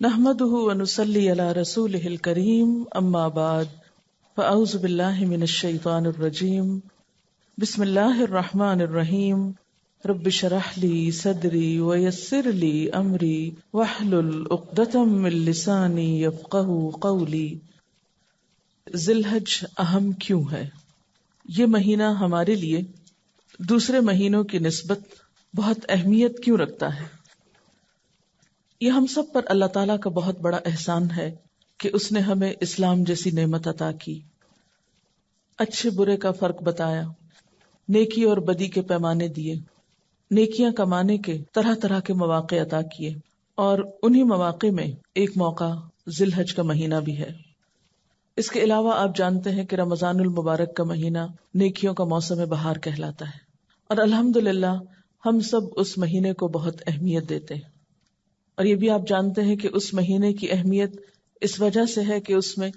نحمده ونصلي على رسوله الكريم اما بعد فاعوذ بالله من الشيطان الرجيم بسم الله الرحمن الرحيم رب اشرح لي صدري ويسر لي امري واحلل عقدة من لساني يفقهوا قولي۔ ذی الحج اہم کیوں ہے؟ یہ مہینہ ہمارے لیے دوسرے مہینوں کی نسبت بہت اہمیت کیوں رکھتا ہے؟ یہ ہم سب پر اللہ تعالیٰ کا بہت بڑا احسان ہے کہ اس نے ہمیں اسلام جیسی نعمت عطا کی، اچھے برے کا فرق بتایا، نیکی اور بدی کے پیمانے دیے، نیکیاں کمانے کے طرح طرح کے مواقع عطا کیے، اور انہی مواقع میں ایک موقع ذی الحج کا مہینہ بھی ہے۔ اس کے علاوہ آپ جانتے ہیں کہ رمضان المبارک کا مہینہ نیکیوں کا موسم بہار کہلاتا ہے، اور الحمدللہ ہم سب اس مہینے کو بہت اہمیت دیتے ہیں۔ اور یہ بھی آپ جانتے ہیں کہ اس مہینے کی اہمیت اس وجہ سے ہے کہ اس میں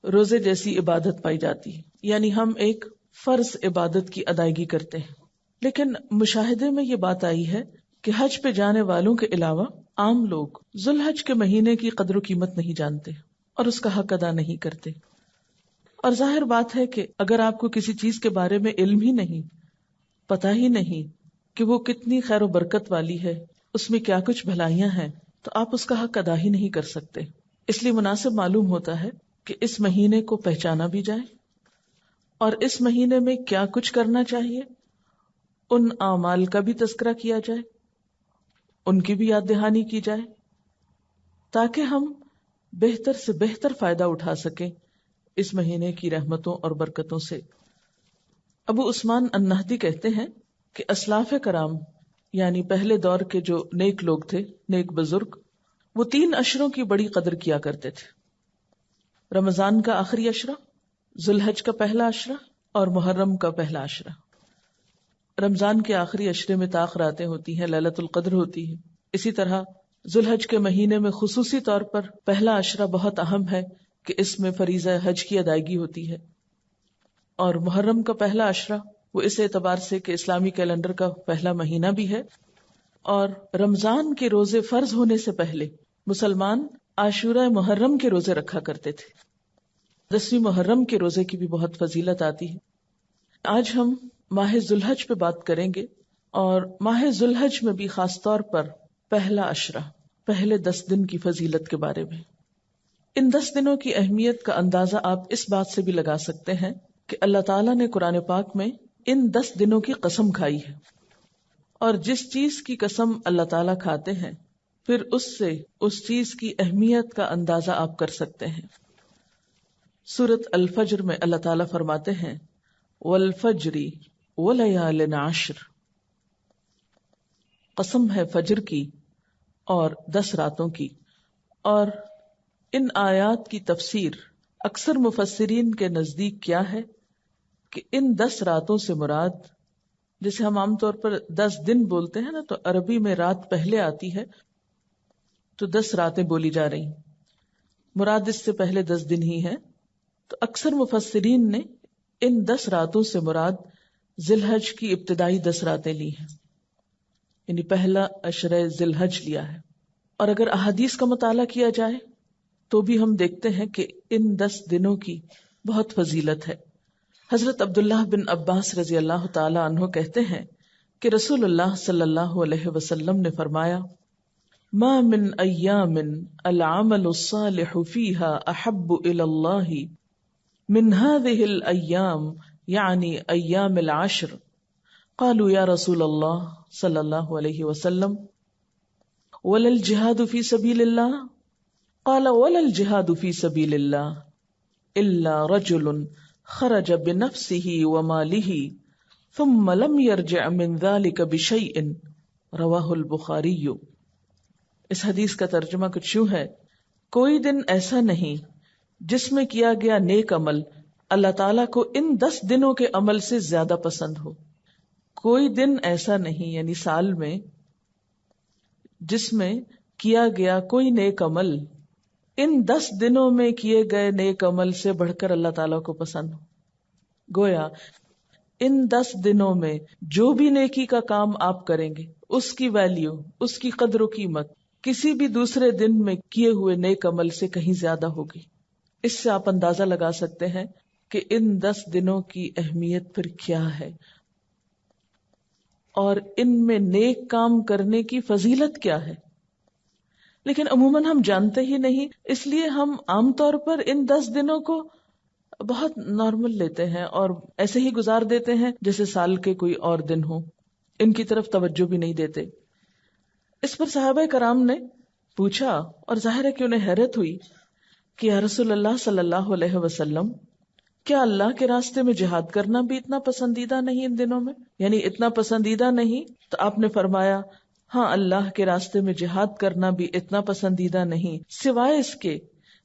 روزے جیسی عبادت پائی جاتی ہے، یعنی ہم ایک فرض عبادت کی ادائیگی کرتے ہیں۔ لیکن مشاہدے میں یہ بات آئی ہے کہ حج پہ جانے والوں کے علاوہ عام لوگ ذی الحج کے مہینے کی قدر و قیمت نہیں جانتے اور اس کا حق ادا نہیں کرتے۔ اور ظاہر بات ہے کہ اگر آپ کو کسی چیز کے بارے میں علم ہی نہیں، پتہ ہی نہیں کہ وہ کتنی خیر و برکت والی ہے، اس میں کیا کچھ بھلائیاں ہیں، تو آپ اس کا حق ادا ہی نہیں کر سکتے۔ اس لیے مناسب معلوم ہوتا ہے کہ اس مہینے کو پہچانا بھی جائے، اور اس مہینے میں کیا کچھ کرنا چاہیے، ان اعمال کا بھی تذکرہ کیا جائے، ان کی بھی یاد دہانی کی جائے، تاکہ ہم بہتر سے بہتر فائدہ اٹھا سکیں اس مہینے کی رحمتوں اور برکتوں سے۔ ابو عثمان النہدی کہتے ہیں کہ اسلاف کرام یعنی پہلے دور کے جو نیک لوگ تھے، نیک بزرگ، وہ 3 اشروں کی بڑی قدر کیا کرتے تھے: رمضان کا آخری اشرہ، ذی الحج کا پہلا اشرہ، اور محرم کا پہلا اشرہ۔ رمضان کے آخری اشرے میں طاق راتیں ہوتی ہیں، لیلۃ القدر ہوتی ہے۔ اسی طرح ذی الحج کے مہینے میں خصوصی طور پر پہلا اشرہ بہت اہم ہے کہ اس میں فریضہ حج کی ادائیگی ہوتی ہے، اور محرم کا پہلا اشرہ وہ اس اعتبار سے کہ اسلامی کیلنڈر کا پہلا مہینہ بھی ہے، اور رمضان کے روزے فرض ہونے سے پہلے مسلمان عاشورہ محرم کے روزے رکھا کرتے تھے۔ 10ویں محرم کے روزے کی بھی بہت فضیلت آتی ہے۔ آج ہم ماہ ذی الحج پہ بات کریں گے، اور ماہ ذی الحج میں بھی خاص طور پر پہلا اشرہ، پہلے 10 دن کی فضیلت کے بارے میں۔ ان 10 دنوں کی اہمیت کا اندازہ آپ اس بات سے بھی لگا سکتے ہیں کہ اللہ تعالیٰ نے قرآن پاک میں ان 10 دنوں کی قسم کھائی ہے، اور جس چیز کی قسم اللہ تعالیٰ کھاتے ہیں پھر اس سے اس چیز کی اہمیت کا اندازہ آپ کر سکتے ہیں۔ سورۃ الفجر میں اللہ تعالیٰ فرماتے ہیں والفجر ولیال عشر، قسم ہے فجر کی اور 10 راتوں کی۔ اور ان آیات کی تفسیر اکثر مفسرین کے نزدیک کیا ہے کہ ان 10 راتوں سے مراد، جسے ہم عام طور پر 10 دن بولتے ہیں نا، تو عربی میں رات پہلے آتی ہے تو 10 راتیں بولی جا رہی، مراد اس سے پہلے 10 دن ہی ہے۔ تو اکثر مفسرین نے ان 10 راتوں سے مراد ذی الحج کی ابتدائی 10 راتیں لی ہیں، یعنی پہلا عشرہ ذی الحج لیا ہے۔ اور اگر احادیث کا مطالعہ کیا جائے تو بھی ہم دیکھتے ہیں کہ ان 10 دنوں کی بہت فضیلت ہے۔ حضرت عبداللہ بن عباس رضی اللہ تعالی عنہ کہتے ہیں کہ رسول اللہ صلی اللہ علیہ وسلم نے فرمایا ما من ایام العمل الصالح فیہا احب الی اللہ من هذه الایام یعنی ایام العشر۔ قالوا یا رسول اللہ صلی اللہ علیہ وسلم ولا الجہاد فی سبیل اللہ؟ قال ولا الجہاد فی سبیل اللہ الا رجل خرج بنفسه وماله ثم لم يرجع من ذلك بشيء، رواہ البخاری۔ اس حدیث کا ترجمہ کچھ یوں ہے: کوئی دن ایسا نہیں جس میں کیا گیا نیک عمل اللہ تعالیٰ کو ان 10 دنوں کے عمل سے زیادہ پسند ہو۔ کوئی دن ایسا نہیں، یعنی سال میں، جس میں کیا گیا کوئی نیک عمل ان 10 دنوں میں کیے گئے نیک عمل سے بڑھ کر اللہ تعالیٰ کو پسند ہو۔ گویا ان 10 دنوں میں جو بھی نیکی کا کام آپ کریں گے اس کی ویلیو، اس کی قدر و قیمت کسی بھی دوسرے دن میں کیے ہوئے نیک عمل سے کہیں زیادہ ہوگی۔ اس سے آپ اندازہ لگا سکتے ہیں کہ ان 10 دنوں کی اہمیت پھر کیا ہے، اور ان میں نیک کام کرنے کی فضیلت کیا ہے۔ لیکن عموماً ہم جانتے ہی نہیں، اس لیے ہم عام طور پر ان 10 دنوں کو بہت نارمل لیتے ہیں اور ایسے ہی گزار دیتے ہیں جیسے سال کے کوئی اور دن ہوں، ان کی طرف توجہ بھی نہیں دیتے۔ اس پر صحابہ کرام نے پوچھا، اور ظاہر ہے کہ انہیں حیرت ہوئی کہ یا رسول اللہ صلی اللہ علیہ وسلم، کیا اللہ کے راستے میں جہاد کرنا بھی اتنا پسندیدہ نہیں ان دنوں میں؟ یعنی اتنا پسندیدہ نہیں؟ تو آپ نے فرمایا، ہاں، اللہ کے راستے میں جہاد کرنا بھی اتنا پسندیدہ نہیں، سوائے اس کے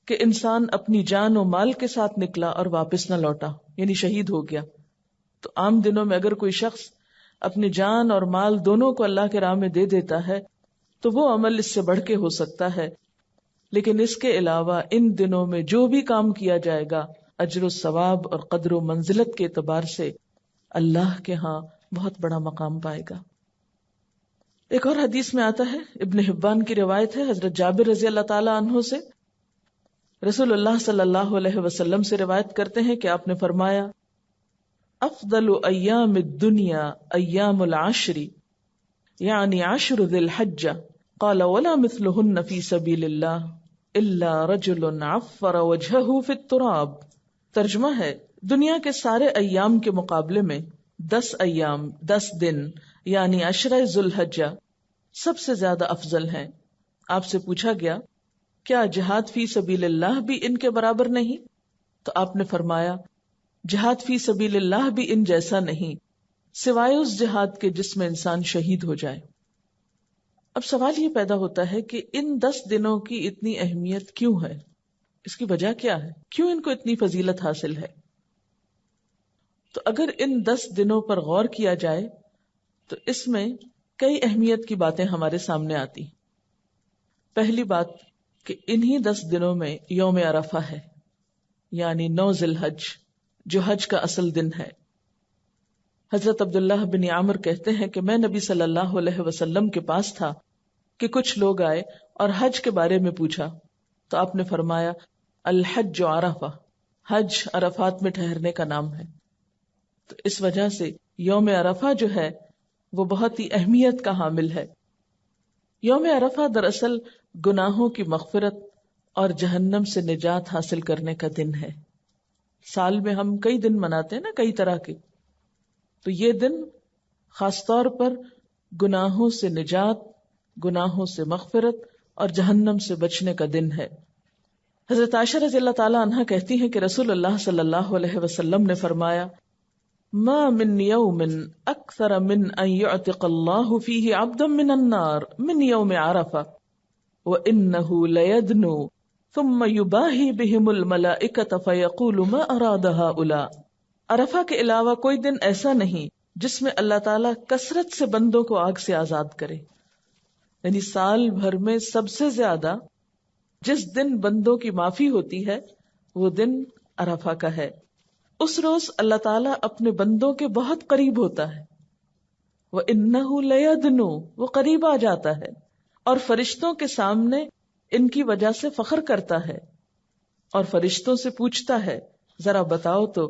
کہ انسان اپنی جان و مال کے ساتھ نکلا اور واپس نہ لوٹا، یعنی شہید ہو گیا۔ تو عام دنوں میں اگر کوئی شخص اپنی جان اور مال دونوں کو اللہ کے راہ میں دے دیتا ہے تو وہ عمل اس سے بڑھ کے ہو سکتا ہے، لیکن اس کے علاوہ ان دنوں میں جو بھی کام کیا جائے گا اجر و ثواب اور قدر و منزلت کے اعتبار سے اللہ کے ہاں بہت بڑا مقام پائے گا۔ ایک اور حدیث میں آتا ہے، ابن حبان کی روایت ہے، حضرت جابر رضی اللہ تعالی عنہ سے رسول اللہ صلی اللہ علیہ وسلم سے روایت کرتے ہیں کہ آپ نے فرمایا، افضل ایام الدنیا ایام العشر، یعنی عشر ذی الحجہ، قال ولا مثلہن فی سبیل اللہ الا رجل عفر وجہہ فی التراب۔ ترجمہ ہے، دنیا کے سارے ایام کے مقابلے میں 10 ایام، 10 دن یعنی عشرہ ذی الحجہ سب سے زیادہ افضل ہیں۔ آپ سے پوچھا گیا، کیا جہاد فی سبیل اللہ بھی ان کے برابر نہیں؟ تو آپ نے فرمایا، جہاد فی سبیل اللہ بھی ان جیسا نہیں، سوائے اس جہاد کے جس میں انسان شہید ہو جائے۔ اب سوال یہ پیدا ہوتا ہے کہ ان 10 دنوں کی اتنی اہمیت کیوں ہے؟ اس کی وجہ کیا ہے؟ کیوں ان کو اتنی فضیلت حاصل ہے؟ تو اگر ان 10 دنوں پر غور کیا جائے تو اس میں کئی اہمیت کی باتیں ہمارے سامنے آتی۔ پہلی بات کہ انہی 10 دنوں میں یوم عرفہ ہے، یعنی 9 ذی الحج، جو حج کا اصل دن ہے۔ حضرت عبداللہ بن عامر کہتے ہیں کہ میں نبی صلی اللہ علیہ وسلم کے پاس تھا کہ کچھ لوگ آئے اور حج کے بارے میں پوچھا، تو آپ نے فرمایا، الحج عرفہ، حج عرفات میں ٹھہرنے کا نام ہے۔ تو اس وجہ سے یوم عرفہ جو ہے وہ بہت ہی اہمیت کا حامل ہے۔ یوم عرفہ دراصل گناہوں کی مغفرت اور جہنم سے نجات حاصل کرنے کا دن ہے۔ سال میں ہم کئی دن مناتے ہیں نا، کئی طرح کے، تو یہ دن خاص طور پر گناہوں سے نجات، گناہوں سے مغفرت اور جہنم سے بچنے کا دن ہے۔ حضرت عائشہ رضی اللہ تعالی عنہا کہتی ہیں کہ رسول اللہ صلی اللہ علیہ وسلم نے فرمایا، ما من یوم اکثر من ان یعتق اللہ فیہ عبدا من النار من یوم عرفہ وانہ لیدنو ثم یباہی بہم الملائکۃ فیقول ما اراد ہؤلاء۔ عرفہ کے علاوہ کوئی دن ایسا نہیں جس میں اللہ تعالیٰ کثرت سے بندوں کو آگ سے آزاد کرے، یعنی سال بھر میں سب سے زیادہ جس دن بندوں کی معافی ہوتی ہے وہ دن عرفہ کا ہے۔ اس روز اللہ تعالیٰ اپنے بندوں کے بہت قریب ہوتا ہے، وَإِنَّهُ لَيَدْنُو، وہ قریب آ جاتا ہے اور فرشتوں کے سامنے ان کی وجہ سے فخر کرتا ہے اور فرشتوں سے پوچھتا ہے، ذرا بتاؤ تو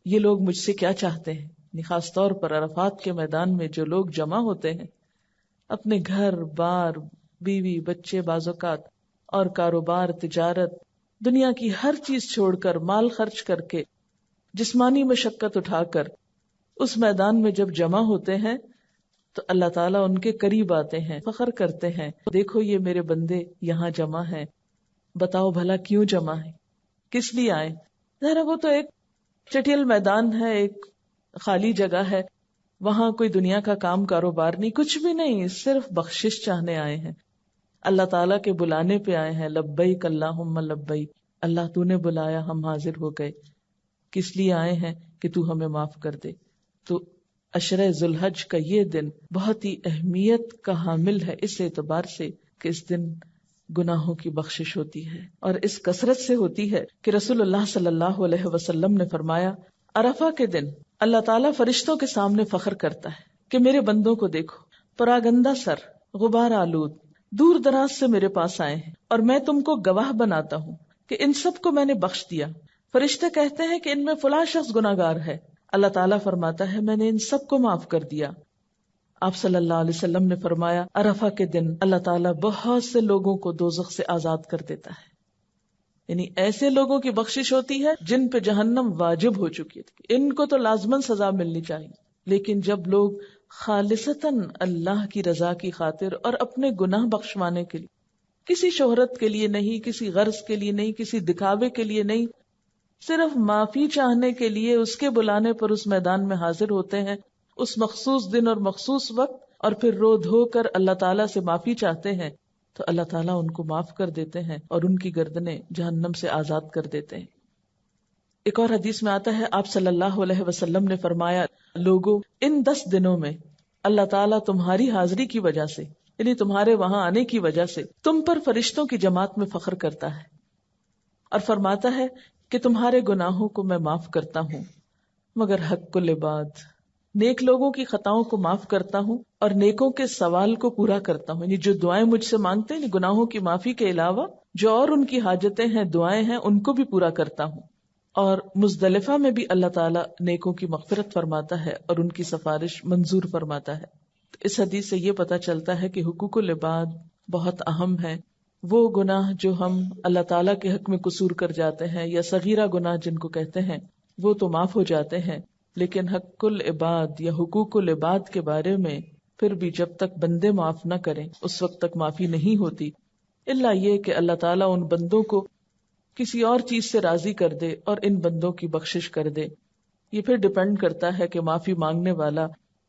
یہ لوگ مجھ سے کیا چاہتے ہیں۔ خاص طور پر عرفات کے میدان میں جو لوگ جمع ہوتے ہیں، اپنے گھر بار، بیوی بچے، بعض اوقات اور کاروبار، تجارت، دنیا کی ہر چیز چھوڑ کر، مال خرچ کر کے، جسمانی مشقت اٹھا کر اس میدان میں جب جمع ہوتے ہیں تو اللہ تعالیٰ ان کے قریب آتے ہیں، فخر کرتے ہیں، دیکھو یہ میرے بندے یہاں جمع ہیں، بتاؤ بھلا کیوں جمع ہیں، کس لیے آئے۔ ذرا وہ تو ایک چٹیل میدان ہے، ایک خالی جگہ ہے، وہاں کوئی دنیا کا کام کاروبار نہیں، کچھ بھی نہیں، صرف بخشش چاہنے آئے ہیں، اللہ تعالیٰ کے بلانے پہ آئے ہیں، لبیک اللہم لبیک، اللہ تو نے بلایا، ہم حاضر ہو گئے۔ کس لیے آئے ہیں؟ کہ تو ہمیں معاف کر دے۔ تو عشرہ ذی الحج کا یہ دن بہت ہی اہمیت کا حامل ہے، اس اعتبار سے کہ اس دن گناہوں کی بخشش ہوتی ہے، اور اس کثرت سے ہوتی ہے کہ رسول اللہ صلی اللہ علیہ وسلم نے فرمایا، عرفہ کے دن اللہ تعالیٰ فرشتوں کے سامنے فخر کرتا ہے کہ میرے بندوں کو دیکھو، پراگندہ سر، غبار آلود، دور دراز سے میرے پاس آئے ہیں اور میں تم کو گواہ بناتا ہوں کہ ان سب کو میں نے بخش دیا. فرشتے کہتے ہیں کہ ان میں فلاں شخص گناہگار ہے. اللہ تعالیٰ فرماتا ہے میں نے ان سب کو معاف کر دیا. آپ صلی اللہ علیہ وسلم نے فرمایا عرفہ کے دن اللہ تعالیٰ بہت سے لوگوں کو دوزخ سے آزاد کر دیتا ہے. یعنی ایسے لوگوں کی بخشش ہوتی ہے جن پہ جہنم واجب ہو چکی ہے، ان کو تو لازماً سزا ملنی چاہیے. لیکن جب لوگ خالصتاً اللہ کی رضا کی خاطر اور اپنے گناہ بخشوانے کے لیے، کسی شہرت کے لیے نہیں، کسی غرض کے لیے نہیں، کسی دکھاوے کے لیے نہیں، صرف معافی چاہنے کے لیے اس کے بلانے پر اس میدان میں حاضر ہوتے ہیں اس مخصوص دن اور مخصوص وقت، اور پھر رو دھو کر اللہ تعالیٰ سے معافی چاہتے ہیں، تو اللہ تعالیٰ ان کو معاف کر دیتے ہیں اور ان کی گردنیں جہنم سے آزاد کر دیتے ہیں. ایک اور حدیث میں آتا ہے آپ صلی اللہ علیہ وسلم نے فرمایا لوگوں ان 10 دنوں میں اللہ تعالیٰ تمہاری حاضری کی وجہ سے، یعنی تمہارے وہاں آنے کی وجہ سے، تم پر فرشتوں کی جماعت میں فخر کرتا ہے اور فرماتا ہے کہ تمہارے گناہوں کو میں معاف کرتا ہوں مگر حق العباد، نیک لوگوں کی خطاؤں کو معاف کرتا ہوں اور نیکوں کے سوال کو پورا کرتا ہوں. یعنی جو دعائیں مجھ سے مانگتے ہیں گناہوں کی معافی کے علاوہ جو اور ان کی حاجتیں ہیں، دعائیں ہیں، ان کو بھی پورا کرتا ہوں. اور مزدلفہ میں بھی اللہ تعالیٰ نیکوں کی مغفرت فرماتا ہے اور ان کی سفارش منظور فرماتا ہے. اس حدیث سے یہ پتہ چلتا ہے کہ حقوق العباد بہت اہم ہے. وہ گناہ جو ہم اللہ تعالیٰ کے حق میں قصور کر جاتے ہیں یا صغیرہ گناہ جن کو کہتے ہیں، وہ تو معاف ہو جاتے ہیں، لیکن حق العباد یا حقوق العباد کے بارے میں پھر بھی جب تک بندے معاف نہ کریں اس وقت تک معافی نہیں ہوتی، الا یہ کہ اللہ تعالیٰ ان بندوں کو کسی اور چیز سے راضی کر دے اور ان بندوں کی بخشش کر دے. یہ پھر ڈیپینڈ کرتا ہے کہ معافی مانگنے والا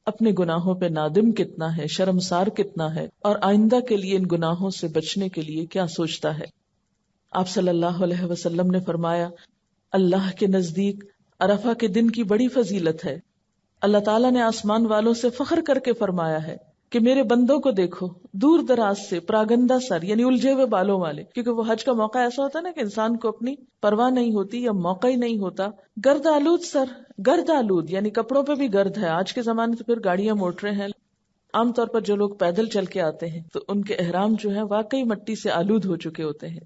اپنے گناہوں پہ نادم کتنا ہے، شرمسار کتنا ہے، اور آئندہ کے لیے ان گناہوں سے بچنے کے لیے کیا سوچتا ہے. آپ صلی اللہ علیہ وسلم نے فرمایا اللہ کے نزدیک عرفہ کے دن کی بڑی فضیلت ہے. اللہ تعالیٰ نے آسمان والوں سے فخر کر کے فرمایا ہے کہ میرے بندوں کو دیکھو، دور دراز سے، پراگندہ سر یعنی الجھے ہوئے بالوں والے، کیونکہ وہ حج کا موقع ایسا ہوتا ہے نا کہ انسان کو اپنی پرواہ نہیں ہوتی یا موقع ہی نہیں ہوتا. گرد آلود سر، گرد آلود یعنی کپڑوں پہ بھی گرد ہے. آج کے زمانے سے پھر گاڑیاں موٹریں ہیں. عام طور پر جو لوگ پیدل چل کے آتے ہیں تو ان کے احرام جو ہیں واقعی مٹی سے آلود ہو چکے ہوتے ہیں.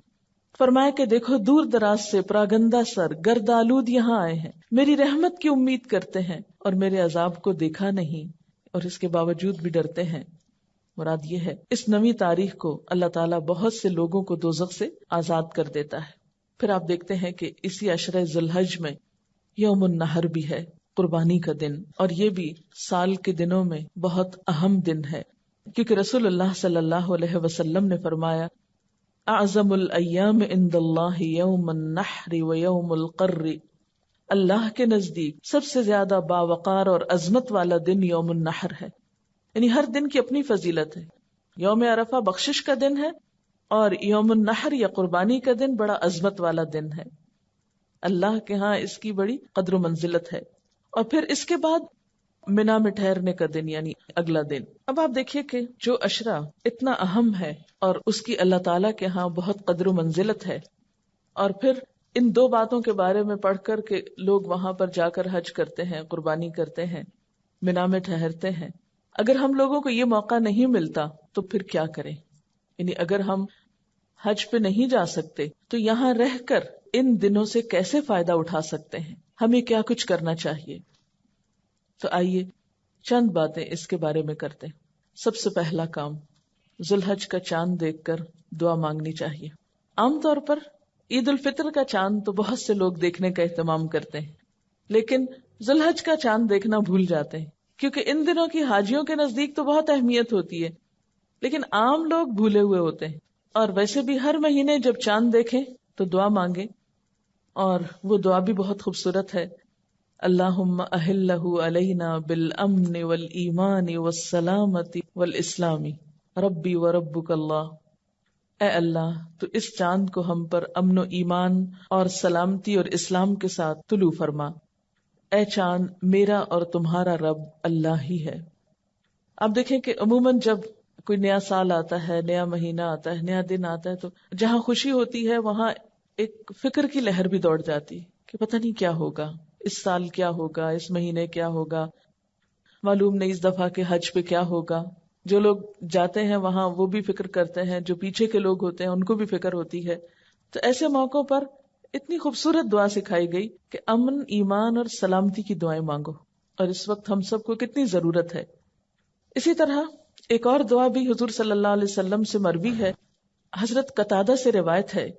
فرمایا کہ دیکھو دور دراز سے پراگندہ سر، گرد آلود یہاں آئے ہیں، میری رحمت کی امید کرتے ہیں اور میرے عذاب کو دیکھا نہیں اور اس کے باوجود بھی ڈرتے ہیں. مراد یہ ہے اس نویں تاریخ کو اللہ تعالیٰ بہت سے لوگوں کو دوزخ سے آزاد کر دیتا ہے. پھر آپ دیکھتے ہیں کہ اسی عشرہ ذی الحج میں یوم النحر بھی ہے، قربانی کا دن، اور یہ بھی سال کے دنوں میں بہت اہم دن ہے، کیونکہ رسول اللہ صلی اللہ علیہ وسلم نے فرمایا اعظم الایام عند اللہ یوم النحر و یوم القر، اللہ کے نزدیک سب سے زیادہ باوقار اور عظمت والا دن یوم النحر ہے. یعنی ہر دن کی اپنی فضیلت ہے. یوم عرفہ بخشش کا دن ہے اور یوم النحر یا قربانی کا دن بڑا عظمت والا دن ہے. اللہ کے ہاں اس کی بڑی قدر و منزلت ہے. اور پھر اس کے بعد منا میں ٹھہرنے کا دن یعنی اگلا دن. اب آپ دیکھیے کہ جو عشرہ اتنا اہم ہے اور اس کی اللہ تعالیٰ کے ہاں بہت قدر و منزلت ہے، اور پھر ان دو باتوں کے بارے میں پڑھ کر کہ لوگ وہاں پر جا کر حج کرتے ہیں، قربانی کرتے ہیں، منا میں ٹھہرتے ہیں. اگر ہم لوگوں کو یہ موقع نہیں ملتا تو پھر کیا کریں؟ یعنی اگر ہم حج پہ نہیں جا سکتے تو یہاں رہ کر ان دنوں سے کیسے فائدہ اٹھا سکتے ہیں؟ ہمیں کیا کچھ کرنا چاہیے؟ تو آئیے چند باتیں اس کے بارے میں کرتے ہیں. سب سے پہلا کام، ذی الحج کا چاند دیکھ کر دعا مانگنی چاہیے. عام طور پر عید الفطر کا چاند تو بہت سے لوگ دیکھنے کا اہتمام کرتے ہیں، لیکن ذی الحج کا چاند دیکھنا بھول جاتے ہیں، کیونکہ ان دنوں کی حاجیوں کے نزدیک تو بہت اہمیت ہوتی ہے، لیکن عام لوگ بھولے ہوئے ہوتے ہیں. اور ویسے بھی ہر مہینے جب چاند دیکھیں تو دعا مانگیں، اور وہ دعا بھی بہت خوبصورت ہے. اللہم اہلہ علینا بالامن والایمان والسلامت والاسلام ربی وربک اللہ. اے اللہ تو اس چاند کو ہم پر امن و ایمان اور سلامتی اور اسلام کے ساتھ طلوع فرما. اے چاند میرا اور تمہارا رب اللہ ہی ہے. آپ دیکھیں کہ عموماً جب کوئی نیا سال آتا ہے، نیا مہینہ آتا ہے، نیا دن آتا ہے، تو جہاں خوشی ہوتی ہے وہاں ایک فکر کی لہر بھی دوڑ جاتی کہ پتہ نہیں کیا ہوگا، اس سال کیا ہوگا، اس مہینے کیا ہوگا، معلوم نہیں اس دفعہ کے حج پہ کیا ہوگا. جو لوگ جاتے ہیں وہاں وہ بھی فکر کرتے ہیں، جو پیچھے کے لوگ ہوتے ہیں ان کو بھی فکر ہوتی ہے. تو ایسے موقعوں پر اتنی خوبصورت دعا سکھائی گئی کہ امن، ایمان اور سلامتی کی دعائیں مانگو، اور اس وقت ہم سب کو کتنی ضرورت ہے. اسی طرح ایک اور دعا بھی حضور صلی اللہ علیہ وسلم سے مروی ہے. حضرت قتادہ سے روایت ہے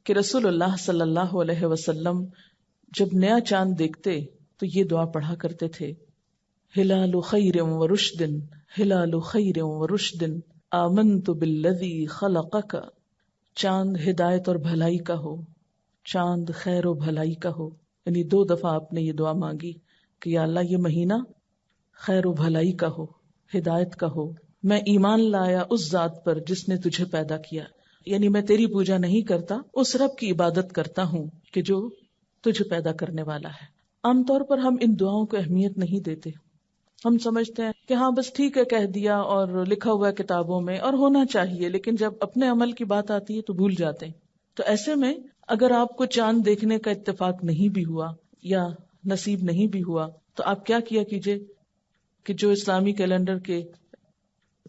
کہ رسول اللہ صلی اللہ علیہ وسلم جب نیا چاند دیکھتے تو یہ دعا پڑھا کرتے تھے: ہلال خیر و رشد، ہلال خیر و رشد، آمنت بالذی خلقک. چاند ہدایت اور بھلائی کا ہو، چاند خیر و بھلائی کا ہو. یعنی 2 دفعہ آپ نے یہ دعا مانگی کہ یا اللہ یہ مہینہ خیر و بھلائی کا ہو، ہدایت کا ہو. میں ایمان لایا اس ذات پر جس نے تجھے پیدا کیا. یعنی میں تیری پوجا نہیں کرتا، اس رب کی عبادت کرتا ہوں کہ جو تجھے پیدا کرنے والا ہے. عام طور پر ہم ان دعاؤں کو اہمیت نہیں دیتے. ہم سمجھتے ہیں کہ ہاں بس ٹھیک ہے کہہ دیا اور لکھا ہوا ہے کتابوں میں اور ہونا چاہیے، لیکن جب اپنے عمل کی بات آتی ہے تو بھول جاتے ہیں. تو ایسے میں اگر آپ کو چاند دیکھنے کا اتفاق نہیں بھی ہوا یا نصیب نہیں بھی ہوا تو آپ کیا کیا کیجئے کہ جو اسلامی کیلنڈر کے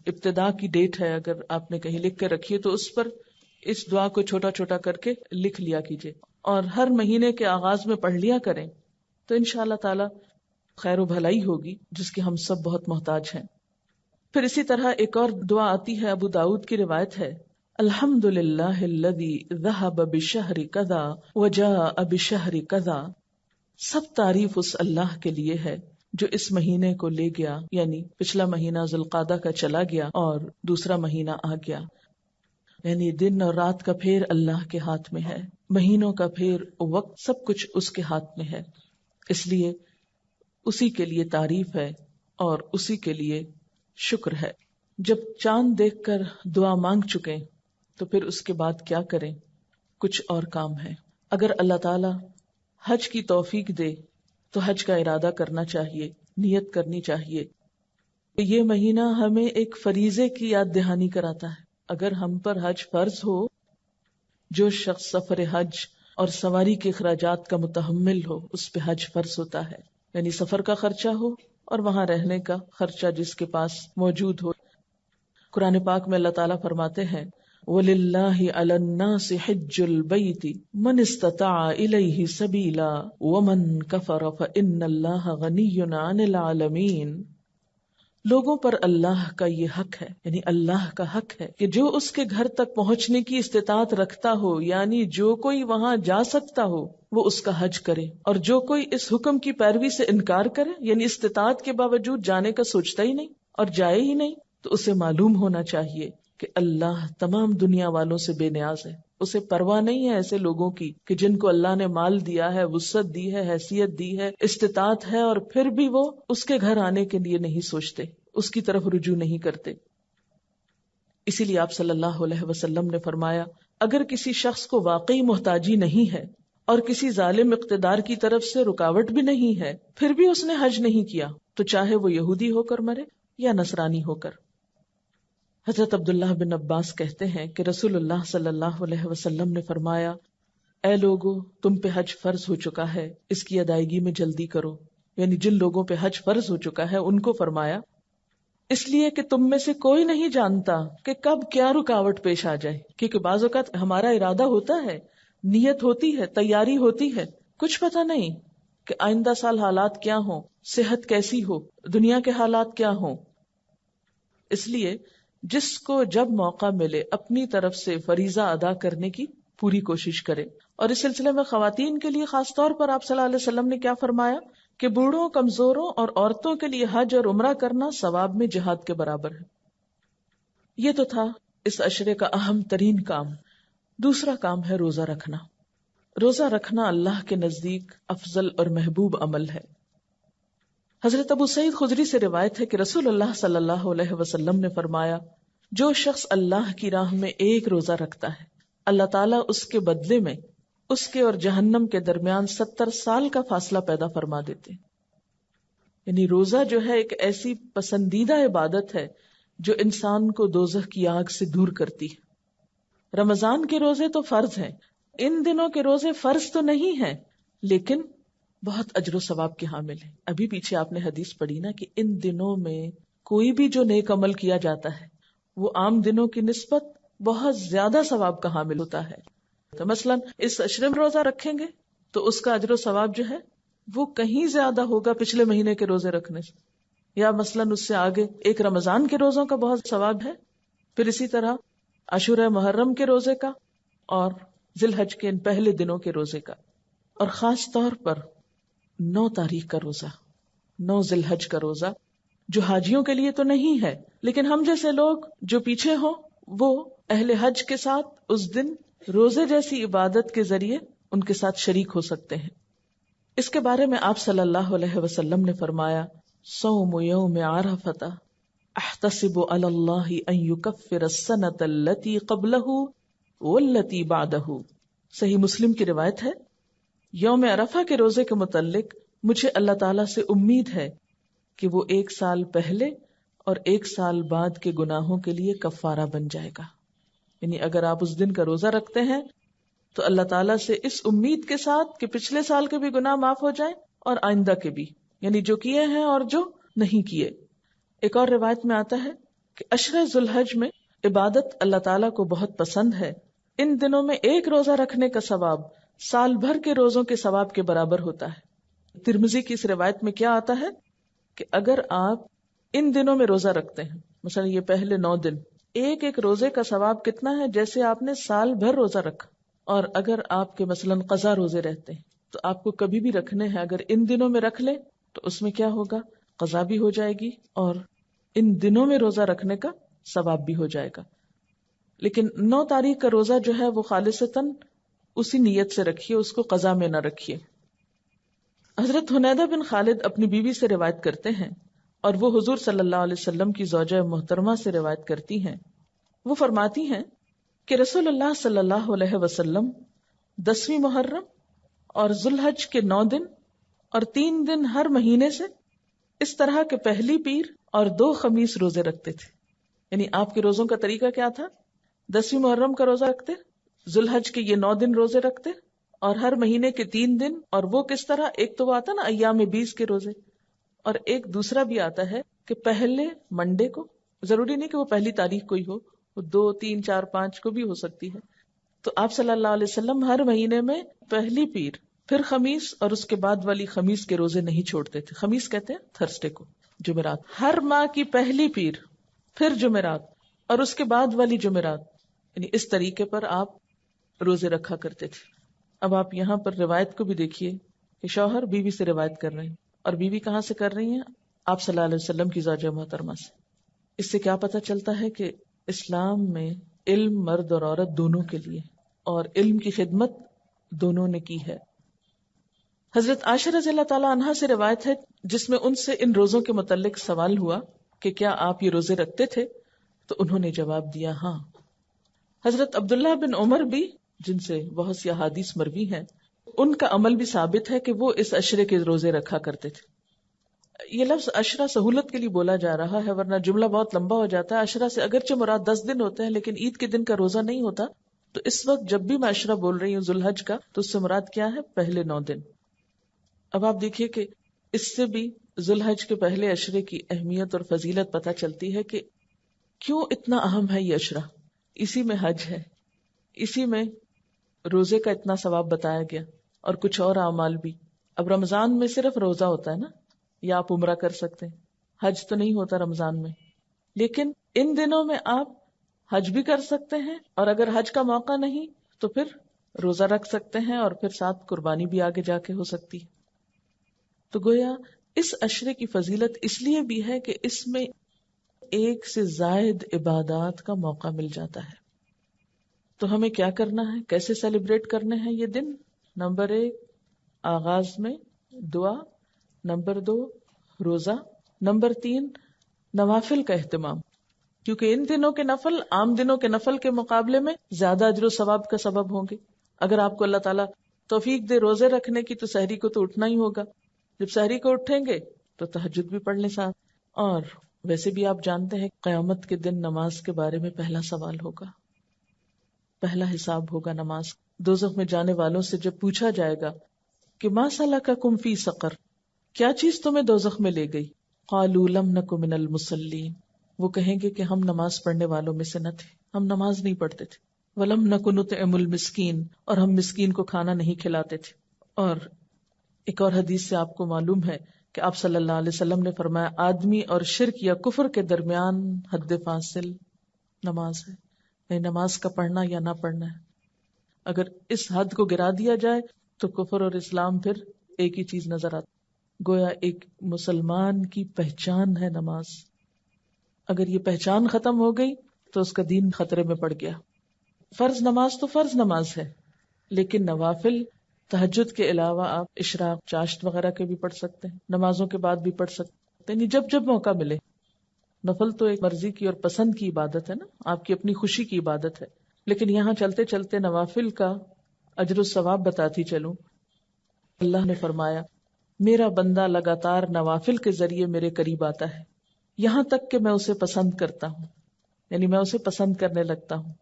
ابتدا کی ڈیٹ ہے اگر آپ نے کہیں لکھ کے رکھی ہے تو اس پر اس دعا کو چھوٹا چھوٹا کر کے لکھ لیا کیجئے اور ہر مہینے کے آغاز میں پڑھ لیا کریں. تو انشاءاللہ تعالی خیر و بھلائی ہوگی جس کی ہم سب بہت محتاج ہیں. پھر اسی طرح ایک اور دعا آتی ہے، ابو داؤد کی روایت ہے: الحمد للہ الذی ذہب بشہر کذا وجاء بشہر کذا. سب تعریف اس اللہ کے لیے ہے جو اس مہینے کو لے گیا، یعنی پچھلا مہینہ ذوالقعدہ کا چلا گیا اور دوسرا مہینہ آ گیا. یعنی دن اور رات کا پھیر اللہ کے ہاتھ میں ہے، مہینوں کا پھیر، وقت، سب کچھ اس کے ہاتھ میں ہے. اس لیے اسی کے لیے تعریف ہے اور اسی کے لیے شکر ہے. جب چاند دیکھ کر دعا مانگ چکے تو پھر اس کے بعد کیا کریں؟ کچھ اور کام ہے. اگر اللہ تعالی حج کی توفیق دے تو حج کا ارادہ کرنا چاہیے، نیت کرنی چاہیے. یہ مہینہ ہمیں ایک فریضے کی یاد دہانی کراتا ہے. اگر ہم پر حج فرض ہو، جو شخص سفر حج اور سواری کے اخراجات کا متحمل ہو اس پہ حج فرض ہوتا ہے. یعنی سفر کا خرچہ ہو اور وہاں رہنے کا خرچہ جس کے پاس موجود ہو. قرآن پاک میں اللہ تعالیٰ فرماتے ہیں: وَلِلَّهِ عَلَى النَّاسِ حِجُّ الْبَيْتِ مَنِ اسْتَطَاعَ إِلَيْهِ سَبِيلًا وَمَنْ كَفَرَ فَإِنَّ اللَّهَ غَنِيٌّ عَنِ الْعَالَمِينَ. لوگوں پر اللہ کا یہ حق ہے، یعنی اللہ کا حق ہے کہ جو اس کے گھر تک پہنچنے کی استطاعت رکھتا ہو، یعنی جو کوئی وہاں جا سکتا ہو وہ اس کا حج کرے، اور جو کوئی اس حکم کی پیروی سے انکار کرے، یعنی استطاعت کے باوجود جانے کا سوچتا ہی نہیں اور جائے ہی نہیں، تو اسے معلوم ہونا چاہیے کہ اللہ تمام دنیا والوں سے بے نیاز ہے. اسے پرواہ نہیں ہے ایسے لوگوں کی کہ جن کو اللہ نے مال دیا ہے، وسعت دی ہے، حیثیت دی ہے، استطاعت ہے، اور پھر بھی وہ اس کے گھر آنے کے لیے نہیں سوچتے، اس کی طرف رجوع نہیں کرتے. اسی لیے آپ صلی اللہ علیہ وسلم نے فرمایا: اگر کسی شخص کو واقعی محتاجی نہیں ہے اور کسی ظالم اقتدار کی طرف سے رکاوٹ بھی نہیں ہے، پھر بھی اس نے حج نہیں کیا، تو چاہے وہ یہودی ہو کر مرے یا نصرانی ہو کر. حضرت عبداللہ بن عباس کہتے ہیں کہ رسول اللہ صلی اللہ علیہ وسلم نے فرمایا: اے لوگو، تم پہ حج فرض ہو چکا ہے، اس کی ادائیگی میں جلدی کرو. یعنی جن لوگوں پہ حج فرض ہو چکا ہے ان کو فرمایا، اس لیے کہ تم میں سے کوئی نہیں جانتا کہ کب کیا رکاوٹ پیش آ جائے. کیونکہ بعض اوقات ہمارا ارادہ ہوتا ہے، نیت ہوتی ہے، تیاری ہوتی ہے، کچھ پتہ نہیں کہ آئندہ سال حالات کیا ہوں، صحت کیسی ہو، دنیا کے حالات کیا ہوں. اس لیے جس کو جب موقع ملے اپنی طرف سے فریضہ ادا کرنے کی پوری کوشش کرے. اور اس سلسلے میں خواتین کے لیے خاص طور پر آپ صلی اللہ علیہ وسلم نے کیا فرمایا کہ بوڑھوں، کمزوروں اور عورتوں کے لیے حج اور عمرہ کرنا ثواب میں جہاد کے برابر ہے. یہ تو تھا اس عشرے کا اہم ترین کام. دوسرا کام ہے روزہ رکھنا. روزہ رکھنا اللہ کے نزدیک افضل اور محبوب عمل ہے. حضرت ابو سعید خدری سے روایت ہے کہ رسول اللہ صلی اللہ علیہ وسلم نے فرمایا: جو شخص اللہ کی راہ میں ایک روزہ رکھتا ہے، اللہ تعالیٰ اس کے بدلے میں اس کے اور جہنم کے درمیان 70 سال کا فاصلہ پیدا فرما دیتے. یعنی روزہ جو ہے ایک ایسی پسندیدہ عبادت ہے جو انسان کو دوزخ کی آگ سے دور کرتی ہے. رمضان کے روزے تو فرض ہیں، ان دنوں کے روزے فرض تو نہیں ہیں لیکن بہت اجر و ثواب کے حامل ہیں. ابھی پیچھے آپ نے حدیث پڑھی نا کہ ان دنوں میں کوئی بھی جو نیک عمل کیا جاتا ہے وہ عام دنوں کی نسبت بہت زیادہ ثواب کا حامل ہوتا ہے. تو مثلا اس عشرے میں روزہ رکھیں گے تو اس کا اجر و ثواب جو ہے وہ کہیں زیادہ ہوگا پچھلے مہینے کے روزے رکھنے سے. یا مثلا اس سے آگے ایک رمضان کے روزوں کا بہت ثواب ہے، پھر اسی طرح عاشورہ محرم کے روزے کا اور ذی الحج کے ان پہلے دنوں کے روزے کا، اور خاص طور پر 9 تاریخ کا روزہ، 9 ذی الحج کا روزہ، جو حاجیوں کے لیے تو نہیں ہے لیکن ہم جیسے لوگ جو پیچھے ہوں وہ اہل حج کے ساتھ اس دن روزے جیسی عبادت کے ذریعے ان کے ساتھ شریک ہو سکتے ہیں. اس کے بارے میں آپ صلی اللہ علیہ وسلم نے فرمایا صوم یوم عرفۃ احتسب علی اللہ ان یکفر السنۃ التي قبلہ والتي بعدہ. صحیح مسلم کی روایت ہے، یوم عرفہ کے روزے کے متعلق مجھے اللہ تعالیٰ سے امید ہے کہ وہ 1 سال پہلے اور 1 سال بعد کے گناہوں کے لیے کفارہ بن جائے گا. یعنی اگر آپ اس دن کا روزہ رکھتے ہیں تو اللہ تعالیٰ سے اس امید کے ساتھ کہ پچھلے سال کے بھی گناہ معاف ہو جائیں اور آئندہ کے بھی، یعنی جو کیے ہیں اور جو نہیں کیے. ایک اور روایت میں آتا ہے کہ عشرہ ذی الحج میں عبادت اللہ تعالیٰ کو بہت پسند ہے. ان دنوں میں ایک روزہ رکھنے کا ثواب سال بھر کے روزوں کے ثواب کے برابر ہوتا ہے. ترمذی کی اس روایت میں کیا آتا ہے کہ اگر آپ ان دنوں میں روزہ رکھتے ہیں، مثلا یہ پہلے 9 دن، ایک ایک روزے کا ثواب کتنا ہے جیسے آپ نے سال بھر روزہ رکھا. اور اگر آپ کے مثلا قضا روزے رہتے ہیں تو آپ کو کبھی بھی رکھنے ہیں، اگر ان دنوں میں رکھ لیں تو اس میں کیا ہوگا، قضا بھی ہو جائے گی اور ان دنوں میں روزہ رکھنے کا ثواب بھی ہو جائے گا. لیکن 9 تاریخ کا روزہ جو ہے وہ خالصتاً اسی نیت سے رکھیے، اس کو قضا میں نہ رکھیے. حضرت حنیدہ بن خالد اپنی بیوی سے روایت کرتے ہیں اور وہ حضور صلی اللہ علیہ وسلم کی زوجہ محترمہ سے روایت کرتی ہیں. وہ فرماتی ہیں کہ رسول اللہ صلی اللہ علیہ وسلم 10ویں محرم اور ذی الحج کے 9 دن اور 3 دن ہر مہینے سے اس طرح کے پہلی پیر اور 2 خمیس روزے رکھتے تھے. یعنی آپ کے روزوں کا طریقہ کیا تھا، 10ویں محرم کا روزہ رکھتے، ذی الحج کے یہ 9 دن روزے رکھتے اور ہر مہینے کے 3 دن. اور وہ کس طرح، ایک تو وہ آتا نا ایام 20 کے روزے، اور ایک دوسرا بھی آتا ہے کہ پہلے منڈے کو، ضروری نہیں کہ وہ پہلی تاریخ کو ہی ہو، وہ 2 3 4 5 کو بھی ہو سکتی ہے. تو آپ صلی اللہ علیہ وسلم ہر مہینے میں پہلی پیر، پھر خمیس اور اس کے بعد والی خمیس کے روزے نہیں چھوڑتے تھے. خمیس کہتے ہیں تھرسڈے کو، جمعرات. ہر ماہ کی پہلی پیر، پھر جمعرات اور اس کے بعد والی جمعرات، یعنی اس طریقے پر آپ روزے رکھا کرتے تھے. اب آپ یہاں پر روایت کو بھی دیکھیے کہ شوہر بیوی سے روایت کر رہے ہیں، اور بیوی کہاں سے کر رہی ہیں، آپ صلی اللہ علیہ وسلم کی زوجہ محترمہ سے. اس سے کیا پتہ چلتا ہے کہ اسلام میں علم مرد اور عورت دونوں کے لیے، اور علم کی خدمت دونوں نے کی ہے. حضرت عائشہ رضی اللہ تعالیٰ عنہا سے روایت ہے جس میں ان سے ان روزوں کے متعلق سوال ہوا کہ کیا آپ یہ روزے رکھتے تھے، تو انہوں نے جواب دیا ہاں. حضرت عبداللہ بن عمر بھی، جن سے بہت سی احادیث مروی ہیں، ان کا عمل بھی ثابت ہے کہ وہ اس عشرے کے روزے رکھا کرتے تھے. یہ لفظ عشرہ سہولت کے لیے بولا جا رہا ہے، ورنہ جملہ بہت لمبا ہو جاتا ہے. عشرہ سے اگرچہ مراد 10 دن ہوتے ہیں لیکن عید کے دن کا روزہ نہیں ہوتا. تو اس وقت جب بھی میں عشرہ بول رہی ہوں ذی الحج کا، تو اس سے مراد کیا ہے، پہلے 9 دن. اب آپ دیکھیے کہ اس سے بھی ذی الحج کے پہلے عشرے کی اہمیت اور فضیلت پتہ چلتی ہے کہ کیوں اتنا اہم ہے یہ عشرہ. اسی میں حج ہے، اسی میں روزے کا اتنا ثواب بتایا گیا اور کچھ اور اعمال بھی. اب رمضان میں صرف روزہ ہوتا ہے نا، یا آپ عمرہ کر سکتے ہیں، حج تو نہیں ہوتا رمضان میں. لیکن ان دنوں میں آپ حج بھی کر سکتے ہیں، اور اگر حج کا موقع نہیں تو پھر روزہ رکھ سکتے ہیں، اور پھر ساتھ قربانی بھی آگے جا کے ہو سکتی ہے. تو گویا اس عشرے کی فضیلت اس لیے بھی ہے کہ اس میں ایک سے زائد عبادات کا موقع مل جاتا ہے. تو ہمیں کیا کرنا ہے، کیسے سیلیبریٹ کرنے ہیں یہ دن؟ نمبر 1 آغاز میں دعا، نمبر 2 روزہ، نمبر 3 نوافل کا اہتمام، کیونکہ ان دنوں کے نفل عام دنوں کے نفل کے مقابلے میں زیادہ اجر و ثواب کا سبب ہوں گے. اگر آپ کو اللہ تعالیٰ توفیق دے روزے رکھنے کی تو سحری کو تو اٹھنا ہی ہوگا. جب سحری کو اٹھیں گے تو تہجد بھی پڑھ لیں ساتھ. اور ویسے بھی آپ جانتے ہیں قیامت کے دن نماز کے بارے میں پہلا سوال ہوگا، پہلا حساب ہوگا نماز. دوزخ میں جانے والوں سے جب پوچھا جائے گا کہ ما سلککم فی سقر، کیا چیز تمہیں دوزخ میں لے گئی، قالوا لم نک من المصلین، وہ کہیں گے کہ ہم نماز پڑھنے والوں میں سے نہ تھے، ہم نماز نہیں پڑھتے تھے. ولم نک نطعم المسکین، اور ہم مسکین کو کھانا نہیں کھلاتے تھے. اور ایک اور حدیث سے آپ کو معلوم ہے کہ آپ صلی اللہ علیہ وسلم نے فرمایا آدمی اور شرک یا کفر کے درمیان حد فاصل نماز ہے، یعنی نماز کا پڑھنا یا نہ پڑھنا ہے. اگر اس حد کو گرا دیا جائے تو کفر اور اسلام پھر ایک ہی چیز نظر آتی. گویا ایک مسلمان کی پہچان ہے نماز. اگر یہ پہچان ختم ہو گئی تو اس کا دین خطرے میں پڑ گیا. فرض نماز تو فرض نماز ہے، لیکن نوافل تہجد کے علاوہ آپ اشراق، چاشت وغیرہ کے بھی پڑھ سکتے ہیں، نمازوں کے بعد بھی پڑھ سکتے ہیں، جب جب موقع ملے. نفل تو ایک مرضی کی اور پسند کی عبادت ہے نا، آپ کی اپنی خوشی کی عبادت ہے. لیکن یہاں چلتے چلتے نوافل کا اجر و ثواب بتاتی چلوں. اللہ نے فرمایا میرا بندہ لگاتار نوافل کے ذریعے میرے قریب آتا ہے یہاں تک کہ میں اسے پسند کرتا ہوں، یعنی میں اسے پسند کرنے لگتا ہوں.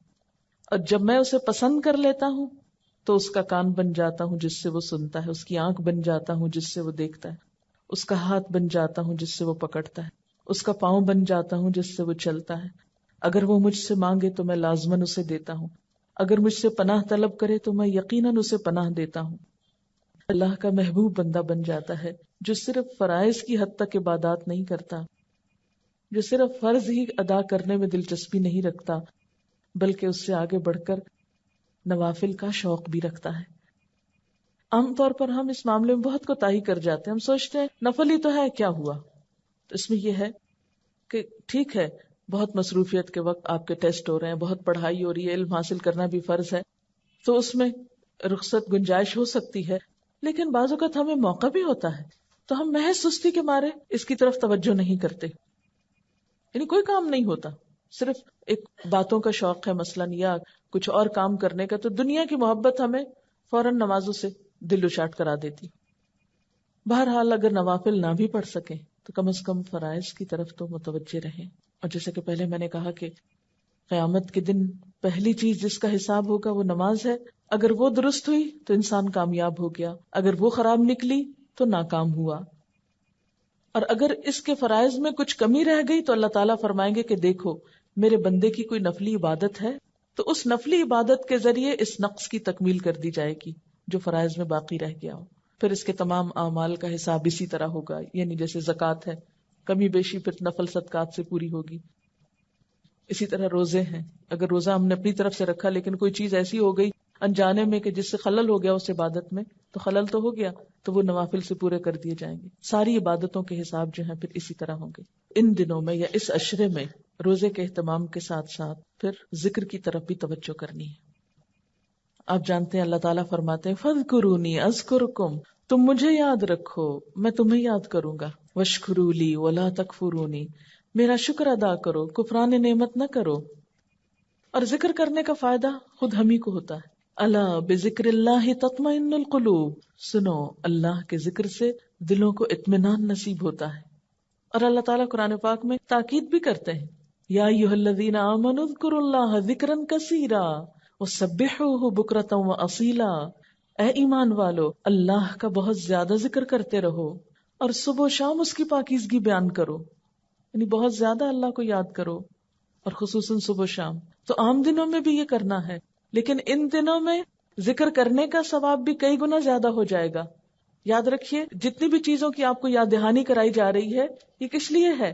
اور جب میں اسے پسند کر لیتا ہوں تو اس کا کان بن جاتا ہوں جس سے وہ سنتا ہے، اس کی آنکھ بن جاتا ہوں جس سے وہ دیکھتا ہے، اس کا ہاتھ بن جاتا ہوں جس سے وہ پکڑتا ہے، اس کا پاؤں بن جاتا ہوں جس سے وہ چلتا ہے. اگر وہ مجھ سے مانگے تو میں لازماً اسے دیتا ہوں، اگر مجھ سے پناہ طلب کرے تو میں یقیناً اسے پناہ دیتا ہوں. اللہ کا محبوب بندہ بن جاتا ہے جو صرف فرائض کی حد تک عبادات نہیں کرتا، جو صرف فرض ہی ادا کرنے میں دلچسپی نہیں رکھتا، بلکہ اس سے آگے بڑھ کر نوافل کا شوق بھی رکھتا ہے. عام طور پر ہم اس معاملے میں بہت کوتاہی کر جاتے ہیں. ہم سوچتے ہیں نفل ہی تو ہے، کیا ہوا. تو اس میں یہ ہے کہ ٹھیک ہے، بہت مصروفیت کے وقت آپ کے ٹیسٹ ہو رہے ہیں، بہت پڑھائی ہو رہی ہے، علم حاصل کرنا بھی فرض ہے، تو اس میں رخصت گنجائش ہو سکتی ہے. لیکن بعض اوقات ہمیں موقع بھی ہوتا ہے تو ہم محض سستی کے مارے اس کی طرف توجہ نہیں کرتے، یعنی کوئی کام نہیں ہوتا، صرف ایک باتوں کا شوق ہے مثلاً یا کچھ اور کام کرنے کا، تو دنیا کی محبت ہمیں فوراً نمازوں سے دل اچاٹ کرا دیتی. بہرحال اگر نوافل نہ بھی پڑھ سکیں تو کم از کم فرائض کی طرف تو متوجہ رہیں. اور جیسے کہ پہلے میں نے کہا کہ قیامت کے دن پہلی چیز جس کا حساب ہوگا وہ نماز ہے. اگر وہ درست ہوئی تو انسان کامیاب ہو گیا، اگر وہ خراب نکلی تو ناکام ہوا. اور اگر اس کے فرائض میں کچھ کمی رہ گئی تو اللہ تعالیٰ فرمائیں گے کہ دیکھو میرے بندے کی کوئی نفلی عبادت ہے تو اس نفلی عبادت کے ذریعے اس نقص کی تکمیل کر دی جائے گی جو فرائض میں باقی رہ گیا ہو. پھر اس کے تمام اعمال کا حساب اسی طرح ہوگا، یعنی جیسے زکوٰۃ ہے، کمی بیشی پھر نفل صدقات سے پوری ہوگی. اسی طرح روزے ہیں، اگر روزہ ہم نے اپنی طرف سے رکھا لیکن کوئی چیز ایسی ہو گئی انجانے میں کہ جس سے خلل ہو گیا اس عبادت میں، تو خلل تو ہو گیا، تو وہ نوافل سے پورے کر دیے جائیں گے. ساری عبادتوں کے حساب جو ہیں پھر اسی طرح ہوں گے. ان دنوں میں یا اس عشرے میں روزے کے اہتمام کے ساتھ ساتھ پھر ذکر کی طرف بھی توجہ کرنی ہے. آپ جانتے ہیں اللہ تعالیٰ فرماتے ہیں فَاذْكُرُونِي أَذْكُرْكُمْ، تم مجھے یاد رکھو میں تمہیں یاد کروں گا. وَاشْكُرُوا لِي وَلَا تَكْفُرُونِي، میرا شکر ادا کرو، کفران نعمت نہ کرو. اور ذکر کرنے کا فائدہ خود ہم ہی کو ہوتا ہے. الا بذکر اللہ تطمئن القلوب، سنو اللہ کے ذکر سے دلوں کو اطمینان نصیب ہوتا ہے. اور اللہ تعالیٰ قرآن پاک میں تاکید بھی کرتے ہیں یا ایھا الذین آمنوا اذکروا اللہ ذکرا کثیرا وسبحوہ بکرۃ واصیلا، اے ایمان والو اللہ کا بہت زیادہ ذکر کرتے رہو اور صبح و شام اس کی پاکیزگی بیان کرو، یعنی بہت زیادہ اللہ کو یاد کرو اور خصوصاً صبح و شام. تو عام دنوں میں بھی یہ کرنا ہے، لیکن ان دنوں میں ذکر کرنے کا ثواب بھی کئی گنا زیادہ ہو جائے گا. یاد رکھیے جتنی بھی چیزوں کی آپ کو یاد دہانی کرائی جا رہی ہے یہ کس لیے ہے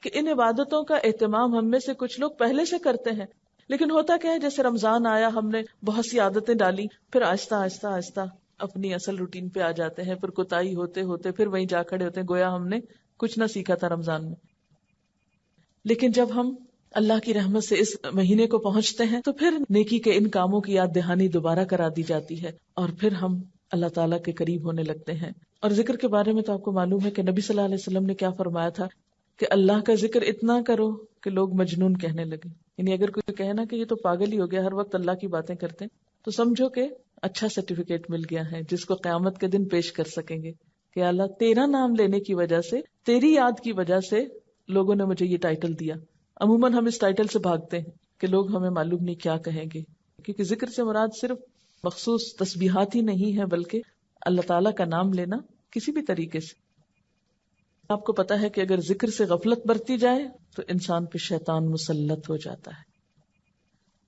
کہ ان عبادتوں کا اہتمام ہم میں سے کچھ لوگ پہلے سے کرتے ہیں، لیکن ہوتا کیا ہے جیسے رمضان آیا ہم نے بہت سی عادتیں ڈالی، پھر آہستہ آہستہ آہستہ اپنی اصل روٹین پہ آ جاتے ہیں، پھر کوتاہی ہوتے ہوتے پھر وہیں جا کھڑے ہوتے ہیں گویا ہم نے کچھ نہ سیکھا تھا رمضان میں. لیکن جب ہم اللہ کی رحمت سے اس مہینے کو پہنچتے ہیں تو پھر نیکی کے ان کاموں کی یاد دہانی دوبارہ کرا دی جاتی ہے اور پھر ہم اللہ تعالیٰ کے قریب ہونے لگتے ہیں. اور ذکر کے بارے میں تو آپ کو معلوم ہے کہ نبی صلی اللہ علیہ وسلم نے کیا فرمایا تھا کہ اللہ کا ذکر اتنا کرو کہ لوگ مجنون کہنے لگے. یعنی اگر کوئی کہے نا کہ یہ تو پاگل ہی ہو گیا، ہر وقت اللہ کی باتیں کرتے ہیں، تو سمجھو کہ اچھا سرٹیفکیٹ مل گیا ہے جس کو قیامت کے دن پیش کر سکیں گے کہ اللہ تیرا نام لینے کی وجہ سے، تیری یاد کی وجہ سے لوگوں نے مجھے یہ ٹائٹل دیا. عموماً ہم اس ٹائٹل سے بھاگتے ہیں کہ لوگ ہمیں معلوم نہیں کیا کہیں گے، کیونکہ ذکر سے مراد صرف مخصوص تسبیحات ہی نہیں ہے بلکہ اللہ تعالیٰ کا نام لینا کسی بھی طریقے سے. آپ کو پتا ہے کہ اگر ذکر سے غفلت برتی جائے تو انسان پہ شیطان مسلط ہو جاتا ہے.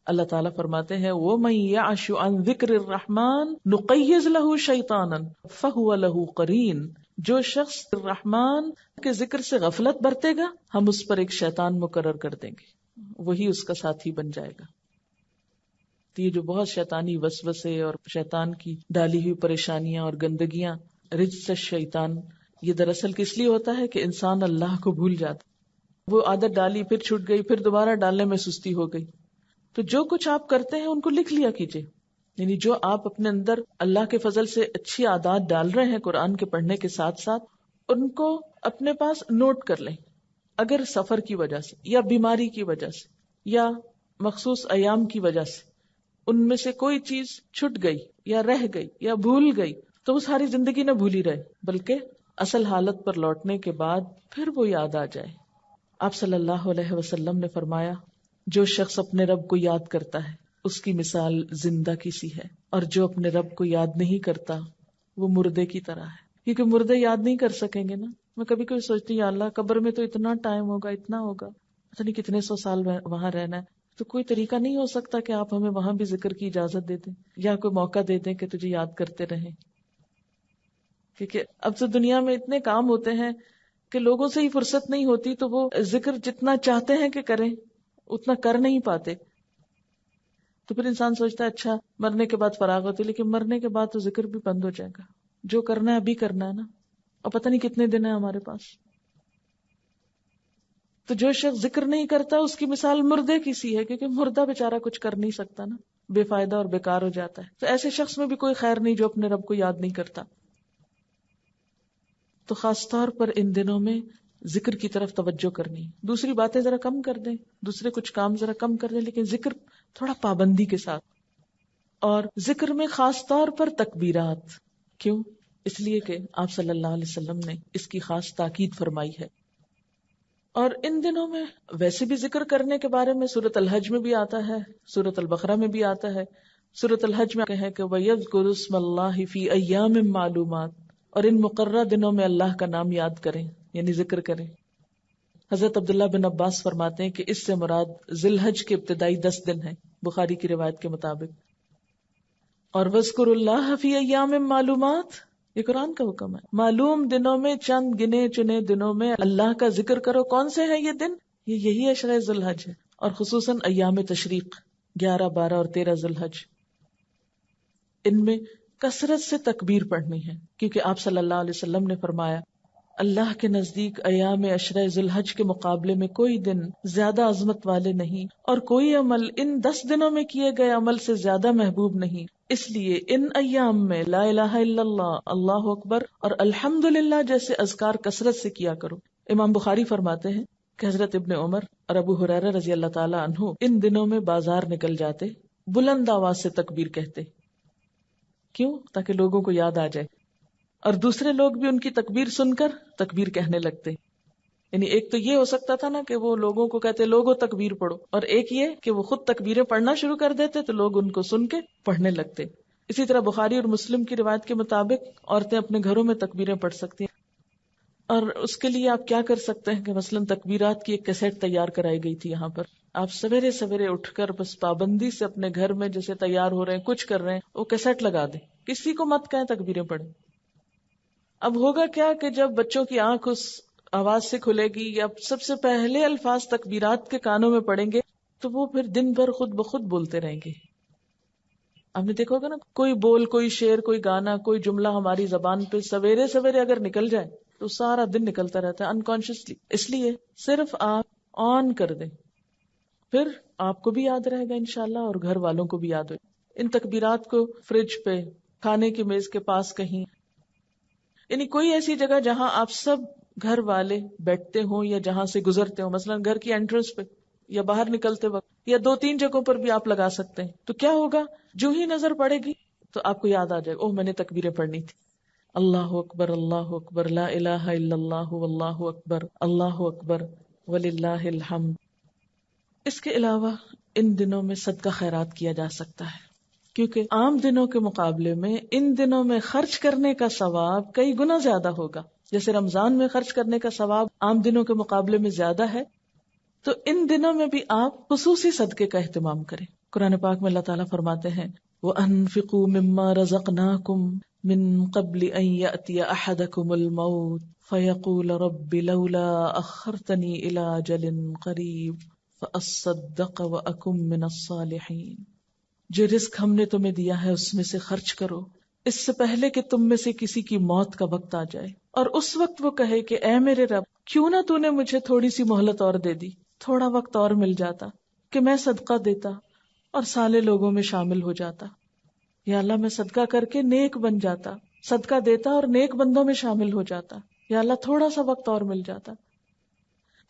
اللہ تعالیٰ فرماتے ہیں وَمَن يَعْشُ عَن ذِكْرِ الرَّحْمَنِ نُقَيِّضْ لَهُ شَيْطَانًا فَهُوَ لَهُ قَرِينٌ. جو شخص رحمان کے ذکر سے غفلت برتے گا ہم اس پر ایک شیطان مقرر کر دیں گے، وہی اس کا ساتھی بن جائے گا. تو یہ جو بہت شیطانی وسوسے اور شیطان کی ڈالی ہوئی پریشانیاں اور گندگیاں، رجس الشیطان، یہ دراصل کس لیے ہوتا ہے کہ انسان اللہ کو بھول جاتا. وہ عادت ڈالی، پھر چھوٹ گئی، پھر دوبارہ ڈالنے میں سستی ہو گئی. تو جو کچھ آپ کرتے ہیں ان کو لکھ لیا کیجئے. یعنی جو آپ اپنے اندر اللہ کے فضل سے اچھی عادات ڈال رہے ہیں قرآن کے پڑھنے کے ساتھ ساتھ، ان کو اپنے پاس نوٹ کر لیں. اگر سفر کی وجہ سے یا بیماری کی وجہ سے یا مخصوص ایام کی وجہ سے ان میں سے کوئی چیز چھٹ گئی یا رہ گئی یا بھول گئی تو وہ ساری زندگی نہ بھولی رہے، بلکہ اصل حالت پر لوٹنے کے بعد پھر وہ یاد آ جائے. آپ صلی اللہ علیہ وسلم نے فرمایا جو شخص اپنے رب کو یاد کرتا ہے اس کی مثال زندہ کی سی ہے، اور جو اپنے رب کو یاد نہیں کرتا وہ مردے کی طرح ہے. کیونکہ مردے یاد نہیں کر سکیں گے نا. میں کبھی کبھی سوچتی ہوں یا اللہ قبر میں تو اتنا ٹائم ہوگا، اتنا ہوگا، پتہ نہیں کتنے 100 سال وہاں رہنا ہے، تو کوئی طریقہ نہیں ہو سکتا کہ آپ ہمیں وہاں بھی ذکر کی اجازت دے دیں یا کوئی موقع دے دیں کہ تجھے یاد کرتے رہیں. کیونکہ اب تو دنیا میں اتنے کام ہوتے ہیں کہ لوگوں سے ہی فرصت نہیں ہوتی، تو وہ ذکر جتنا چاہتے ہیں کہ کریں اتنا کر نہیں پاتے. تو پھر انسان سوچتا ہے اچھا مرنے کے بعد فراغ ہوتی، لیکن مرنے کے بعد تو ذکر بھی بند ہو جائے گا. جو کرنا ہے ابھی کرنا ہے نا، اور پتہ نہیں کتنے دن ہیں ہمارے پاس. تو جو شخص ذکر نہیں کرتا اس کی مثال مردے کی سی ہے، کیونکہ مردہ بیچارہ کچھ کر نہیں سکتا نا، بے فائدہ اور بیکار ہو جاتا ہے. تو ایسے شخص میں بھی کوئی خیر نہیں جو اپنے رب کو یاد نہیں کرتا. تو خاص طور پر ان دنوں میں ذکر کی طرف توجہ کرنی. دوسری باتیں ذرا کم کر دیں، دوسرے کچھ کام ذرا کم کر دیں، لیکن ذکر تھوڑا پابندی کے ساتھ. اور ذکر میں خاص طور پر تکبیرات. کیوں؟ اس لیے کہ آپ صلی اللہ علیہ وسلم نے اس کی خاص تاکید فرمائی ہے. اور ان دنوں میں ویسے بھی ذکر کرنے کے بارے میں سورۃ الحج میں بھی آتا ہے، سورۃ البقرہ میں بھی آتا ہے. سورۃ الحج میں ہے کہ وَيَذْكُرُ اسْمَ اللَّهِ فِي أَيَّامٍ مَّعْلُومَاتٍ، اور ان مقررہ دنوں میں اللہ کا نام یاد کریں، یعنی ذکر کریں. حضرت عبداللہ بن عباس فرماتے ہیں کہ اس سے مراد ذی الحج کے ابتدائی 10 دن ہیں بخاری کی روایت کے مطابق. اور وَاذْكُرُوا اللَّهَ فِي أَيَّامٍ مَّعْلُومَاتٍ، یہ قرآن کا حکم ہے. معلوم دنوں میں، چند گنے چنے دنوں میں اللہ کا ذکر کرو. کون سے ہیں یہ دن؟ یہی عشرہ ذی الحج ہے، اور خصوصاً ایام تشریق 11، 12 اور 13 ذی الحج. ان میں کثرت سے تکبیر پڑھنی ہے، کیونکہ آپ صلی اللہ علیہ وسلم نے فرمایا اللہ کے نزدیک ایام عشرہ ذی الحج کے مقابلے میں کوئی دن زیادہ عظمت والے نہیں، اور کوئی عمل ان 10 دنوں میں کیے گئے عمل سے زیادہ محبوب نہیں. اس لیے ان ایام میں لا الہ الا اللہ، اللہ اکبر اور الحمدللہ جیسے اذکار کثرت سے کیا کرو. امام بخاری فرماتے ہیں کہ حضرت ابن عمر اور ابو ہریرہ رضی اللہ تعالی عنہ ان دنوں میں بازار نکل جاتے، بلند آواز سے تکبیر کہتے. کیوں؟ تاکہ لوگوں کو یاد آ جائے، اور دوسرے لوگ بھی ان کی تکبیر سن کر تکبیر کہنے لگتے. یعنی ایک تو یہ ہو سکتا تھا نا کہ وہ لوگوں کو کہتے لوگوں تکبیر پڑھو، اور ایک یہ کہ وہ خود تکبیریں پڑھنا شروع کر دیتے تو لوگ ان کو سن کے پڑھنے لگتے. اسی طرح بخاری اور مسلم کی روایت کے مطابق عورتیں اپنے گھروں میں تکبیریں پڑھ سکتی ہیں. اور اس کے لیے آپ کیا کر سکتے ہیں کہ مثلاً تکبیرات کی ایک کیسٹ تیار کرائی گئی تھی. یہاں پر آپ سویرے سویرے اٹھ کر بس پابندی سے اپنے گھر میں جیسے تیار ہو رہے ہیں، کچھ کر رہے ہیں، وہ کیسٹ لگا دیں، کسی کو مت کہیں تکبیریں پڑھیں. اب ہوگا کیا کہ جب بچوں کی آنکھ اس آواز سے کھلے گی یا سب سے پہلے الفاظ تکبیرات کے کانوں میں پڑیں گے تو وہ پھر دن بھر خود بخود بولتے رہیں گے. آپ نے دیکھا ہوگا نا، کوئی بول، کوئی شعر، کوئی گانا، کوئی جملہ ہماری زبان پہ سویرے سویرے اگر نکل جائے تو سارا دن نکلتا رہتا ہے انکانشیسلی. اس لیے صرف آپ آن کر دیں، پھر آپ کو بھی یاد رہے گا انشاءاللہ اور گھر والوں کو بھی یاد ہو. ان تکبیرات کو فریج پہ، کھانے کی میز کے پاس کہیں، یعنی کوئی ایسی جگہ جہاں آپ سب گھر والے بیٹھتے ہوں یا جہاں سے گزرتے ہوں، مثلا گھر کی انٹرنس پہ یا باہر نکلتے وقت، یا 2-3 جگہوں پر بھی آپ لگا سکتے ہیں. تو کیا ہوگا، جو ہی نظر پڑے گی تو آپ کو یاد آ جائے اوہ میں نے تکبیریں پڑھنی تھی. اللہ اکبر، اللہ اکبر، لا الہ الا اللہ، واللہ اکبر، اللہ اکبر وللہ الحمد. اس کے علاوہ ان دنوں میں صدقہ خیرات کیا جا سکتا ہے، کیونکہ عام دنوں کے مقابلے میں ان دنوں میں خرچ کرنے کا ثواب کئی گنا زیادہ ہوگا. جیسے رمضان میں خرچ کرنے کا ثواب عام دنوں کے مقابلے میں زیادہ ہے، تو ان دنوں میں بھی آپ خصوصی صدقے کا اہتمام کریں۔ قرآن پاک میں اللہ تعالیٰ فرماتے ہیں وَأَنفِقُوا مِمَّا رَزَقْنَاكُمْ مِن قَبْلِ أَن يَأْتِيَ أَحَدَكُمُ الْمَوْتُ فَيَقُولَ رَبِّ لَوْلَا أَخَّرْتَنِي إِلَىٰ أَجَلٍ قَرِيبٍ فَأَصَّدَّقَ وَأَكُن مِّنَ الصَّالِحِينَ۔ جو رزق ہم نے تمہیں دیا ہے اس میں سے خرچ کرو، اس سے پہلے کہ تم میں سے کسی کی موت کا وقت آ جائے، اور اس وقت وہ کہے کہ اے میرے رب، کیوں نہ تو نے مجھے تھوڑی سی مہلت اور دے دی، تھوڑا وقت اور مل جاتا کہ میں صدقہ دیتا اور صالح لوگوں میں شامل ہو جاتا۔ یا اللہ میں صدقہ کر کے نیک بن جاتا، صدقہ دیتا اور نیک بندوں میں شامل ہو جاتا۔ یا اللہ تھوڑا سا وقت اور مل جاتا۔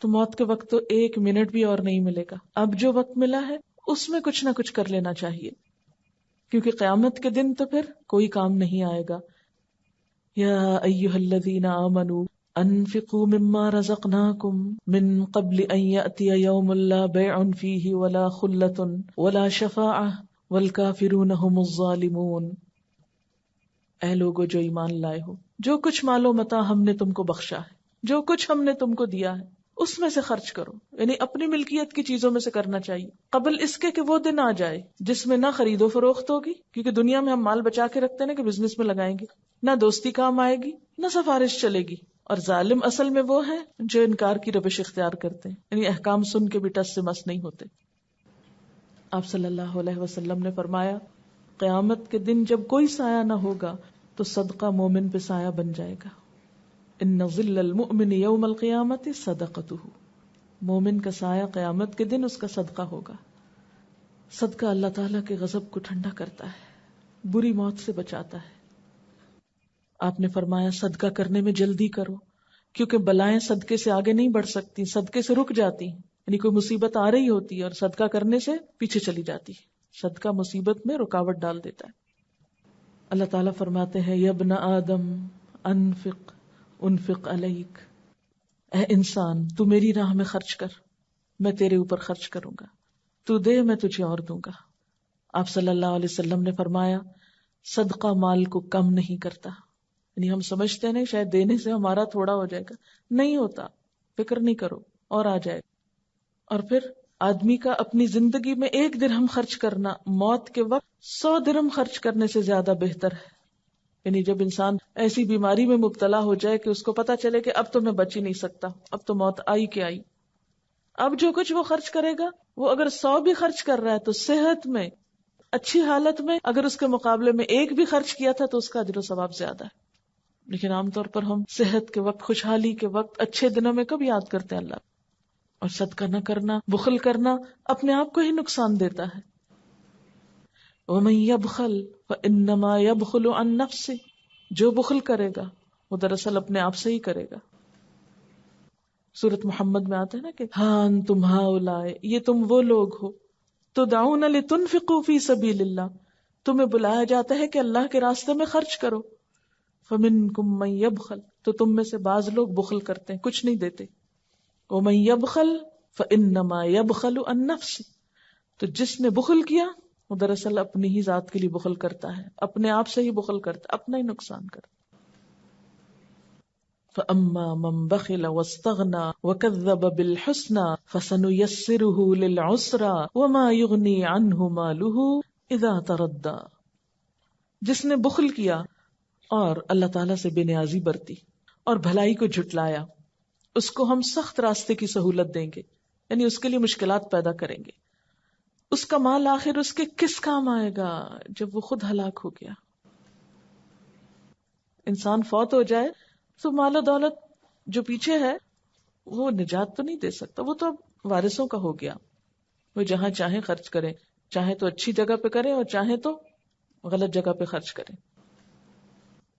تو موت کے وقت تو 1 منٹ بھی اور نہیں ملے گا، اب جو وقت ملا ہے اس میں کچھ نہ کچھ کر لینا چاہیے، کیونکہ قیامت کے دن تو پھر کوئی کام نہیں آئے گا۔ یا ایھا الذین آمنوا انفقوا مما رزقناکم من قبل ان یأتی یوم لا بیع فیہ ولا خلۃ ولا شفاعۃ والکافرون هم الظالمون۔ اے لوگو جو ایمان لائے ہو، جو کچھ مال و متاع ہم نے تم کو بخشا ہے، جو کچھ ہم نے تم کو دیا ہے، اس میں سے خرچ کرو، یعنی اپنی ملکیت کی چیزوں میں سے کرنا چاہیے، قبل اس کے کہ وہ دن آ جائے جس میں نہ خرید و فروخت ہوگی، کیونکہ دنیا میں ہم مال بچا کے رکھتے ہیں کہ بزنس میں لگائیں گے، نہ دوستی کام آئے گی، نہ سفارش چلے گی۔ اور ظالم اصل میں وہ ہیں جو انکار کی روش اختیار کرتے ہیں، یعنی احکام سن کے بھی ٹس سے مس نہیں ہوتے۔ آپ صلی اللہ علیہ وسلم نے فرمایا قیامت کے دن جب کوئی سایہ نہ ہوگا تو صدقہ مومن پہ سایہ بن جائے گا۔ ان ظل المؤمن یوم القیامت صدقتہ، مومن کا سایہ قیامت کے دن اس کا صدقہ ہوگا۔ صدقہ اللہ تعالیٰ کے غضب کو ٹھنڈا کرتا ہے، بری موت سے بچاتا ہے۔ آپ نے فرمایا صدقہ کرنے میں جلدی کرو، کیونکہ بلائیں صدقے سے آگے نہیں بڑھ سکتی، صدقے سے رک جاتی، یعنی کوئی مصیبت آ رہی ہوتی ہے اور صدقہ کرنے سے پیچھے چلی جاتی ہے، صدقہ مصیبت میں رکاوٹ ڈال دیتا ہے۔ اللہ تعالیٰ فرماتے ہیں یا ابن آدم انفق علیک، اے انسان تو میری راہ میں خرچ کر، میں تیرے اوپر خرچ کروں گا، تو دے میں تجھے اور دوں گا۔ آپ صلی اللہ علیہ وسلم نے فرمایا صدقہ مال کو کم نہیں کرتا، یعنی ہم سمجھتے نہیں شاید دینے سے ہمارا تھوڑا ہو جائے گا، نہیں ہوتا، فکر نہیں کرو اور آ جائے گا۔ اور پھر آدمی کا اپنی زندگی میں 1 درہم خرچ کرنا موت کے وقت 100 درہم خرچ کرنے سے زیادہ بہتر ہے۔ یعنی جب انسان ایسی بیماری میں مبتلا ہو جائے کہ اس کو پتا چلے کہ اب تو میں بچ ہی نہیں سکتا، اب تو موت آئی کہ آئی، اب جو کچھ وہ خرچ کرے گا، وہ اگر 100 بھی خرچ کر رہا ہے تو صحت میں اچھی حالت میں اگر اس کے مقابلے میں 1 بھی خرچ کیا تھا تو اس کا اجر و ثواب زیادہ ہے۔ لیکن عام طور پر ہم صحت کے وقت، خوشحالی کے وقت، اچھے دنوں میں کب یاد کرتے ہیں اللہ؟ اور صدقہ نہ کرنا، بخل کرنا اپنے آپ کو ہی نقصان دیتا ہے۔ وَمَن يَبْخَلْ فَإِنَّمَا يَبْخُلُ عَن نَفْسِهِ، جو بخل کرے گا وہ دراصل اپنے آپ سے ہی کرے گا۔ سورۃ محمد میں آتا ہے نا کہ ہاں انتم ہؤلاء، یہ تم وہ لوگ ہو، تدعون لتنفقوا فی سبیل اللہ، تمہیں بلایا جاتا ہے کہ اللہ کے راستے میں خرچ کرو۔ فمنکم من یبخل، تو تم میں سے بعض لوگ بخل کرتے ہیں، کچھ نہیں دیتے۔ ومن یبخل فانما یبخل عن نفسه، تو جس نے بخل کیا وہ دراصل اپنی ہی ذات کے لیے بخل کرتا ہے، اپنے آپ سے ہی بخل کرتا ہے، اپنا ہی نقصان کرتا ہے۔ فَأَمَّا مَن بَخِلَ وَاسْتَغْنَى وَكَذَّبَ بِالْحُسْنَى فَسَنُيَسِّرُهُ لِلْعُسْرَى وَمَا يُغْنِي عَنْهُ مَالُهُ إِذَا تَرَدَّى، جس نے بخل کیا اور اللہ تعالیٰ سے بے نیازی برتی اور بھلائی کو جھٹلایا، اس کو ہم سخت راستے کی سہولت دیں گے، یعنی اس کے لیے مشکلات پیدا کریں گے۔ اس کا مال آخر اس کے کس کام آئے گا جب وہ خود ہلاک ہو گیا؟ انسان فوت ہو جائے تو مال و دولت جو پیچھے ہے وہ نجات تو نہیں دے سکتا، وہ تو اب وارثوں کا ہو گیا، وہ جہاں چاہیں خرچ کریں، چاہے تو اچھی جگہ پہ کریں اور چاہے تو غلط جگہ پہ خرچ کریں۔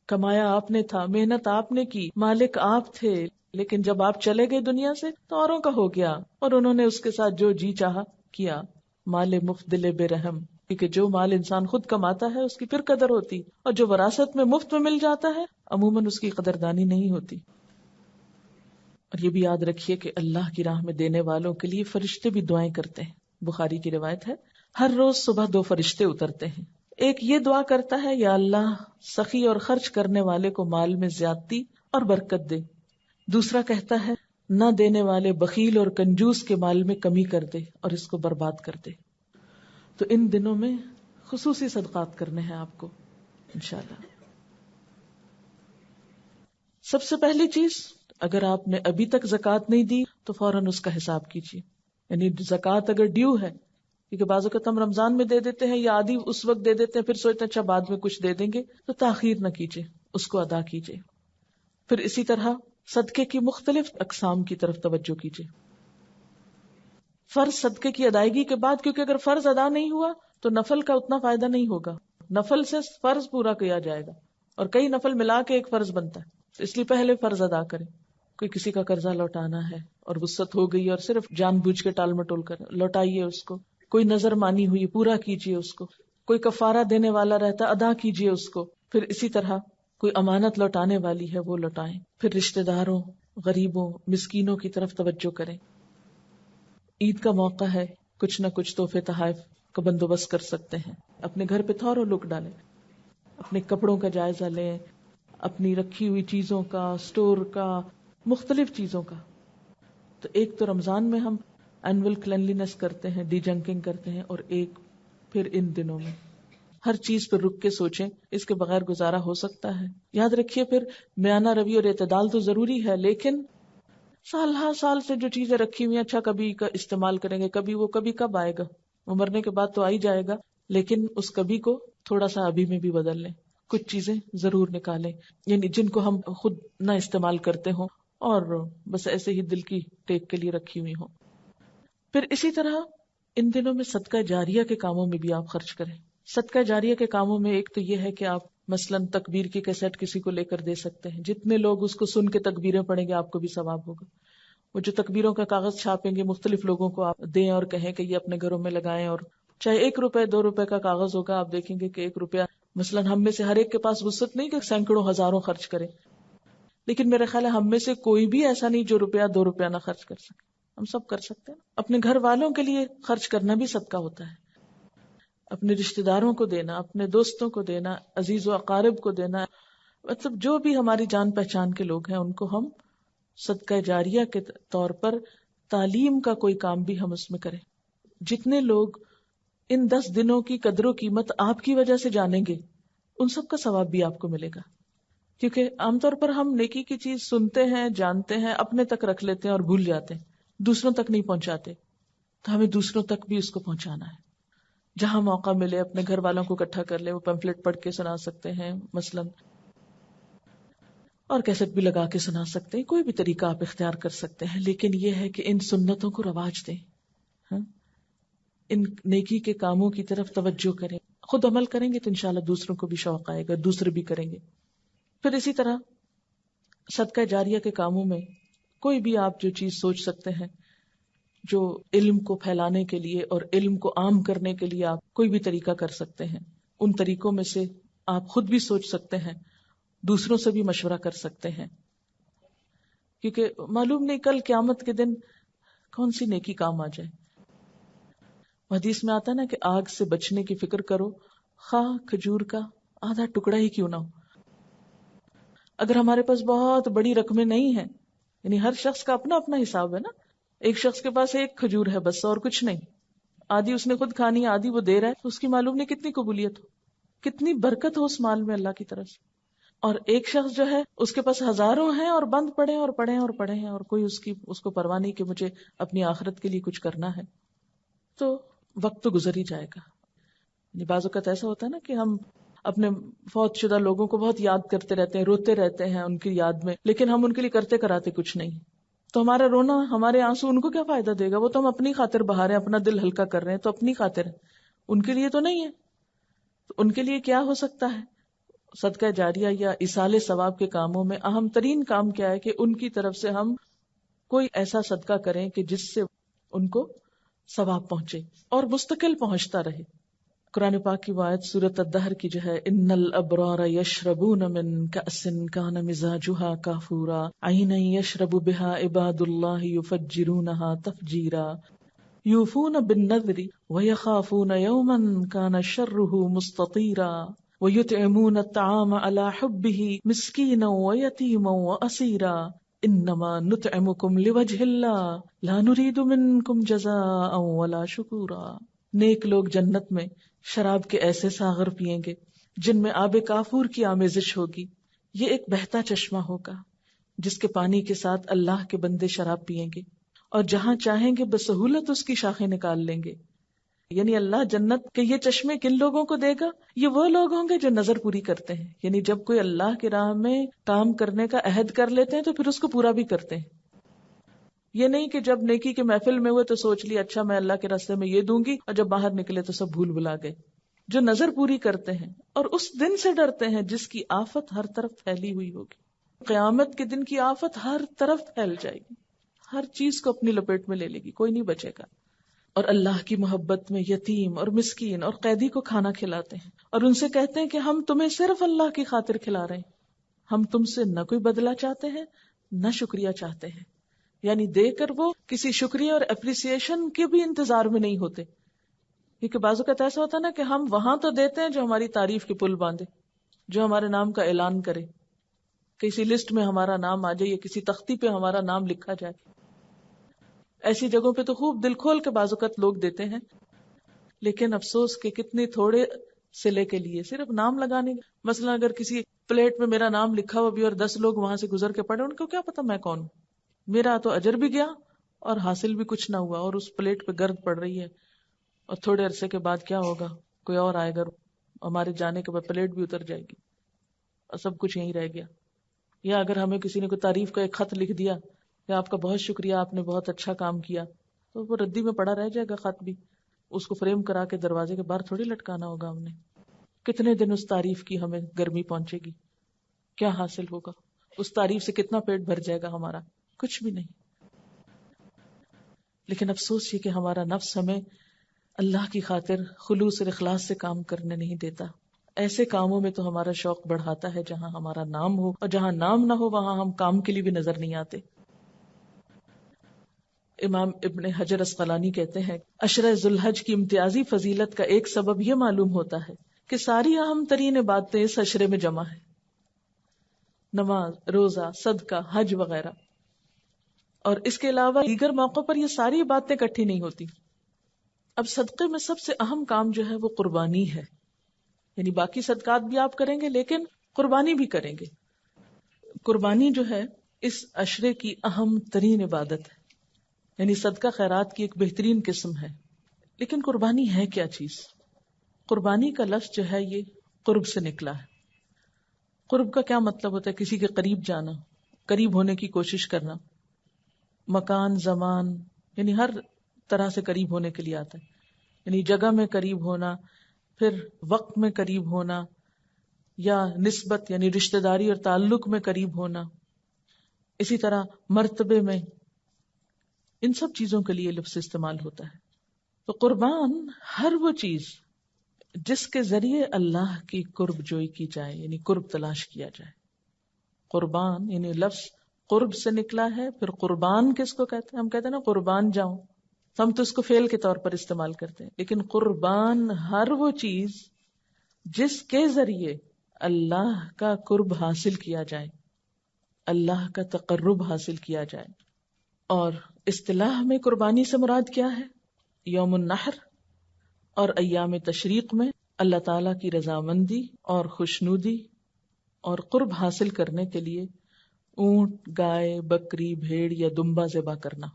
کمایا آپ نے تھا، محنت آپ نے کی، مالک آپ تھے، لیکن جب آپ چلے گئے دنیا سے تو اوروں کا ہو گیا اور انہوں نے اس کے ساتھ جو جی چاہا کیا۔ مال مفت دل بے رحم، کیونکہ جو مال انسان خود کماتا ہے اس کی پھر قدر ہوتی، اور جو وراثت میں مفت میں مل جاتا ہے عموماً اس کی قدردانی نہیں ہوتی۔ اور یہ بھی یاد رکھیے کہ اللہ کی راہ میں دینے والوں کے لیے فرشتے بھی دعائیں کرتے ہیں۔ بخاری کی روایت ہے ہر روز صبح 2 فرشتے اترتے ہیں، ایک یہ دعا کرتا ہے یا اللہ سخی اور خرچ کرنے والے کو مال میں زیادتی اور برکت دے. دوسرا کہتا ہے نہ دینے والے بخیل اور کنجوس کے مال میں کمی کر دے اور اس کو برباد کر دے. تو ان دنوں میں خصوصی صدقات کرنے ہیں آپ کو انشاءاللہ. سب سے پہلی چیز، اگر آپ نے ابھی تک زکوٰۃ نہیں دی تو فوراً اس کا حساب کیجیے. یعنی زکوٰۃ اگر ڈیو ہے، کیونکہ بعض اوقات ہم رمضان میں دے دیتے ہیں یا آدھی اس وقت دے دیتے ہیں، پھر سوچتے ہیں اچھا بعد میں کچھ دے دیں گے، تو تاخیر نہ کیجیے، اس کو ادا کیجیے. پھر اسی طرح صدقے کی مختلف اقسام کی طرف توجہ کیجیے. فرض صدقے کی ادائیگی کے بعد، کیونکہ اگر فرض ادا نہیں ہوا تو نفل کا اتنا فائدہ نہیں ہوگا. نفل سے فرض پورا کیا جائے گا اور کئی نفل ملا کے ایک فرض بنتا ہے، اس لیے پہلے فرض ادا کریں. کوئی کسی کا قرضہ لوٹانا ہے اور وسعت ہو گئی اور صرف جان بوجھ کے ٹال مٹول کر لوٹائیے اس کو. کوئی نظر مانی ہوئی پورا کیجیے اس کو. کوئی کفارہ دینے والا رہتا ادا کیجیے اس کو. پھر اسی طرح کوئی امانت لوٹانے والی ہے وہ لوٹائیں. پھر رشتہ داروں، غریبوں، مسکینوں کی طرف توجہ کریں. عید کا موقع ہے، کچھ نہ کچھ تحفے تحائف کا بندوبست کر سکتے ہیں. اپنے گھر پہ تھوڑا لک ڈالیں، اپنے کپڑوں کا جائزہ لیں، اپنی رکھی ہوئی چیزوں کا، سٹور کا، مختلف چیزوں کا. تو ایک تو رمضان میں ہم اینول کلینلینس کرتے ہیں، ڈی جنکنگ کرتے ہیں، اور ایک پھر ان دنوں میں ہر چیز پر رک کے سوچیں اس کے بغیر گزارا ہو سکتا ہے. یاد رکھیے پھر میانہ روی اور اعتدال تو ضروری ہے، لیکن سال ہر سال سے جو چیزیں رکھی ہوئی ہیں، اچھا کبھی کا استعمال کریں گے، کبھی کب آئے گا، وہ مرنے کے بعد تو آ ہی جائے گا، لیکن اس کبھی کو تھوڑا سا ابھی میں بھی بدل لیں. کچھ چیزیں ضرور نکالیں، یعنی جن کو ہم خود نہ استعمال کرتے ہوں اور بس ایسے ہی دل کی ٹیک کے لیے رکھی ہوئی ہوں. پھر اسی طرح ان دنوں میں صدقہ جاریہ کے کاموں میں بھی آپ خرچ کریں. صدقہ جاریہ کے کاموں میں ایک تو یہ ہے کہ آپ مثلاً تکبیر کی کیسٹ کسی کو لے کر دے سکتے ہیں. جتنے لوگ اس کو سن کے تکبیریں پڑھیں گے آپ کو بھی ثواب ہوگا. وہ جو تکبیروں کا کاغذ چھاپیں گے مختلف لوگوں کو آپ دیں اور کہیں کہ یہ اپنے گھروں میں لگائیں. اور چاہے 1 روپے 2 روپے کا کاغذ ہوگا، آپ دیکھیں گے کہ 1 روپیہ مثلاً ہم میں سے ہر ایک کے پاس وسعت نہیں کہ سینکڑوں ہزاروں خرچ کرے، لیکن میرا خیال ہے ہم میں سے کوئی بھی ایسا نہیں جو 1 2 روپیہ نہ خرچ کر سکے. ہم سب کر سکتے ہیں. اپنے گھر والوں کے لیے خرچ کرنا بھی صدقہ ہوتا ہے. اپنے رشتہ داروں کو دینا، اپنے دوستوں کو دینا، عزیز و اقارب کو دینا، مطلب جو بھی ہماری جان پہچان کے لوگ ہیں ان کو ہم صدقہ جاریہ کے طور پر تعلیم کا کوئی کام بھی ہم اس میں کریں. جتنے لوگ ان 10 دنوں کی قدر و قیمت آپ کی وجہ سے جانیں گے ان سب کا ثواب بھی آپ کو ملے گا. کیونکہ عام طور پر ہم نیکی کی چیز سنتے ہیں، جانتے ہیں، اپنے تک رکھ لیتے ہیں اور بھول جاتے ہیں، دوسروں تک نہیں پہنچاتے. تو ہمیں دوسروں تک بھی اس کو پہنچانا ہے. جہاں موقع ملے اپنے گھر والوں کو اکٹھا کر لیں، وہ پمفلٹ پڑھ کے سنا سکتے ہیں مثلاً، اور کیسٹ بھی لگا کے سنا سکتے ہیں. کوئی بھی طریقہ آپ اختیار کر سکتے ہیں، لیکن یہ ہے کہ ان سنتوں کو رواج دیں. ان نیکی کے کاموں کی طرف توجہ کریں. خود عمل کریں گے تو انشاءاللہ دوسروں کو بھی شوق آئے گا، دوسرے بھی کریں گے. پھر اسی طرح صدقہ جاریہ کے کاموں میں کوئی بھی آپ جو چیز سوچ سکتے ہیں جو علم کو پھیلانے کے لیے اور علم کو عام کرنے کے لیے آپ کوئی بھی طریقہ کر سکتے ہیں. ان طریقوں میں سے آپ خود بھی سوچ سکتے ہیں، دوسروں سے بھی مشورہ کر سکتے ہیں، کیونکہ معلوم نہیں کل قیامت کے دن کون سی نیکی کام آ جائے. حدیث میں آتا ہے نا کہ آگ سے بچنے کی فکر کرو، خواہ کھجور کا آدھا ٹکڑا ہی کیوں نہ ہو. اگر ہمارے پاس بہت بڑی رقمیں نہیں ہیں، یعنی ہر شخص کا اپنا اپنا حساب ہے نا، ایک شخص کے پاس 1 کھجور ہے بس اور کچھ نہیں، آدھی اس نے خود کھانی ہے آدھی وہ دے رہا ہے، تو اس کی معلوم نہیں کتنی قبولیت ہو، کتنی برکت ہو اس مال میں اللہ کی طرف سے. اور ایک شخص جو ہے اس کے پاس ہزاروں ہیں اور بند پڑے اور پڑے اور پڑے ہیں اور کوئی اس کو پرواہ نہیں کہ مجھے اپنی آخرت کے لیے کچھ کرنا ہے. تو وقت تو گزر ہی جائے گا. بعض اوقات ایسا ہوتا ہے نا کہ ہم اپنے فوت شدہ لوگوں کو بہت یاد کرتے رہتے ہیں، روتے رہتے ہیں ان کی یاد میں، لیکن ہم ان کے لیے کرتے کراتے کچھ نہیں. تو ہمارا رونا، ہمارے آنسو ان کو کیا فائدہ دے گا؟ وہ تو ہم اپنی خاطر بہا رہے ہیں، اپنا دل ہلکا کر رہے ہیں، تو اپنی خاطر ہے، ان کے لیے تو نہیں ہے. تو ان کے لیے کیا ہو سکتا ہے؟ صدقہ جاریہ یا ایصال ثواب کے کاموں میں اہم ترین کام کیا ہے کہ ان کی طرف سے ہم کوئی ایسا صدقہ کریں کہ جس سے ان کو ثواب پہنچے اور مستقل پہنچتا رہے. قرآن پاک کی آیت سورۃ الدہر کی جو ہے، ان الابرار یشربون من کأس کان مزاجها کافورا عینا یشرب بها عباد اللہ یفجرونها تفجیرا یوفون بالنذر ویخافون یوما کان شرہ مستطیرا وَيُطْعِمُونَ الطَّعَامَ عَلَى حُبِّهِ مِسْكِينًا وَيَتِيمًا وَأَسِيرًا إِنَّمَا نُطْعِمُكُمْ لِوَجْهِ اللَّهِ لَا نُرِيدُ مِنْكُمْ جَزَاءً وَلَا شُكُورًا۔ نیک لوگ جنت میں شراب کے ایسے ساغر پیئیں گے جن میں آب کافور کی آمیزش ہوگی۔ یہ ایک بہتا چشمہ ہوگا جس کے پانی کے ساتھ اللہ کے بندے شراب پیئیں گے، اور جہاں چاہیں گے بسہولت اس کی شاخیں نکال لیں گے۔ یعنی اللہ جنت کے یہ چشمے کن لوگوں کو دے گا؟ یہ وہ لوگ ہوں گے جو نظر پوری کرتے ہیں، یعنی جب کوئی اللہ کی راہ میں کام کرنے کا عہد کر لیتے ہیں تو پھر اس کو پورا بھی کرتے ہیں۔ یہ نہیں کہ جب نیکی کے محفل میں ہوئے تو سوچ لیا اچھا میں اللہ کے راستے میں یہ دوں گی، اور جب باہر نکلے تو سب بھول بھلا گئے۔ جو نظر پوری کرتے ہیں اور اس دن سے ڈرتے ہیں جس کی آفت ہر طرف پھیلی ہوئی ہوگی۔ قیامت کے دن کی آفت ہر طرف پھیل جائے گی، ہر چیز کو اپنی لپیٹ میں لے لے گی، کوئی نہیں بچے گا۔ اور اللہ کی محبت میں یتیم اور مسکین اور قیدی کو کھانا کھلاتے ہیں، اور ان سے کہتے ہیں کہ ہم تمہیں صرف اللہ کی خاطر کھلا رہے ہیں، ہم تم سے نہ کوئی بدلہ چاہتے ہیں نہ شکریہ چاہتے ہیں۔ یعنی دے کر وہ کسی شکریہ اور اپریسیشن کے بھی انتظار میں نہیں ہوتے، کیونکہ بعض اوقات ایسا ہوتا ہے نا کہ ہم وہاں تو دیتے ہیں جو ہماری تعریف کے پل باندھے، جو ہمارے نام کا اعلان کرے، کسی لسٹ میں ہمارا نام آ جائے یا کسی تختی پہ ہمارا نام لکھا جائے۔ ایسی جگہوں پہ تو خوب دل کھول کے بعض اوقات لوگ دیتے ہیں، لیکن افسوس کہ کتنے تھوڑے صلے کے لیے صرف نام لگانے۔ مثلا اگر کسی پلیٹ میں میرا نام لکھا ہوا بھی اور 10 لوگ وہاں سے گزر کے پڑے، ان کو کیا پتا میں کون ہوں؟ میرا تو اجر بھی گیا اور حاصل بھی کچھ نہ ہوا، اور اس پلیٹ پہ گرد پڑ رہی ہے، اور تھوڑے عرصے کے بعد کیا ہوگا؟ کوئی اور آئے گا، ہمارے جانے کے بعد پلیٹ بھی اتر جائے گی اور سب کچھ یہیں رہ گیا۔ یا اگر ہمیں کسی نے کوئی تعریف کا ایک خط لکھ دیا کہ آپ کا بہت شکریہ، آپ نے بہت اچھا کام کیا، تو وہ ردی میں پڑا رہ جائے گا خط بھی، اس کو فریم کرا کے دروازے کے باہر تھوڑی لٹکانا ہوگا ہم نے۔ کتنے دن اس تعریف کی ہمیں گرمی پہنچے گی؟ کیا حاصل ہوگا؟ اس تعریف سے کتنا پیٹ بھر جائے گا ہمارا؟ کچھ بھی نہیں۔ لیکن افسوس یہ کہ ہمارا نفس ہمیں اللہ کی خاطر خلوص اور اخلاص سے کام کرنے نہیں دیتا۔ ایسے کاموں میں تو ہمارا شوق بڑھاتا ہے جہاں ہمارا نام ہو، اور جہاں نام نہ ہو وہاں ہم کام کے لیے بھی نظر نہیں آتے۔ امام ابن حجر اسقلانی کہتے ہیں عشرہ ذوالحج کی امتیازی فضیلت کا ایک سبب یہ معلوم ہوتا ہے کہ ساری اہم ترین باتیں اس عشرے میں جمع ہیں، نماز، روزہ، صدقہ، حج وغیرہ، اور اس کے علاوہ دیگر موقعوں پر یہ ساری باتیں اکٹھی نہیں ہوتی۔ اب صدقے میں سب سے اہم کام جو ہے وہ قربانی ہے، یعنی باقی صدقات بھی آپ کریں گے لیکن قربانی بھی کریں گے۔ قربانی جو ہے اس عشرے کی اہم ترین عبادت ہے، یعنی صدقہ خیرات کی ایک بہترین قسم ہے۔ لیکن قربانی ہے کیا چیز؟ قربانی کا لفظ جو ہے یہ قرب سے نکلا ہے۔ قرب کا کیا مطلب ہوتا ہے؟ کسی کے قریب جانا، قریب ہونے کی کوشش کرنا، مکان، زمان، یعنی ہر طرح سے قریب ہونے کے لیے آتا ہے، یعنی جگہ میں قریب ہونا، پھر وقت میں قریب ہونا، یا نسبت یعنی رشتہ داری اور تعلق میں قریب ہونا، اسی طرح مرتبے میں، ان سب چیزوں کے لیے لفظ استعمال ہوتا ہے۔ تو قربان ہر وہ چیز جس کے ذریعے اللہ کی قرب جوئی کی جائے، یعنی قرب تلاش کیا جائے۔ قربان یعنی لفظ قرب سے نکلا ہے۔ پھر قربان کس کو کہتے ہیں؟ ہم کہتے ہیں نا قربان جاؤں، ہم تو اس کو فعل کے طور پر استعمال کرتے ہیں، لیکن قربان ہر وہ چیز جس کے ذریعے اللہ کا قرب حاصل کیا جائے، اللہ کا تقرب حاصل کیا جائے۔ اور اصطلاح میں قربانی سے مراد کیا ہے؟ یوم النحر اور ایام تشریق میں اللہ تعالیٰ کی رضامندی اور خوشنودی اور قرب حاصل کرنے کے لیے اونٹ، گائے، بکری، بھیڑ یا دمبا ذبح کرنا،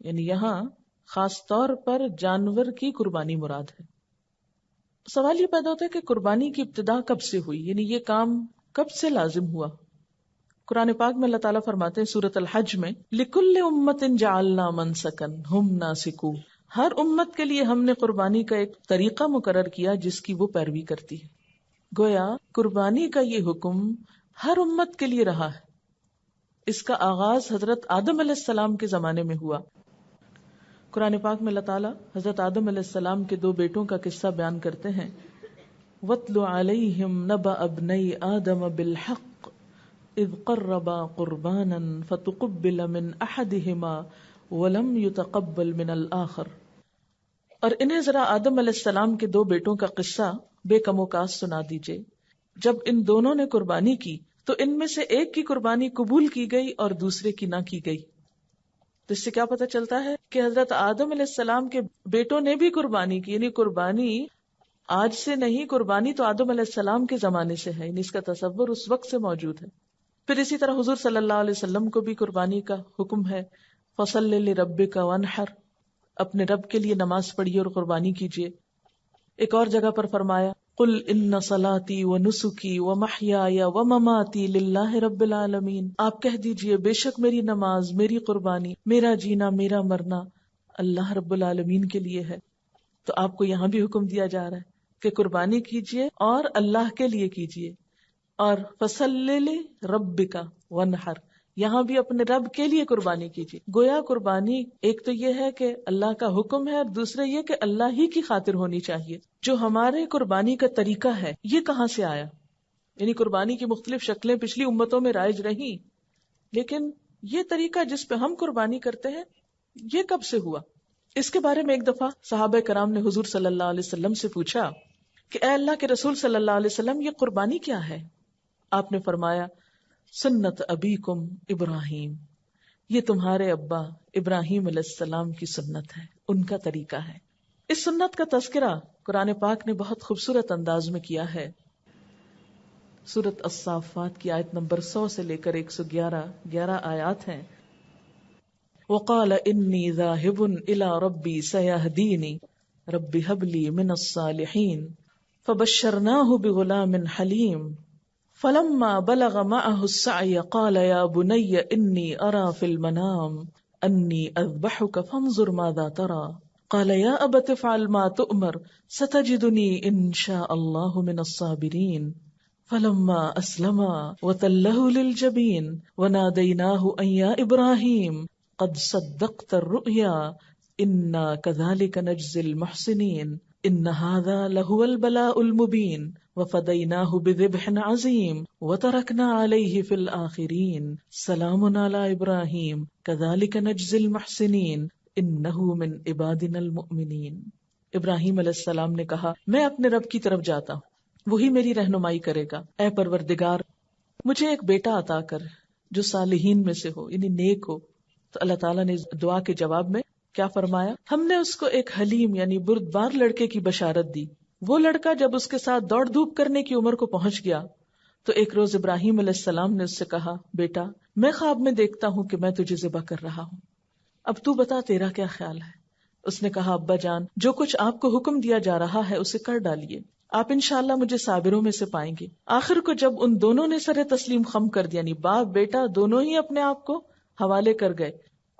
یعنی یہاں خاص طور پر جانور کی قربانی مراد ہے۔ سوال یہ پیدا ہوتا ہے کہ قربانی کی ابتدا کب سے ہوئی، یعنی یہ کام کب سے لازم ہوا؟ قرآن پاک میں اللہ تعالیٰ فرماتے ہیں سورۃ الحج میں لِكُلِّ أُمَّةٍ جَعَلْنَا مَنْسَكًا هُمْ نَاسِكُوهُ، ہر امت کے لیے ہم نے قربانی کا ایک طریقہ مقرر کیا جس کی وہ پیروی کرتی ہے۔ گویا قربانی کا یہ حکم ہر امت کے لیے رہا ہے۔ اس کا آغاز حضرت آدم علیہ السلام کے زمانے میں ہوا۔ قرآن پاک میں اللہ تعالیٰ حضرت آدم علیہ السلام کے 2 بیٹوں کا قصہ بیان کرتے ہیں، وَاتْلُ عَلَيْهِمْ نَبَأَ ابْنَيْ آدَمَ بِالْحَقِّ اذ قربا قربانا فتقبل من احدهما ولم يتقبل من الاخر۔ اور انہیں ذرا آدم علیہ السلام کے 2 بیٹوں کا قصہ بے کم و کاس سنا دیجئے. جب ان دونوں نے قربانی کی تو ان میں سے ایک کی قربانی قبول کی گئی اور دوسرے کی نہ کی گئی. تو اس سے کیا پتہ چلتا ہے کہ حضرت آدم علیہ السلام کے بیٹوں نے بھی قربانی کی. یعنی قربانی آج سے نہیں، قربانی تو آدم علیہ السلام کے زمانے سے ہے، یعنی اس کا تصور اس وقت سے موجود ہے. پھر اسی طرح حضور صلی اللہ علیہ وسلم کو بھی قربانی کا حکم ہے. فَصَلِّ لِرَبِّكَ وَانْحَرْ، اپنے رب کے لیے نماز پڑھیے اور قربانی کیجیے. ایک اور جگہ پر فرمایا قُلْ إِنَّ صَلَاتِي وَنُسُكِي وَمَحْيَايَ وَمَمَاتِي لِلَّهِ رَبِّ الْعَالَمِينَ، آپ کہہ دیجئے بے شک میری نماز، میری قربانی، میرا جینا، میرا مرنا اللہ رب العالمین کے لیے ہے. تو آپ کو یہاں بھی حکم دیا جا رہا ہے کہ قربانی کیجئے اور اللہ کے لیے کیجئے. اور فَصَلِّ لِرَبِّكَ وَانْحَرْ، یہاں بھی اپنے رب کے لیے قربانی کیجیے. گویا قربانی ایک تو یہ ہے کہ اللہ کا حکم ہے، اور دوسرا یہ کہ اللہ ہی کی خاطر ہونی چاہیے. جو ہمارے قربانی کا طریقہ ہے یہ کہاں سے آیا؟ یعنی قربانی کی مختلف شکلیں پچھلی امتوں میں رائج رہیں، لیکن یہ طریقہ جس پہ ہم قربانی کرتے ہیں یہ کب سے ہوا؟ اس کے بارے میں ایک دفعہ صحابہ کرام نے حضور صلی اللہ علیہ وسلم سے پوچھا کہ اے اللہ کے رسول صلی اللہ علیہ وسلم، یہ قربانی کیا ہے؟ آپ نے فرمایا سنت ابیکم ابراہیم، یہ تمہارے ابا ابراہیم علیہ السلام کی سنت ہے، ان کا طریقہ ہے. اس سنت کا تذکرہ قرآن پاک نے بہت خوبصورت انداز میں کیا ہے. سورۃ الصافات کی آیت نمبر 100 سے لے کر 111 آیات ہیں. وقال انی ذاہب الی ربی سیہدینی رب ہب لی من الصالحین فبشرناہ بغلام حلیم فلما بلغ معه السعي قال يا بني إني أرى في المنام أني أذبحك فانظر ماذا ترى قال يا أبت افعل ما تؤمر ستجدني إن شاء الله من الصابرين فلما أسلما وتله للجبين وناديناه أن يا إبراهيم قد صدقت الرؤيا إنا كذلك نجزي المحسنين إن هذا لهو البلاء المبين وفديناه بذبح عظيم وتركنا عليه في الآخرين سلام على إبراهيم كذلك نجزي المحسنين إنه من عبادنا المؤمنين. ابراہیم علیہ السلام نے کہا میں اپنے رب کی طرف جاتا ہوں، وہی میری رہنمائی کرے گا. اے پروردگار، مجھے ایک بیٹا عطا کر جو صالحین میں سے ہو، یعنی نیک ہو. تو اللہ تعالیٰ نے دعا کے جواب میں کیا فرمایا؟ ہم نے اس کو ایک حلیم یعنی بردبار لڑکے کی بشارت دی. وہ لڑکا جب اس کے ساتھ دوڑ دھوپ کرنے کی عمر کو پہنچ گیا تو ایک روز ابراہیم علیہ السلام نے اس سے کہا بیٹا، میں خواب میں دیکھتا ہوں کہ میں تجھے ذبح کر رہا ہوں، اب تو بتا تیرا کیا خیال ہے؟ اس نے کہا ابا جان، جو کچھ آپ کو حکم دیا جا رہا ہے اسے کر ڈالیے، آپ انشاءاللہ مجھے صابروں میں سے پائیں گے. آخر کو جب ان دونوں نے سر تسلیم خم کر دیا، یعنی باپ بیٹا دونوں ہی اپنے آپ کو حوالے کر گئے،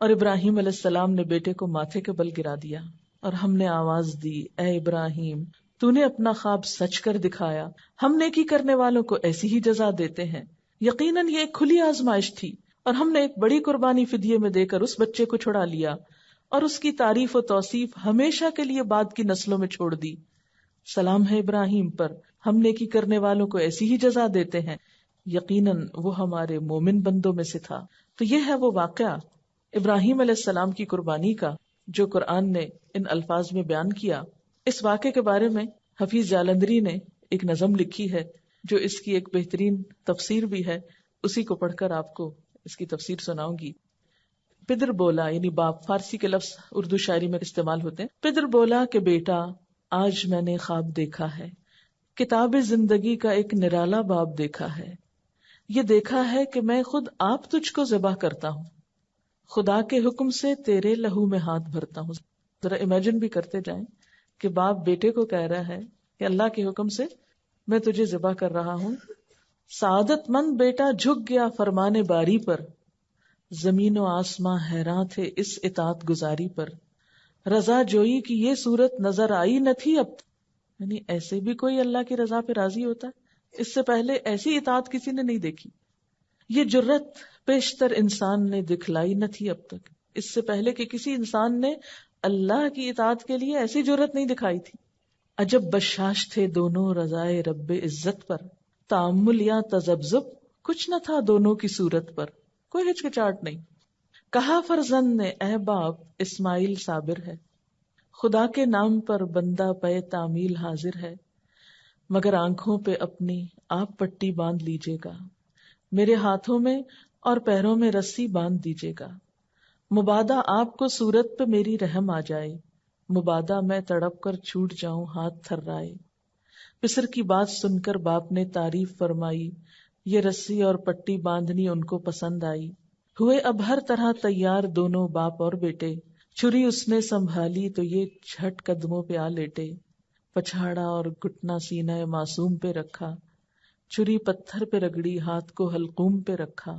اور ابراہیم علیہ السلام نے بیٹے کو ماتھے کے بل گرا دیا اور ہم نے آواز دی اے ابراہیم، تو نے اپنا خواب سچ کر دکھایا، ہم نیکی کرنے والوں کو ایسی ہی جزا دیتے ہیں. یقیناً یہ ایک کھلی آزمائش تھی اور ہم نے ایک بڑی قربانی فدیے میں دے کر اس بچے کو چھڑا لیا اور اس کی تعریف و توصیف ہمیشہ کے لیے بعد کی نسلوں میں چھوڑ دی. سلام ہے ابراہیم پر، ہم نیکی کرنے والوں کو ایسی ہی جزا دیتے ہیں، یقیناً وہ ہمارے مومن بندوں میں سے تھا. تو یہ ہے وہ واقعہ ابراہیم علیہ السلام کی قربانی کا جو قرآن نے ان الفاظ میں بیان کیا. اس واقعے کے بارے میں حفیظ جالندری نے ایک نظم لکھی ہے جو اس کی ایک بہترین تفسیر بھی ہے، اسی کو پڑھ کر آپ کو اس کی تفسیر سناؤں گی. پدر بولا یعنی باپ، فارسی کے لفظ اردو شاعری میں استعمال ہوتے ہیں. پدر بولا کہ بیٹا آج میں نے خواب دیکھا ہے، کتاب زندگی کا ایک نرالا باب دیکھا ہے. یہ دیکھا ہے کہ میں خود آپ تجھ کو ذبح کرتا ہوں، خدا کے حکم سے تیرے لہو میں ہاتھ بھرتا ہوں. ذرا امیجن بھی کرتے جائیں کہ باپ بیٹے کو کہہ رہا ہے کہ اللہ کے حکم سے میں تجھے ذبح کر رہا ہوں. سعادت مند بیٹا جھک گیا فرمان باری پر، زمین و آسماں حیراں تھے اس اطاعت گزاری پر. رضا جوئی کی یہ صورت نظر آئی نہ تھی اب، یعنی ایسے بھی کوئی اللہ کی رضا پہ راضی ہوتا ہے؟ اس سے پہلے ایسی اطاعت کسی نے نہیں دیکھی. یہ جرت پیشتر انسان نے دکھلائی نہ تھی اب تک، اس سے پہلے کہ کسی انسان نے اللہ کی اطاعت کے لیے ایسی جرت نہیں دکھائی تھی. عجب بشاش تھے دونوں رضائے رب عزت پر، تأمل یا تذبذب کچھ نہ تھا دونوں کی صورت پر، کوئی ہچکچاہٹ نہیں. کہا فرزند نے اے باپ اسماعیل صابر ہے، خدا کے نام پر بندہ پے تعمیل حاضر ہے. مگر آنکھوں پہ اپنی آپ پٹی باندھ لیجیے گا، میرے ہاتھوں میں اور پیروں میں رسی باندھ دیجیے گا، مبادا آپ کو صورت پہ میری رحم آ جائے، مبادا میں تڑپ کر چھوٹ جاؤں ہاتھ تھرائے۔ پسر کی بات سن کر باپ نے تعریف فرمائی، یہ رسی اور پٹی باندھنی ان کو پسند آئی۔ ہوئے اب ہر طرح تیار دونوں باپ اور بیٹے، چھری اس نے سنبھالی تو یہ جھٹ قدموں پہ آ لیٹے، پچھاڑا اور گھٹنا سینہ معصوم پہ رکھا، چھری پتھر پہ رگڑی ہاتھ کو حلقوم پہ رکھا،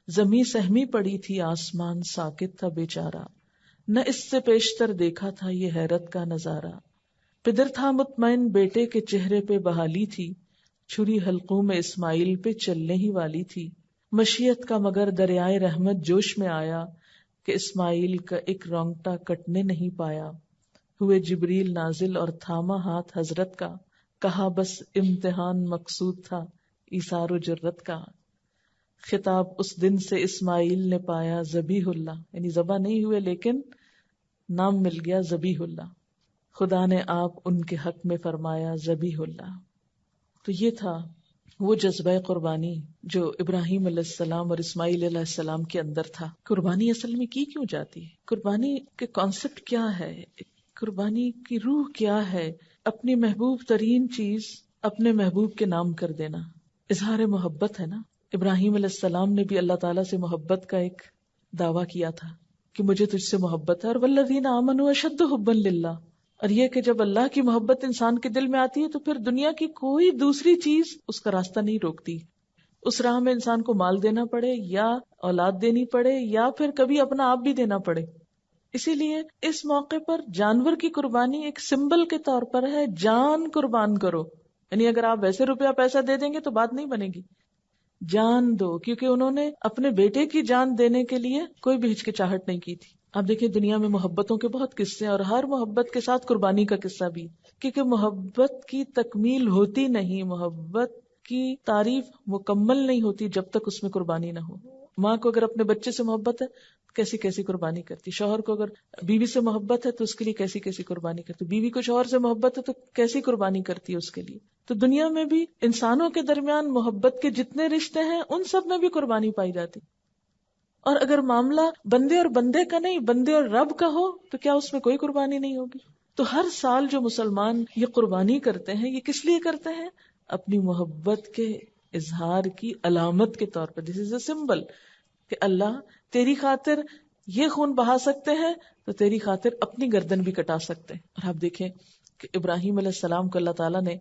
زمیں سہمی پڑی تھی آسمان ساکت تھا بیچارہ، نہ اس سے پیشتر دیکھا تھا یہ حیرت کا نظارہ۔ پدر تھا مطمئن بیٹے کے چہرے پہ بحالی تھی، چھری حلقوم اسماعیل پہ چلنے ہی والی تھی، مشیت کا مگر دریائے رحمت جوش میں آیا کہ اسماعیل کا ایک رونگٹا کٹنے نہیں پایا۔ ہوئے جبریل نازل اور تھاما ہاتھ حضرت کا، کہا بس امتحان مقصود تھا ایثار و جرت کا۔ خطاب اس دن سے اسماعیل نے پایا ذبیح اللہ، یعنی ذبح نہیں ہوئے لیکن نام مل گیا ذبیح اللہ، خدا نے آپ ان کے حق میں فرمایا ذبیح اللہ۔ تو یہ تھا وہ جذبہ قربانی جو ابراہیم علیہ السلام اور اسماعیل علیہ السلام کے اندر تھا۔ قربانی اصل میں کی کیوں جاتی ہے؟ قربانی کے کانسیپٹ کیا ہے؟ قربانی کی روح کیا ہے؟ اپنی محبوب ترین چیز اپنے محبوب کے نام کر دینا، اظہار محبت ہے نا۔ ابراہیم علیہ السلام نے بھی اللہ تعالیٰ سے محبت کا ایک دعویٰ کیا تھا کہ مجھے تجھ سے محبت ہے، اور والذین آمنوا اشد حبا للہ، اور یہ کہ جب اللہ کی محبت انسان کے دل میں آتی ہے تو پھر دنیا کی کوئی دوسری چیز اس کا راستہ نہیں روکتی۔ اس راہ میں انسان کو مال دینا پڑے یا اولاد دینی پڑے یا پھر کبھی اپنا آپ بھی دینا پڑے۔ اسی لیے اس موقع پر جانور کی قربانی ایک سمبل کے طور پر ہے، جان قربان کرو، یعنی اگر آپ ویسے روپیہ پیسہ دے دیں گے تو بات نہیں بنے گی، جان دو، کیونکہ انہوں نے اپنے بیٹے کی جان دینے کے لیے کوئی بھی ہچکچاہٹ نہیں کی تھی۔ آپ دیکھیں دنیا میں محبتوں کے بہت قصے ہیں، اور ہر محبت کے ساتھ قربانی کا قصہ بھی، کیونکہ محبت کی تکمیل ہوتی نہیں، محبت کی تعریف مکمل نہیں ہوتی جب تک اس میں قربانی نہ ہو۔ ماں کو اگر اپنے بچے سے محبت ہے کیسی کیسی قربانی کرتی، شوہر کو اگر بیوی سے محبت ہے تو اس کے لیے کیسی کیسی قربانی کرتی، بیوی کو شوہر سے محبت ہے تو کیسی قربانی کرتی ہے اس کے لیے۔ تو دنیا میں بھی انسانوں کے درمیان محبت کے جتنے رشتے ہیں ان سب میں بھی قربانی پائی جاتی، اور اگر معاملہ بندے اور بندے کا نہیں، بندے اور رب کا ہو تو کیا اس میں کوئی قربانی نہیں ہوگی؟ تو ہر سال جو مسلمان یہ قربانی کرتے ہیں یہ کس لیے کرتے ہیں؟ اپنی محبت کے اظہار کی علامت کے طور پر، دس از اے سمبل کہ اللہ تیری خاطر یہ خون بہا سکتے ہیں تو تیری خاطر اپنی گردن بھی کٹا سکتے ہیں۔ اور آپ دیکھیں کہ ابراہیم علیہ السلام کو اللہ تعالیٰ نے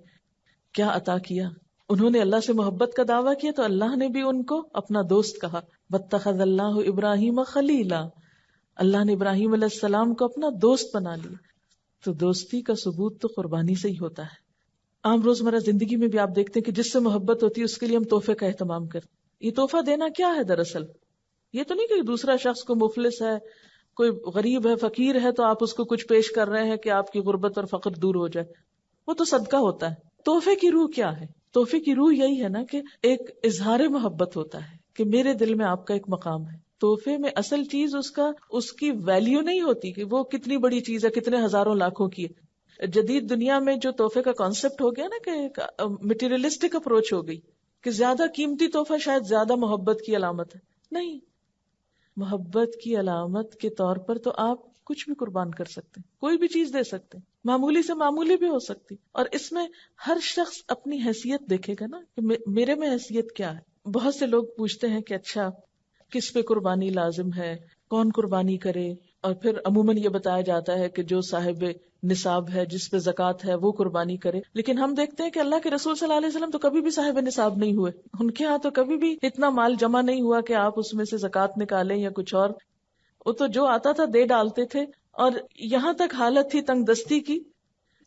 کیا عطا کیا، انہوں نے اللہ سے محبت کا دعویٰ کیا تو اللہ نے بھی ان کو اپنا دوست کہا، واتخذ اللہ ابراہیم خلیلا، اللہ نے ابراہیم علیہ السلام کو اپنا دوست بنا لیا۔ تو دوستی کا ثبوت تو قربانی سے ہی ہوتا ہے۔ عام روزمرہ زندگی میں بھی آپ دیکھتے ہیں کہ جس سے محبت ہوتی ہے اس کے لیے ہم تحفے کا اہتمام کرتے ہیں۔ یہ تحفہ دینا کیا ہے دراصل؟ یہ تو نہیں کہ دوسرا شخص کو مفلس ہے، کوئی غریب ہے، فقیر ہے تو آپ اس کو کچھ پیش کر رہے ہیں کہ آپ کی غربت اور فقر دور ہو جائے، وہ تو صدقہ ہوتا ہے۔ تحفے کی روح کیا ہے؟ تحفے کی روح یہی ہے نا کہ ایک اظہار محبت ہوتا ہے کہ میرے دل میں آپ کا ایک مقام ہے۔ تحفے میں اصل چیز اس کی ویلیو نہیں ہوتی کہ وہ کتنی بڑی چیز ہے، کتنے ہزاروں لاکھوں کی ہے۔ جدید دنیا میں جو تحفے کا کانسیپٹ ہو گیا نا کہ مٹیریلسٹک اپروچ ہو گئی کہ زیادہ قیمتی تحفہ شاید زیادہ محبت کی علامت ہے، نہیں، محبت کی علامت کے طور پر تو آپ کچھ بھی قربان کر سکتے ہیں، کوئی بھی چیز دے سکتے ہیں، معمولی سے معمولی بھی ہو سکتی، اور اس میں ہر شخص اپنی حیثیت دیکھے گا نا کہ میرے میں حیثیت کیا ہے۔ بہت سے لوگ پوچھتے ہیں کہ اچھا کس پہ قربانی لازم ہے، کون قربانی کرے، اور پھر عموماً یہ بتایا جاتا ہے کہ جو صاحب نصاب ہے، جس پہ زکوٰۃ ہے، وہ قربانی کرے، لیکن ہم دیکھتے ہیں کہ اللہ کے رسول صلی اللہ علیہ وسلم تو کبھی بھی صاحب نصاب نہیں ہوئے، ان کے ہاں تو کبھی بھی اتنا مال جمع نہیں ہوا کہ آپ اس میں سے زکوٰۃ نکالیں یا کچھ اور، وہ تو جو آتا تھا دے ڈالتے تھے۔ اور یہاں تک حالت تھی تنگ دستی کی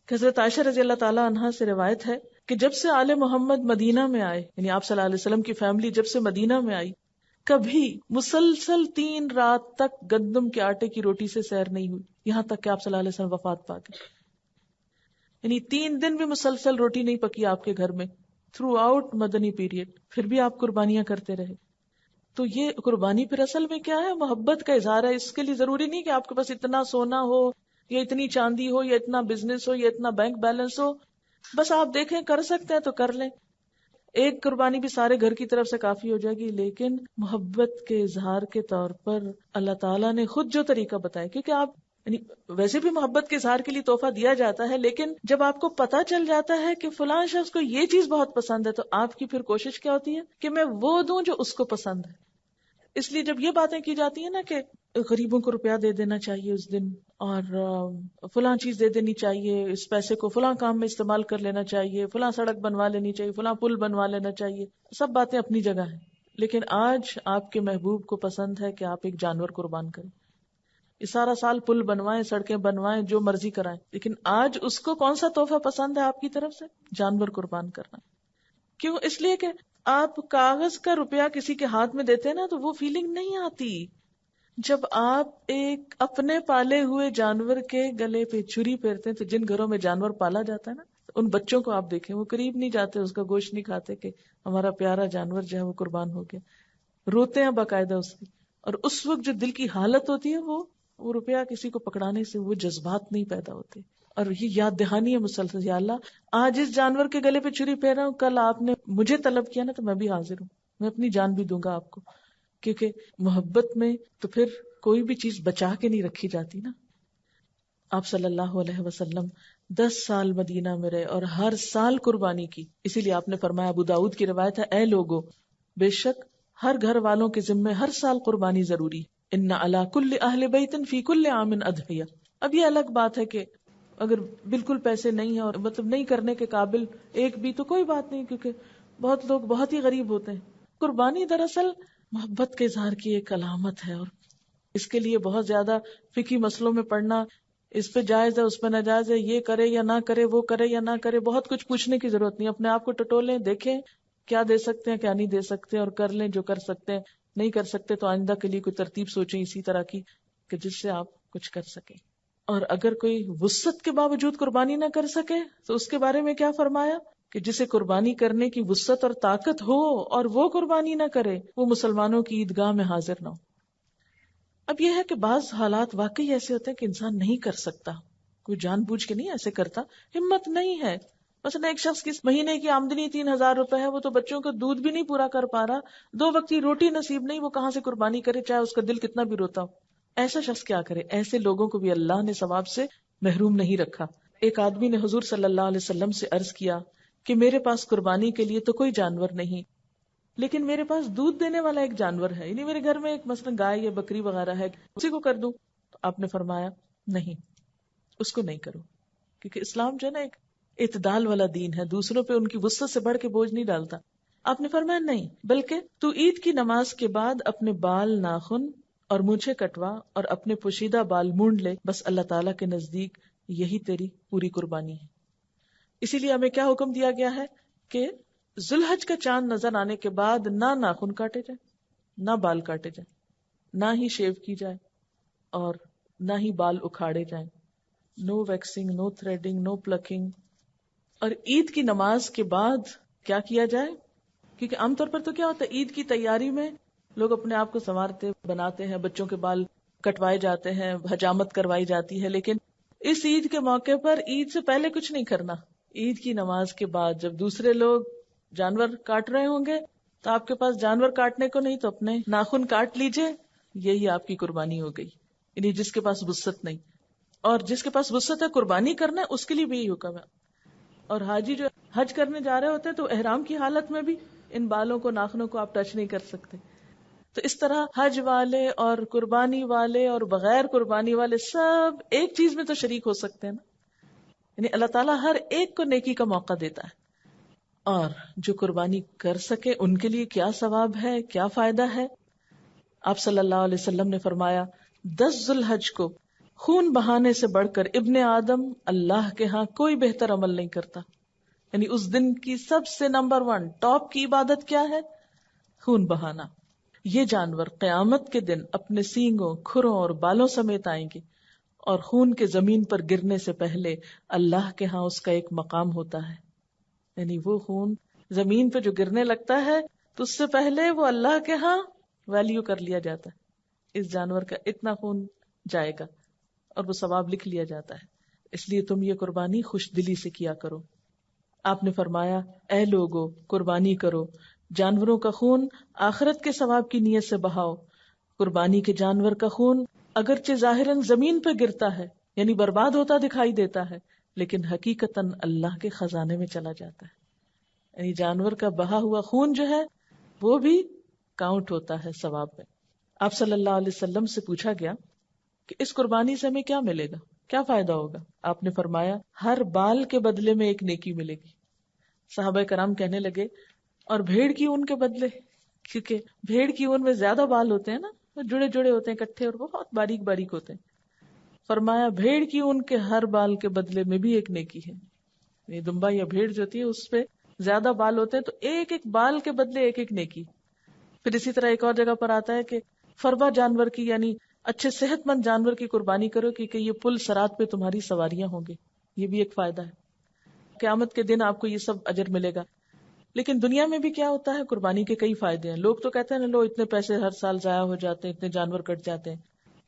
کہ حضرت عائشہ رضی اللہ تعالیٰ عنہا سے روایت ہے کہ جب سے آل محمد مدینہ میں آئے، یعنی آپ صلی اللہ علیہ وسلم کی فیملی جب سے مدینہ میں آئی، کبھی مسلسل 3 رات تک گندم کے آٹے کی روٹی سے سیر نہیں ہوئی، یہاں تک کہ آپ صلی اللہ علیہ وسلم وفات پا گئے، یعنی 3 دن بھی مسلسل روٹی نہیں پکی آپ کے گھر میں تھرو آؤٹ مدنی پیریڈ، پھر بھی آپ قربانیاں کرتے رہے۔ تو یہ قربانی پھر اصل میں کیا ہے؟ محبت کا اظہار ہے۔ اس کے لیے ضروری نہیں کہ آپ کے پاس اتنا سونا ہو یا اتنی چاندی ہو یا اتنا بزنس ہو یا اتنا بینک بیلنس ہو، بس آپ دیکھیں کر سکتے ہیں تو کر لیں. ایک قربانی بھی سارے گھر کی طرف سے کافی ہو جائے گی، لیکن محبت کے اظہار کے طور پر اللہ تعالیٰ نے خود جو طریقہ بتایا، کیونکہ آپ یعنی ویسے بھی محبت کے اظہار کے لیے تحفہ دیا جاتا ہے، لیکن جب آپ کو پتا چل جاتا ہے کہ فلاں شخص کو یہ چیز بہت پسند ہے، تو آپ کی پھر کوشش کیا ہوتی ہے کہ میں وہ دوں جو اس کو پسند ہے. اس لیے جب یہ باتیں کی جاتی ہیں نا کہ غریبوں کو روپیہ دے دینا چاہیے اس دن، اور فلاں چیز دے دینی چاہیے، اس پیسے کو فلاں کام میں استعمال کر لینا چاہیے، فلاں سڑک بنوا لینی چاہیے، فلاں پل بنوا لینا چاہیے، سب باتیں اپنی جگہ ہیں. لیکن آج آپ کے محبوب کو پسند ہے کہ آپ ایک جانور قربان کریں. یہ سارا سال پل بنوائیں، سڑکیں بنوائیں، جو مرضی کرائیں، لیکن آج اس کو کون سا تحفہ پسند ہے آپ کی طرف سے؟ جانور قربان کرنا. کیوں؟ اس لیے کہ آپ کاغذ کا روپیہ کسی کے ہاتھ میں دیتے ہیں نا، تو وہ فیلنگ نہیں آتی. جب آپ ایک اپنے پالے ہوئے جانور کے گلے پہ چھری پھیرتے ہیں، تو جن گھروں میں جانور پالا جاتا ہے نا، ان بچوں کو آپ دیکھیں، وہ قریب نہیں جاتے، اس کا گوشت نہیں کھاتے کہ ہمارا پیارا جانور جو ہے وہ قربان ہو گیا. روتے ہیں باقاعدہ اس کی. اور اس وقت جو دل کی حالت ہوتی ہے، وہ روپیہ کسی کو پکڑانے سے وہ جذبات نہیں پیدا ہوتے. اور یہ یاد دہانی ہے مسلسل، یا اللہ آج اس جانور کے گلے پہ چھری پھیر رہا ہوں، کل آپ نے مجھے طلب کیا نا، تو میں بھی حاضر ہوں، میں اپنی جان بھی دوں گا آپ کو. کیونکہ محبت میں تو پھر کوئی بھی چیز بچا کے نہیں رکھی جاتی نا. آپ صلی اللہ علیہ وسلم 10 سال مدینہ میں رہے اور ہر سال قربانی کی. اسی لیے آپ نے فرمایا، ابو داؤد کی روایت ہے، اے لوگو، بے شک ہر گھر والوں کے ذمے ہر سال قربانی ضروری. ان علی کل اہل بیت فی کل عام اضحیہ. اب یہ الگ بات ہے کہ اگر بالکل پیسے نہیں ہیں اور مطلب نہیں کرنے کے قابل ایک بھی، تو کوئی بات نہیں، کیونکہ بہت لوگ بہت ہی غریب ہوتے ہیں. قربانی دراصل محبت کے اظہار کی ایک علامت ہے، اور اس کے لیے بہت زیادہ فقہی مسئلوں میں پڑھنا، اس پہ جائز ہے، اس پہ ناجائز ہے، یہ کرے یا نہ کرے، وہ کرے یا نہ کرے، بہت کچھ پوچھنے کی ضرورت نہیں. اپنے آپ کو ٹٹولیں، دیکھیں کیا دے سکتے ہیں کیا نہیں دے سکتے، اور کر لیں جو کر سکتے ہیں. نہیں کر سکتے تو آئندہ کے لیے کوئی ترتیب سوچیں اسی طرح کی کہ جس سے آپ کچھ کر سکیں. اور اگر کوئی وسعت کے باوجود قربانی نہ کر سکے تو اس کے بارے میں کیا فرمایا کہ جسے قربانی کرنے کی وسعت اور طاقت ہو اور وہ قربانی نہ کرے، وہ مسلمانوں کی عیدگاہ میں حاضر نہ ہو. اب یہ ہے کہ بعض حالات واقعی ایسے ہوتے ہیں کہ انسان نہیں کر سکتا، کوئی جان بوجھ کے نہیں ایسے کرتا، ہمت نہیں ہے. مثلا ایک شخص کی مہینے کی آمدنی 3,000 روپے ہے، وہ تو بچوں کا دودھ بھی نہیں پورا کر پا رہا، 2 وقت کی روٹی نصیب نہیں، وہ کہاں سے قربانی کرے، چاہے اس کا دل کتنا بھی روتا ہو. ایسا شخص کیا کرے؟ ایسے لوگوں کو بھی اللہ نے ثواب سے محروم نہیں رکھا. ایک آدمی نے حضور صلی اللہ علیہ وسلم سے عرض کیا کہ میرے پاس قربانی کے لیے تو کوئی جانور نہیں، لیکن میرے پاس دودھ دینے والا ایک جانور ہے، یعنی میرے گھر میں ایک مثلا گائے یا بکری وغیرہ ہے، اسی کو کر دوں. تو آپ نے فرمایا نہیں، اس کو نہیں کرو، کیونکہ اسلام جو ہے نا ایک اعتدال والا دین ہے، دوسروں پہ ان کی وسعت سے بڑھ کے بوجھ نہیں ڈالتا. آپ نے فرمایا نہیں، بلکہ تو عید کی نماز کے بعد اپنے بال، ناخن اور مونچھیں کٹوا اور اپنے پوشیدہ بال مونڈ لے، بس اللہ تعالیٰ کے نزدیک یہی تیری پوری قربانی ہے. اسی لیے ہمیں کیا حکم دیا گیا ہے کہ ذوالحج کا چاند نظر آنے کے بعد نہ ناخن کاٹے جائیں، نہ بال کاٹے جائیں، نہ ہی شیو کی جائے، اور نہ ہی بال اکھاڑے جائیں. نو ویکسنگ، نو تھریڈنگ، نو پلکنگ. اور عید کی نماز کے بعد کیا کیا جائے؟ کیونکہ عام طور پر تو کیا ہوتا ہے، عید کی تیاری میں لوگ اپنے آپ کو سنوارتے بناتے ہیں، بچوں کے بال کٹوائے جاتے ہیں، حجامت کروائی جاتی ہے. لیکن اس عید کے موقع پر عید سے پہلے کچھ نہیں کرنا. عید کی نماز کے بعد جب دوسرے لوگ جانور کاٹ رہے ہوں گے تو آپ کے پاس جانور کاٹنے کو نہیں، تو اپنے ناخن کاٹ لیجئے، یہی آپ کی قربانی ہو گئی. یعنی جس کے پاس وسعت نہیں، اور جس کے پاس وسعت ہے قربانی کرنا ہے، اس کے لیے بھی یہی حکم ہے. اور حاجی جو حج کرنے جا رہے ہوتے ہیں تو احرام کی حالت میں بھی ان بالوں کو، ناخنوں کو آپ ٹچ نہیں کر سکتے. تو اس طرح حج والے اور قربانی والے اور بغیر قربانی والے سب ایک چیز میں تو شریک ہو سکتے ہیں نا. یعنی اللہ تعالیٰ ہر ایک کو نیکی کا موقع دیتا ہے. اور جو قربانی کر سکے ان کے لیے کیا ثواب ہے، کیا فائدہ ہے. آپ صلی اللہ علیہ وسلم نے فرمایا 10 ذوالحج کو خون بہانے سے بڑھ کر ابن آدم اللہ کے ہاں کوئی بہتر عمل نہیں کرتا. یعنی اس دن کی سب سے نمبر 1 ٹاپ کی عبادت کیا ہے؟ خون بہانا. یہ جانور قیامت کے دن اپنے سینگوں، کھروں اور بالوں سمیت آئیں گے، اور خون کے زمین پر گرنے سے پہلے اللہ کے ہاں اس کا ایک مقام ہوتا ہے. یعنی وہ خون زمین پہ جو گرنے لگتا ہے تو اس سے پہلے وہ اللہ کے ہاں ویلیو کر لیا جاتا ہے. اس جانور کا اتنا خون جائے گا اور وہ ثواب لکھ لیا جاتا ہے. اس لیے تم یہ قربانی خوش دلی سے کیا کرو. آپ نے فرمایا اے لوگو قربانی کرو، جانوروں کا خون آخرت کے ثواب کی نیت سے بہاؤ۔ قربانی کے جانور کا خون اگرچہ ظاہراً زمین پہ گرتا ہے، یعنی برباد ہوتا دکھائی دیتا ہے، لیکن حقیقتاً اللہ کے خزانے میں چلا جاتا ہے۔ یعنی جانور کا بہا ہوا خون جو ہے وہ بھی کاؤنٹ ہوتا ہے ثواب میں۔ آپ صلی اللہ علیہ وسلم سے پوچھا گیا کہ اس قربانی سے ہمیں کیا ملے گا، کیا فائدہ ہوگا؟ آپ نے فرمایا ہر بال کے بدلے میں ایک نیکی ملے گی۔ صحابہ کرام کہنے لگے اور بھیڑ کی اون کے بدلے؟ کیونکہ بھیڑ کی اون میں زیادہ بال ہوتے ہیں نا، وہ جڑے جڑے ہوتے ہیں اکٹھے اور بہت باریک باریک ہوتے ہیں۔ فرمایا بھیڑ کی اون کے ہر بال کے بدلے میں بھی ایک نیکی ہے۔ یہ دمبا یا بھیڑ جو ہوتی ہے اس پہ زیادہ بال ہوتے ہیں تو ایک ایک بال کے بدلے ایک ایک نیکی۔ پھر اسی طرح ایک اور جگہ پر آتا ہے کہ فربا جانور کی یعنی اچھے صحت مند جانور کی قربانی کرو کیونکہ یہ پل صراط پہ تمہاری سواریاں ہوں گے۔ یہ بھی ایک فائدہ ہے، قیامت کے دن آپ کو یہ سب اجر ملے گا۔ لیکن دنیا میں بھی کیا ہوتا ہے، قربانی کے کئی فائدے ہیں۔ لوگ تو کہتے ہیں نا لو اتنے پیسے ہر سال ضائع ہو جاتے ہیں، اتنے جانور کٹ جاتے ہیں،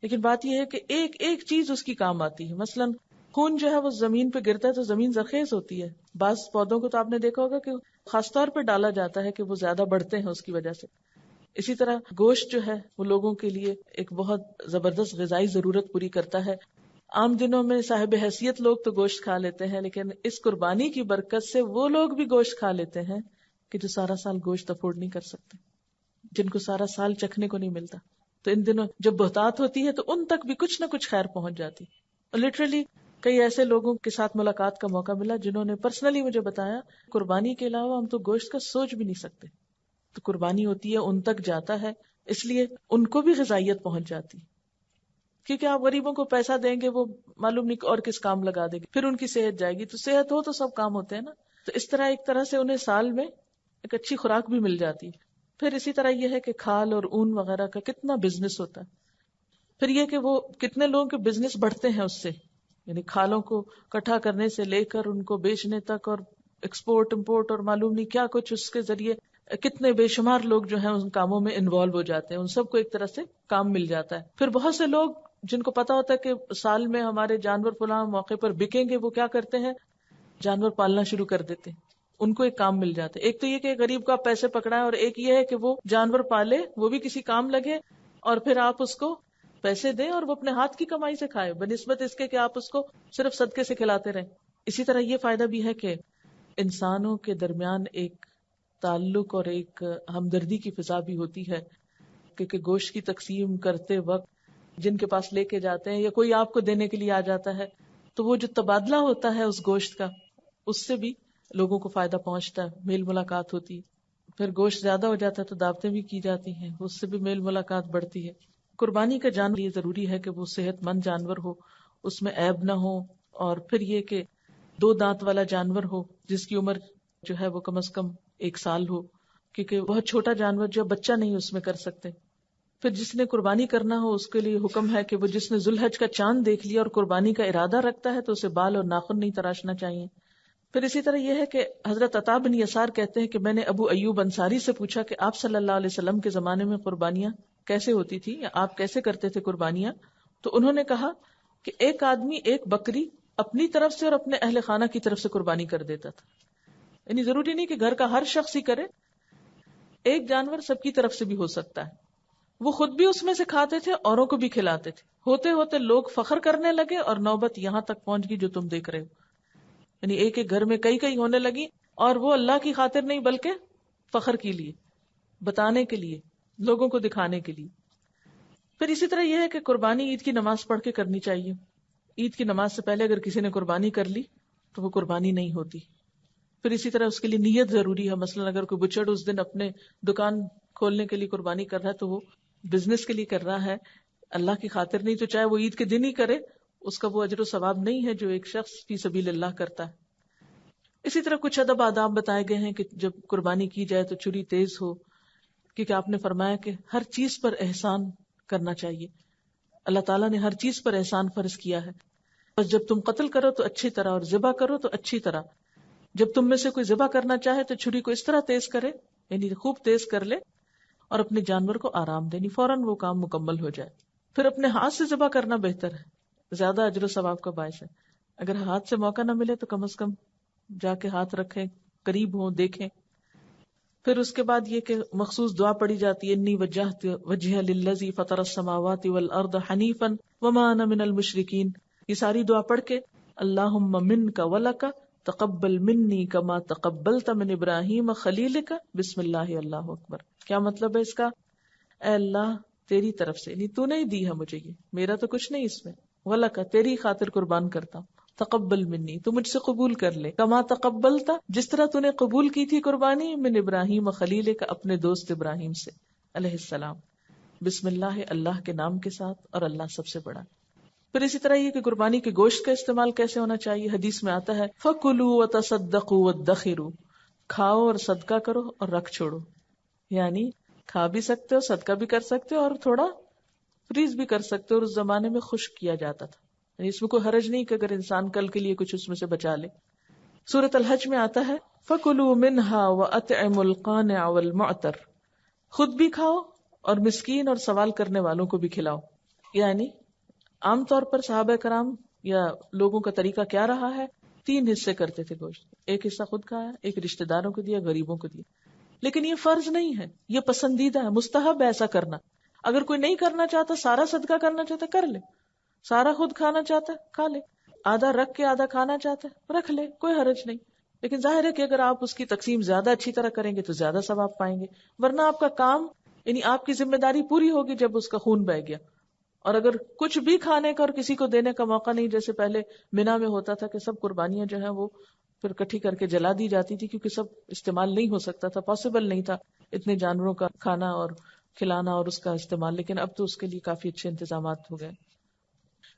لیکن بات یہ ہے کہ ایک ایک چیز اس کی کام آتی ہے۔ مثلاً خون جو ہے وہ زمین پہ گرتا ہے تو زمین زرخیز ہوتی ہے۔ بعض پودوں کو تو آپ نے دیکھا ہوگا کہ خاص طور پہ ڈالا جاتا ہے کہ وہ زیادہ بڑھتے ہیں اس کی وجہ سے۔ اسی طرح گوشت جو ہے وہ لوگوں کے لیے ایک بہت زبردست غذائی ضرورت پوری کرتا ہے۔ عام دنوں میں صاحب حیثیت لوگ تو گوشت کھا لیتے ہیں، لیکن اس قربانی کی برکت سے وہ لوگ بھی گوشت کھا لیتے ہیں کہ جو سارا سال گوشت افورڈ نہیں کر سکتے، جن کو سارا سال چکھنے کو نہیں ملتا۔ تو ان دنوں جب بہتات ہوتی ہے تو ان تک بھی کچھ نہ کچھ خیر پہنچ جاتی۔ اور لٹرلی کئی ایسے لوگوں کے ساتھ ملاقات کا موقع ملا جنہوں نے پرسنلی مجھے بتایا قربانی کے علاوہ ہم تو گوشت کا سوچ بھی نہیں سکتے۔ تو قربانی ہوتی ہے، ان تک جاتا ہے، اس لیے ان کو بھی غذائیت پہنچ جاتی، کیونکہ آپ غریبوں کو پیسہ دیں گے وہ معلوم نہیں اور کس کام لگا دیں گے، پھر ان کی صحت جائے گی۔ تو صحت ہو تو سب کام ہوتے ہیں نا۔ تو اس طرح ایک طرح سے انہیں سال میں ایک اچھی خوراک بھی مل جاتی۔ پھر اسی طرح یہ ہے کہ کھال اور اون وغیرہ کا کتنا بزنس ہوتا ہے۔ پھر یہ کہ وہ کتنے لوگوں کے بزنس بڑھتے ہیں اس سے، یعنی کھالوں کو اکٹھا کرنے سے لے کر ان کو بیچنے تک، اور ایکسپورٹ امپورٹ اور معلوم نہیں کیا کچھ، اس کے ذریعے کتنے بے شمار لوگ جو ہیں ان کاموں میں انوالو ہو جاتے ہیں، ان سب کو ایک طرح سے کام مل جاتا ہے۔ پھر بہت سے لوگ جن کو پتا ہوتا ہے کہ سال میں ہمارے جانور فلاں موقع پر بکیں گے، وہ کیا کرتے ہیں، جانور پالنا شروع کر دیتے ہیں، ان کو ایک کام مل جاتا ہے۔ ایک تو یہ کہ غریب کا پیسے پکڑائے، اور ایک یہ ہے کہ وہ جانور پالے، وہ بھی کسی کام لگے، اور پھر آپ اس کو پیسے دیں اور وہ اپنے ہاتھ کی کمائی سے کھائے، بنسبت اس کے کہ آپ اس کو صرف صدقے سے کھلاتے رہیں۔ اسی طرح یہ فائدہ بھی ہے کہ انسانوں کے درمیان ایک تعلق اور ایک ہمدردی کی فضا بھی ہوتی ہے، کیونکہ گوشت کی تقسیم کرتے وقت جن کے پاس لے کے جاتے ہیں یا کوئی آپ کو دینے کے لیے آ جاتا ہے تو وہ جو تبادلہ ہوتا ہے اس گوشت کا، اس سے بھی لوگوں کو فائدہ پہنچتا ہے، میل ملاقات ہوتی ہے۔ پھر گوشت زیادہ ہو جاتا ہے تو دعوتیں بھی کی جاتی ہیں، اس سے بھی میل ملاقات بڑھتی ہے۔ قربانی کا جانور یہ ضروری ہے کہ وہ صحت مند جانور ہو، اس میں عیب نہ ہو، اور پھر یہ کہ 2 دانت والا جانور ہو جس کی عمر جو ہے وہ کم از کم 1 سال ہو، کیونکہ بہت چھوٹا جانور جو بچہ نہیں اس میں کر سکتے۔ پھر جس نے قربانی کرنا ہو اس کے لیے حکم ہے کہ وہ جس نے ذوالحج کا چاند دیکھ لیا اور قربانی کا ارادہ رکھتا ہے تو اسے بال اور ناخن نہیں تراشنا چاہیے۔ پھر اسی طرح یہ ہے کہ حضرت عطا بن یسار کہتے ہیں کہ میں نے ابو ایوب انصاری سے پوچھا کہ آپ صلی اللہ علیہ وسلم کے زمانے میں قربانیاں کیسے ہوتی تھی، یا آپ کیسے کرتے تھے قربانیاں؟ تو انہوں نے کہا کہ ایک آدمی ایک بکری اپنی طرف سے اور اپنے اہل خانہ کی طرف سے قربانی کر دیتا تھا، یعنی ضروری نہیں کہ گھر کا ہر شخص ہی کرے، ایک جانور سب کی طرف سے بھی ہو سکتا ہے۔ وہ خود بھی اس میں سے کھاتے تھے، اوروں کو بھی کھلاتے تھے۔ ہوتے ہوتے لوگ فخر کرنے لگے اور نوبت یہاں تک پہنچ گئی جو تم دیکھ رہے ہو، یعنی ایک ایک گھر میں کئی کئی ہونے لگی، اور وہ اللہ کی خاطر نہیں بلکہ فخر کے لیے، بتانے کے لیے، لوگوں کو دکھانے کے لیے۔ پھر اسی طرح یہ ہے کہ قربانی عید کی نماز پڑھ کے کرنی چاہیے۔ عید کی نماز سے پہلے اگر کسی نے قربانی کر لی تو وہ قربانی نہیں ہوتی۔ پھر اسی طرح اس کے لیے نیت ضروری ہے۔ مثلا اگر کوئی بچڑ اس دن اپنے دکان کھولنے کے لیے قربانی کر رہا ہے تو وہ بزنس کے لیے کر رہا ہے، اللہ کی خاطر نہیں، تو چاہے وہ عید کے دن ہی کرے، اس کا وہ اجر و ثواب نہیں ہے جو ایک شخص فی سبیل اللہ کرتا ہے۔ اسی طرح کچھ ادب آداب بتائے گئے ہیں کہ جب قربانی کی جائے تو چھری تیز ہو، کیونکہ آپ نے فرمایا کہ ہر چیز پر احسان کرنا چاہیے، اللہ تعالیٰ نے ہر چیز پر احسان فرض کیا ہے۔ بس جب تم قتل کرو تو اچھی طرح، اور ذبح کرو تو اچھی طرح۔ جب تم میں سے کوئی ذبح کرنا چاہے تو چھری کو اس طرح تیز کرے، یعنی خوب تیز کر لے، اور اپنے جانور کو آرام دے، فوراً وہ کام مکمل ہو جائے۔ پھر اپنے ہاتھ سے ذبح کرنا بہتر ہے، زیادہ اجر و ثواب کا باعث ہے۔ اگر ہاتھ سے موقع نہ ملے تو کم از کم جا کے ہاتھ رکھیں، قریب ہوں، دیکھیں. پھر اس کے بعد یہ کہ مخصوص دعا پڑھی جاتی ہے، انی وجہت وجہ للذی فطر السماوات والارض حنیفا وما انا من المشرکین. یہ ساری دعا پڑھ کے اللہم منک ولک تقبل منی کما تقبلت من ابراہیم خلیلک بسم اللہ اللہ اکبر. کیا مطلب ہے اس کا؟ اے اللہ تیری طرف سے، یعنی تو نے ہی دی ہے مجھے، یہ میرا تو کچھ نہیں اس میں، ولک تیری خاطر قربان کرتا ہوں، تقبل منی تو مجھ سے قبول کر لے، کما تقبلتا جس طرح تو نے قبول کی تھی قربانی، من ابراہیم خلیل کا اپنے دوست ابراہیم سے علیہ السلام. بسم اللہ اللہ کے نام کے ساتھ، اور اللہ سب سے بڑا. پھر اسی طرح یہ کہ قربانی کے گوشت کا استعمال کیسے ہونا چاہیے. حدیث میں آتا ہے فَكُلُوا وَتَصَدَّقُوا وَادَّخِرُوا، کھاؤ اور صدقہ کرو اور رکھ چھوڑو. یعنی کھا بھی سکتے ہو، صدقہ بھی کر سکتے ہو، اور تھوڑا فریز بھی کر سکتے ہو. اور اس زمانے میں خشک کیا جاتا تھا، یعنی اس میں کوئی حرج نہیں کہ اگر انسان کل کے لیے کچھ اس میں سے بچا لے. سورۃ الحج میں آتا ہے فَكُلُوا مِنْهَا وَأَطْعِمُوا الْقَانِعَ وَالْمُعْتَرَ، خود بھی کھاؤ اور مسکین اور سوال کرنے والوں کو بھی کھلاؤ. یعنی عام طور پر صحابہ کرام یا لوگوں کا طریقہ کیا رہا ہے، 3 حصے کرتے تھے گوشت. ایک حصہ خود کھایا، ایک رشتہ داروں کو دیا، غریبوں کو دیا. لیکن یہ فرض نہیں ہے، یہ پسندیدہ ہے، مستحب ہے ایسا کرنا. اگر کوئی نہیں کرنا چاہتا، سارا صدقہ کرنا چاہتا کر لے، سارا خود کھانا چاہتا ہے کھا لے، آدھا رکھ کے آدھا کھانا چاہتا ہے رکھ لے، کوئی حرج نہیں. لیکن ظاہر ہے کہ اگر آپ اس کی تقسیم زیادہ اچھی طرح کریں گے تو زیادہ ثواب پائیں گے. ورنہ آپ کا کام، یعنی آپ کی ذمہ داری پوری ہوگی جب اس کا خون بہہ گیا. اور اگر کچھ بھی کھانے کا اور کسی کو دینے کا موقع نہیں، جیسے پہلے مینا میں ہوتا تھا کہ سب قربانیاں جو ہیں وہ پھر اکٹھی کر کے جلا دی جاتی تھی، کیونکہ سب استعمال نہیں ہو سکتا تھا، پاسبل نہیں تھا اتنے جانوروں کا کھانا اور کھلانا اور اس کا استعمال. لیکن اب تو اس کے لیے کافی اچھے انتظامات ہو گئے.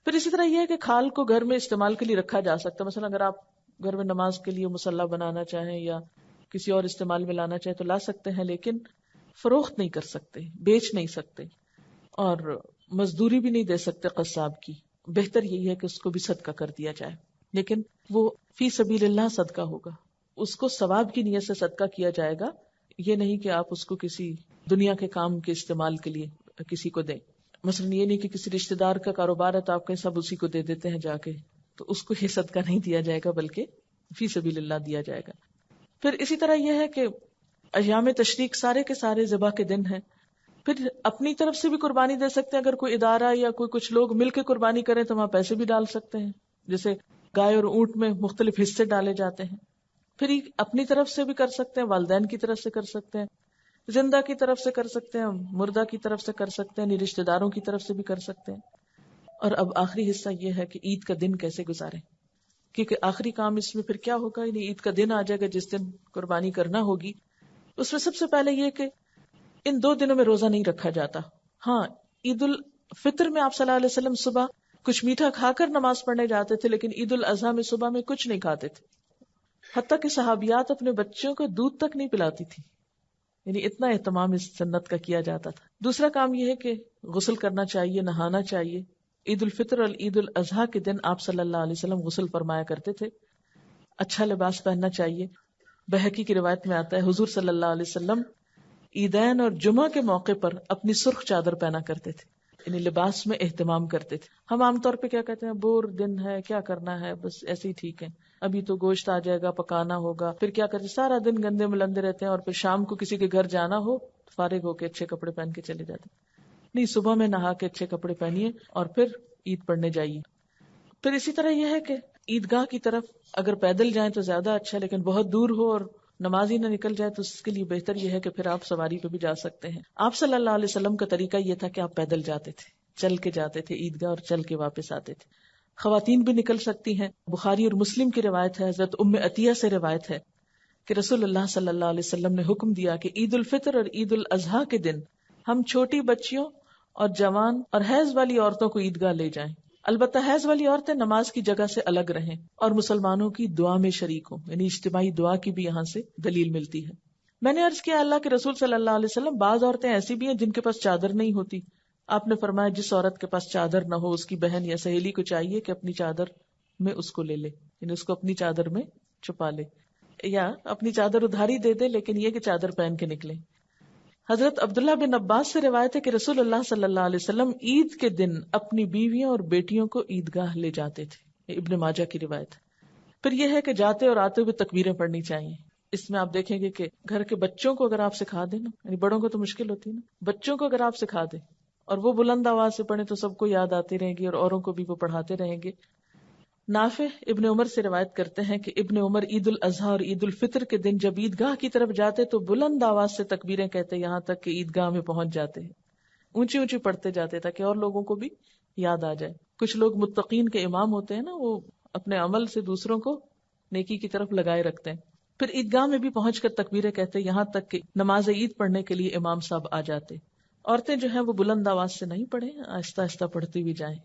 پھر اسی طرح یہ ہے کہ کھال کو گھر میں استعمال کے لیے رکھا جا سکتا ہے. مثلا اگر آپ گھر میں نماز کے لیے مصلی بنانا چاہیں یا کسی اور استعمال میں لانا چاہیں تو لا سکتے ہیں، لیکن فروخت نہیں کر سکتے، بیچ نہیں سکتے، اور مزدوری بھی نہیں دے سکتے قصاب کی. بہتر یہی ہے کہ اس کو بھی صدقہ کر دیا جائے، لیکن وہ فی سبیل اللہ صدقہ ہوگا، اس کو ثواب کی نیت سے صدقہ کیا جائے گا. یہ نہیں کہ آپ اس کو کسی دنیا کے کام کے استعمال کے لیے کسی کو دیں. مثلا یہ نہیں کہ کسی رشتہ دار کا کاروبار ہے تو آپ کہیں سب اسی کو دے دیتے ہیں جا کے، تو اس کو یہ صدقہ نہیں دیا جائے گا بلکہ فی سبیل اللہ دیا جائے گا. پھر اسی طرح یہ ہے کہ ایام تشریق سارے کے سارے ذبح کے دن ہیں. پھر اپنی طرف سے بھی قربانی دے سکتے ہیں. اگر کوئی ادارہ یا کچھ لوگ مل کے قربانی کریں تو وہاں پیسے بھی ڈال سکتے ہیں، جیسے گائے اور اونٹ میں مختلف حصے ڈالے جاتے ہیں. پھر اپنی طرف سے بھی کر سکتے ہیں، والدین کی طرف سے کر سکتے ہیں، زندہ کی طرف سے کر سکتے ہیں، مردہ کی طرف سے کر سکتے ہیں، رشتہ داروں کی طرف سے بھی کر سکتے ہیں. اور اب آخری حصہ یہ ہے کہ عید کا دن کیسے گزاریں، کیونکہ آخری کام اس میں پھر کیا ہوگا، یعنی عید کا دن آ جائے گا جس دن قربانی کرنا ہوگی. اس میں سب سے پہلے یہ کہ ان 2 دنوں میں روزہ نہیں رکھا جاتا. ہاں، عید الفطر میں آپ صلی اللہ علیہ وسلم صبح کچھ میٹھا کھا کر نماز پڑھنے جاتے تھے، لیکن عید الاضحیٰ میں صبح میں کچھ نہیں کھاتے تھے، حتیٰ کہ صحابیات اپنے بچوں کو دودھ تک نہیں پلاتی تھی. یعنی اتنا اہتمام اس سنت کا کیا جاتا تھا. دوسرا کام یہ ہے کہ غسل کرنا چاہیے، نہانا چاہیے. عید الفطر اور عید الاضحیٰ کے دن آپ صلی اللہ علیہ وسلم غسل فرمایا کرتے تھے. اچھا لباس پہننا چاہیے. بہقی کی روایت میں آتا ہے حضور صلی اللہ علیہ وسلم عیدین اور جمعہ کے موقع پر اپنی سرخ چادر پہنا کرتے تھے، یعنی لباس میں اہتمام کرتے تھے. ہم عام طور پہ کیا کہتے ہیں، بور دن ہے، کیا کرنا ہے، بس ایسے ہی ٹھیک ہے، ابھی تو گوشت آ جائے گا، پکانا ہوگا، پھر کیا کرتے سارا دن گندے ملندے رہتے ہیں، اور پھر شام کو کسی کے گھر جانا ہو فارغ ہو کے اچھے کپڑے پہن کے چلے جاتے. نہیں، صبح میں نہا کے اچھے کپڑے پہنیے اور پھر عید پڑھنے جائیے. پھر اسی طرح یہ ہے کہ عیدگاہ کی طرف اگر پیدل جائیں تو زیادہ اچھا، لیکن بہت دور ہو اور نماز ہی نہ نکل جائے تو اس کے لیے بہتر یہ ہے کہ پھر آپ سواری پہ بھی جا سکتے ہیں. آپ صلی اللہ علیہ وسلم کا طریقہ یہ تھا کہ آپ پیدل جاتے تھے، چل کے جاتے تھے عیدگاہ اور چل کے واپس آتے تھے. خواتین بھی نکل سکتی ہیں. بخاری اور مسلم کی روایت ہے، حضرت ام عطیہ سے روایت ہے کہ رسول اللہ صلی اللہ علیہ وسلم نے حکم دیا کہ عید الفطر اور عید الاضحیٰ کے دن ہم چھوٹی بچیوں اور جوان اور حیض والی عورتوں کو عیدگاہ لے جائیں. البتہ حیض والی عورتیں نماز کی جگہ سے الگ رہیں اور مسلمانوں کی دعا میں شریک ہوں، یعنی اجتماعی دعا کی بھی یہاں سے دلیل ملتی ہے. میں نے عرض کیا اللہ کے رسول صلی اللہ علیہ وسلم بعض عورتیں ایسی بھی ہیں جن کے پاس چادر نہیں ہوتی. آپ نے فرمایا جس عورت کے پاس چادر نہ ہو اس کی بہن یا سہیلی کو چاہیے کہ اپنی چادر میں اس کو لے لے، یعنی اس کو اپنی چادر میں چھپا لے یا اپنی چادر ادھاری دے دے، لیکن یہ کہ چادر پہن کے نکلے. حضرت عبداللہ بن عباس سے روایت ہے کہ رسول اللہ صلی اللہ علیہ وسلم عید کے دن اپنی بیویوں اور بیٹیوں کو عیدگاہ لے جاتے تھے. ابن ماجہ کی روایت ہے. پھر یہ ہے کہ جاتے اور آتے ہوئے تکبیریں پڑھنی چاہیے. اس میں آپ دیکھیں گے کہ گھر کے بچوں کو اگر آپ سکھا دیں نا، یعنی بڑوں کو تو مشکل ہوتی ہے نا، بچوں کو اگر آپ سکھا دیں اور وہ بلند آواز سے پڑھیں تو سب کو یاد آتی رہیں گی اور اوروں کو بھی وہ پڑھاتے رہیں گے. نافع ابن عمر سے روایت کرتے ہیں کہ ابن عمر عید الاضحیٰ اور عید الفطر کے دن جب عیدگاہ کی طرف جاتے تو بلند آواز سے تکبیریں کہتے یہاں تک کہ عیدگاہ میں پہنچ جاتے ہیں. اونچی اونچی پڑھتے جاتے تاکہ اور لوگوں کو بھی یاد آ جائے. کچھ لوگ متقین کے امام ہوتے ہیں نا، وہ اپنے عمل سے دوسروں کو نیکی کی طرف لگائے رکھتے ہیں. پھر عیدگاہ میں بھی پہنچ کر تکبیریں کہتے یہاں تک کہ نماز عید پڑھنے کے لیے امام صاحب آ جاتے. عورتیں جو ہیں وہ بلند آواز سے نہیں پڑھیں، آہستہ آہستہ پڑھتی بھی جائیں.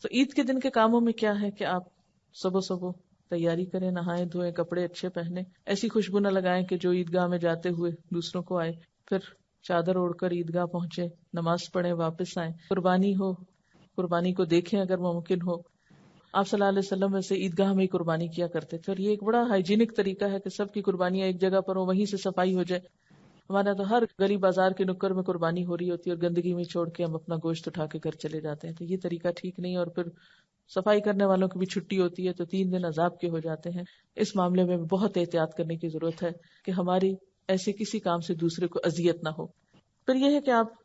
تو عید کے دن کے کاموں میں کیا ہے کہ آپ صبح تیاری کریں، نہائیں دھوئیں، کپڑے اچھے پہنے، ایسی خوشبو نہ لگائیں کہ جو عیدگاہ میں جاتے ہوئے دوسروں کو آئے. پھر چادر اوڑھ کر عیدگاہ پہنچے، نماز پڑھیں، واپس آئیں. قربانی ہو، قربانی کو دیکھیں اگر ممکن ہو. آپ صلی اللہ علیہ وسلم ویسے عیدگاہ میں ہی قربانی کیا کرتے تھے، اور یہ ایک بڑا ہائیجینک طریقہ ہے کہ سب کی قربانیاں ایک جگہ پر ہو، وہیں سے صفائی ہو جائے. ہمارا تو ہر گلی بازار کے نکر میں قربانی ہو رہی ہوتی ہے اور گندگی میں چھوڑ کے ہم اپنا گوشت اٹھا کے گھر چلے جاتے ہیں. تو یہ طریقہ ٹھیک نہیں، اور پھر صفائی کرنے والوں کی بھی چھٹی ہوتی ہے تو 3 دن عذاب کے ہو جاتے ہیں. اس معاملے میں بہت احتیاط کرنے کی ضرورت ہے کہ ہماری ایسے کسی کام سے دوسرے کو اذیت نہ ہو. پھر یہ ہے کہ آپ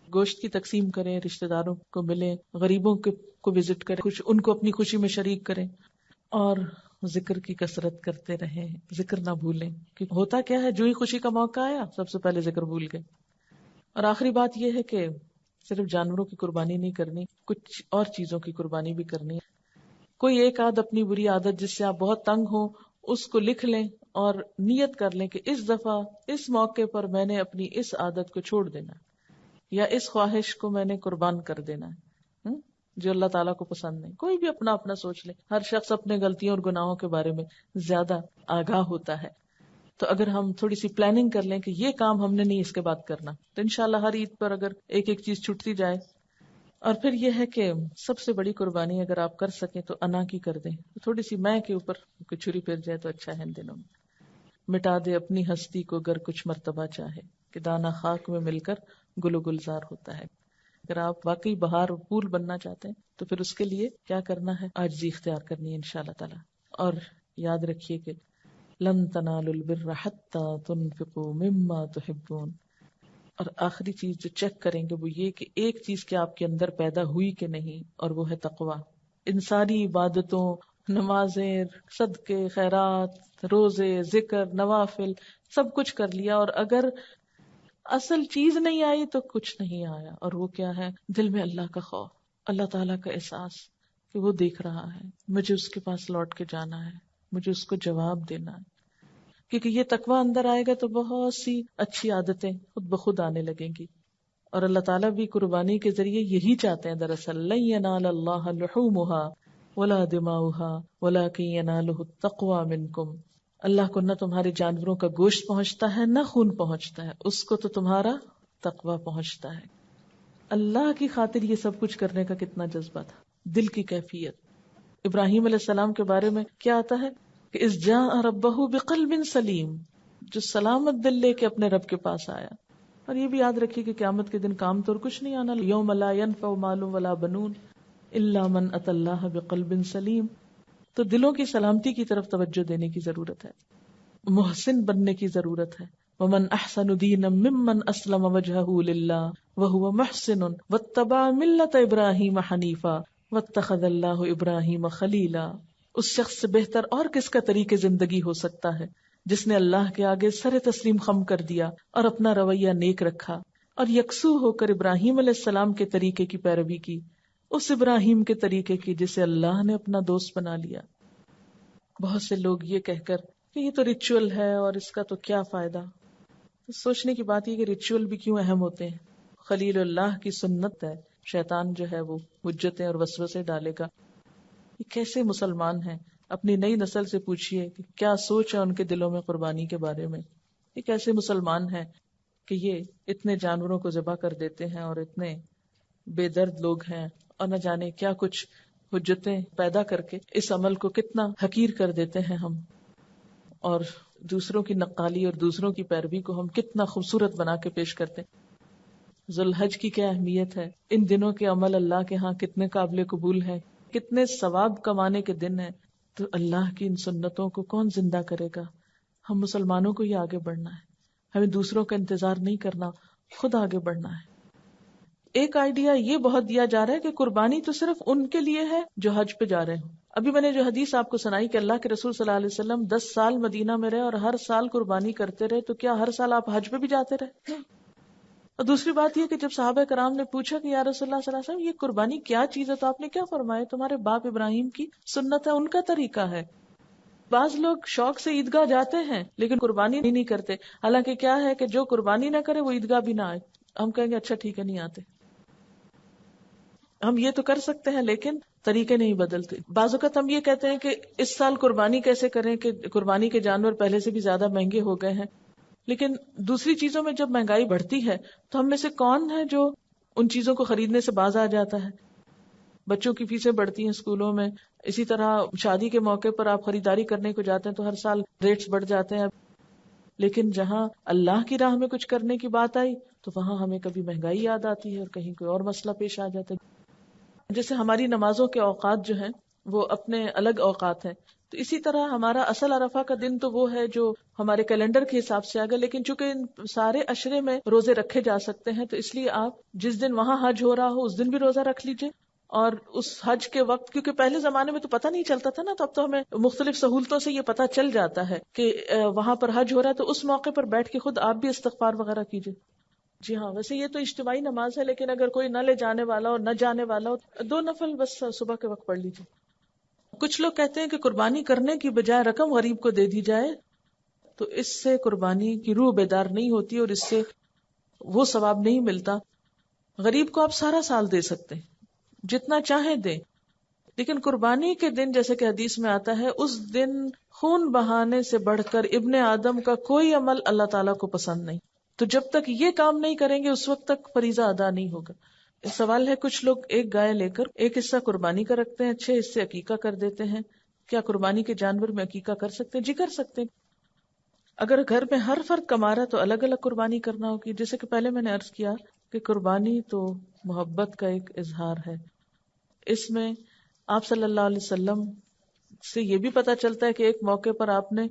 گوشت کی تقسیم کریں، رشتہ داروں کو ملیں، غریبوں کو وزٹ کریں، ان کو اپنی خوشی میں شریک کریں، اور ذکر کی کثرت کرتے رہیں. ذکر نہ بھولیں، کہ ہوتا کیا ہے جو ہی خوشی کا موقع آیا سب سے پہلے ذکر بھول گئے. اور آخری بات یہ ہے کہ صرف جانوروں کی قربانی نہیں کرنی، کچھ اور چیزوں کی قربانی بھی کرنی. کوئی ایک اپنی بری عادت جس سے آپ بہت تنگ ہو اس کو لکھ لیں اور نیت کر لیں کہ اس دفعہ اس موقع پر میں نے اپنی اس عادت کو چھوڑ دینا ہے، یا اس خواہش کو میں نے قربان کر دینا ہے جو اللہ تعالیٰ کو پسند نہیں. کوئی بھی اپنا اپنا سوچ لے. ہر شخص اپنے غلطیوں اور گناہوں کے بارے میں زیادہ آگاہ ہوتا ہے. تو اگر ہم تھوڑی سی پلاننگ کر لیں کہ یہ کام ہم نے نہیں اس کے بعد کرنا، تو انشاءاللہ ہر عید پر اگر ایک ایک چیز چھٹتی جائے. اور پھر یہ ہے کہ سب سے بڑی قربانی اگر آپ کر سکیں تو انا کی کر دیں. تھوڑی سی میں کے اوپر کوئی چھری پھر جائے تو اچھا ہے ان دنوں میں. مٹا دے اپنی ہستی کو گر کچھ مرتبہ چاہے، کہ دانہ خاک میں مل کر گل و گلزار ہوتا ہے. اگر آپ واقعی بہار پھول بننا چاہتے ہیں تو پھر اس کے لیے کیا کرنا ہے؟ عاجزی اختیار کرنی ہے انشاءاللہ تعالی. اور یاد رکھیے کہ لن تنالوا البر حتى تنفقوا مما تحبون. اور آخری چیز جو چیک کریں گے وہ یہ کہ ایک چیز کیا آپ کے اندر پیدا ہوئی کہ نہیں، اور وہ ہے تقوی. ان ساری عبادتوں، نمازیں، صدقے، خیرات، روزے، ذکر، نوافل، سب کچھ کر لیا، اور اگر اصل چیز نہیں آئی تو کچھ نہیں آیا. اور وہ کیا ہے؟ دل میں اللہ کا خوف، اللہ تعالیٰ کا احساس کہ وہ دیکھ رہا ہے، مجھے اس کے پاس لوٹ کے جانا ہے، مجھے اس کو جواب دینا ہے. کیونکہ یہ تقوی اندر آئے گا تو بہت سی اچھی عادتیں خود بخود آنے لگیں گی. اور اللہ تعالیٰ بھی قربانی کے ذریعے یہی چاہتے ہیں دراصل. لن ینال اللہ لحومها ولا دماؤها ولکن ینالہ التقوی منکم. اللہ کو نہ تمہارے جانوروں کا گوشت پہنچتا ہے نہ خون پہنچتا ہے، اس کو تو تمہارا تقوی پہنچتا ہے. اللہ کی خاطر یہ سب کچھ کرنے کا کتنا جذبہ تھا، دل کی کیفیت. ابراہیم علیہ السلام کے بارے میں کیا آتا ہے کہ اذ جاء ربہ بقلب سلیم، جو سلامت دل لے کے اپنے رب کے پاس آیا. اور یہ بھی یاد رکھیے کہ قیامت کے دن کام تو کچھ نہیں آنا. یوم لا ینفع مال ولا بنون الا من اتى اللہ بقلب سلیم. تو دلوں کی سلامتی کی طرف توجہ دینے کی ضرورت ہے، محسن بننے کی ضرورت ہے. ومن احسن دینا ممن اسلم وجهه للہ وهو محسن واتبع ملت ابراہیم حنیفا واتخذ اللہ ابراہیم خلیلا. اس شخص سے بہتر اور کس کا طریقے زندگی ہو سکتا ہے جس نے اللہ کے آگے سر تسلیم خم کر دیا اور اپنا رویہ نیک رکھا اور یکسو ہو کر ابراہیم علیہ السلام کے طریقے کی پیروی کی، اس ابراہیم کے طریقے کی جسے اللہ نے اپنا دوست بنا لیا. بہت سے لوگ یہ کہہ کر کہ یہ تو ریچول ہے اور اس کا تو کیا فائدہ. سوچنے کی بات یہ کہ ریچول بھی کیوں اہم ہوتے ہیں. خلیل اللہ کی سنت ہے، شیطان جو ہے وہ حجتیں اور وسوسے ڈالے گا. یہ کیسے مسلمان ہیں؟ اپنی نئی نسل سے پوچھئے کہ کیا سوچ ہے ان کے دلوں میں قربانی کے بارے میں. یہ کیسے مسلمان ہیں کہ یہ اتنے جانوروں کو ذبح کر دیتے ہیں اور اتنے بے درد لوگ ہیں، اور نہ جانے کیا کچھ حجتیں پیدا کر کے اس عمل کو کتنا حقیر کر دیتے ہیں ہم، اور دوسروں کی نقالی اور دوسروں کی پیروی کو ہم کتنا خوبصورت بنا کے پیش کرتے ہیں. ذوالحج کی کیا اہمیت ہے، ان دنوں کے عمل اللہ کے ہاں کتنے قابل قبول ہیں، کتنے ثواب کمانے کے دن ہیں. تو اللہ کی ان سنتوں کو کون زندہ کرے گا؟ ہم مسلمانوں کو ہی آگے بڑھنا ہے، ہمیں دوسروں کا انتظار نہیں کرنا، خود آگے بڑھنا ہے۔ ایک آئیڈیا یہ بہت دیا جا رہا ہے کہ قربانی تو صرف ان کے لیے ہے جو حج پہ جا رہے ہوں۔ ابھی میں نے جو حدیث آپ کو سنائی کہ اللہ کے رسول صلی اللہ علیہ وسلم 10 سال مدینہ میں رہے اور ہر سال قربانی کرتے رہے، تو کیا ہر سال آپ حج پہ بھی جاتے رہے؟ اور دوسری بات یہ کہ جب صحابہ کرام نے پوچھا کہ یا رسول اللہ صلی اللہ علیہ وسلم یہ قربانی کیا چیز ہے، تو آپ نے کیا فرمایا؟ تمہارے باپ ابراہیم کی سنت ہے، ان کا طریقہ ہے۔ بعض لوگ شوق سے عیدگاہ جاتے ہیں لیکن قربانی نہیں کرتے، حالانکہ کیا ہے کہ جو قربانی نہ کرے وہ عیدگاہ بھی نہ آئے۔ ہم کہیں گے اچھا ٹھیک ہے، نہیں آتے۔ ہم یہ تو کر سکتے ہیں لیکن طریقے نہیں بدلتے۔ بعض اوقات ہم یہ کہتے ہیں کہ اس سال قربانی کیسے کریں کہ قربانی کے جانور پہلے سے بھی زیادہ مہنگے ہو گئے ہیں، لیکن دوسری چیزوں میں جب مہنگائی بڑھتی ہے تو ہم میں سے کون ہے جو ان چیزوں کو خریدنے سے باز آ جاتا ہے؟ بچوں کی فیسیں بڑھتی ہیں اسکولوں میں، اسی طرح شادی کے موقع پر آپ خریداری کرنے کو جاتے ہیں تو ہر سال ریٹس بڑھ جاتے ہیں، لیکن جہاں اللہ کی راہ میں کچھ کرنے کی بات آئی تو وہاں ہمیں کبھی مہنگائی یاد آتی ہے اور کہیں کوئی اور مسئلہ پیش آ جاتا ہے۔ جیسے ہماری نمازوں کے اوقات جو ہیں وہ اپنے الگ اوقات ہیں، تو اسی طرح ہمارا اصل عرفہ کا دن تو وہ ہے جو ہمارے کیلنڈر کے حساب سے آ گیا، لیکن چونکہ ان سارے عشرے میں روزے رکھے جا سکتے ہیں تو اس لیے آپ جس دن وہاں حج ہو رہا ہو اس دن بھی روزہ رکھ لیجئے، اور اس حج کے وقت، کیونکہ پہلے زمانے میں تو پتہ نہیں چلتا تھا نا، تو اب تو ہمیں مختلف سہولتوں سے یہ پتہ چل جاتا ہے کہ وہاں پر حج ہو رہا ہے، تو اس موقع پر بیٹھ کے خود آپ بھی استغفار وغیرہ کیجئے۔ جی ہاں، ویسے یہ تو اجتماعی نماز ہے، لیکن اگر کوئی نہ لے جانے والا اور نہ جانے والا ہو، 2 نفل بس صبح کے وقت پڑھ لیجیے۔ کچھ لوگ کہتے ہیں کہ قربانی کرنے کی بجائے رقم غریب کو دے دی جائے تو اس سے قربانی کی روح بیدار نہیں ہوتی اور اس سے وہ ثواب نہیں ملتا۔ غریب کو آپ سارا سال دے سکتے ہیں، جتنا چاہیں دیں، لیکن قربانی کے دن جیسے کہ حدیث میں آتا ہے اس دن خون بہانے سے بڑھ کر ابن آدم کا کوئی عمل اللہ تعالیٰ کو پسند نہیں، تو جب تک یہ کام نہیں کریں گے اس وقت تک فریضہ ادا نہیں ہوگا۔ سوال ہے کچھ لوگ ایک گائے لے کر ایک حصہ قربانی کا رکھتے ہیں، 6 حصے عقیقہ کر دیتے ہیں، کیا قربانی کے جانور میں عقیقہ کر سکتے ہیں؟ جی کر سکتے ہیں۔ اگر گھر میں ہر فرد کما رہا تو الگ الگ قربانی کرنا ہوگی، جیسے کہ پہلے میں نے عرض کیا کہ قربانی تو محبت کا ایک اظہار ہے۔ اس میں آپ صلی اللہ علیہ وسلم سے یہ بھی پتہ چلتا ہے کہ ایک موقع پر آپ نے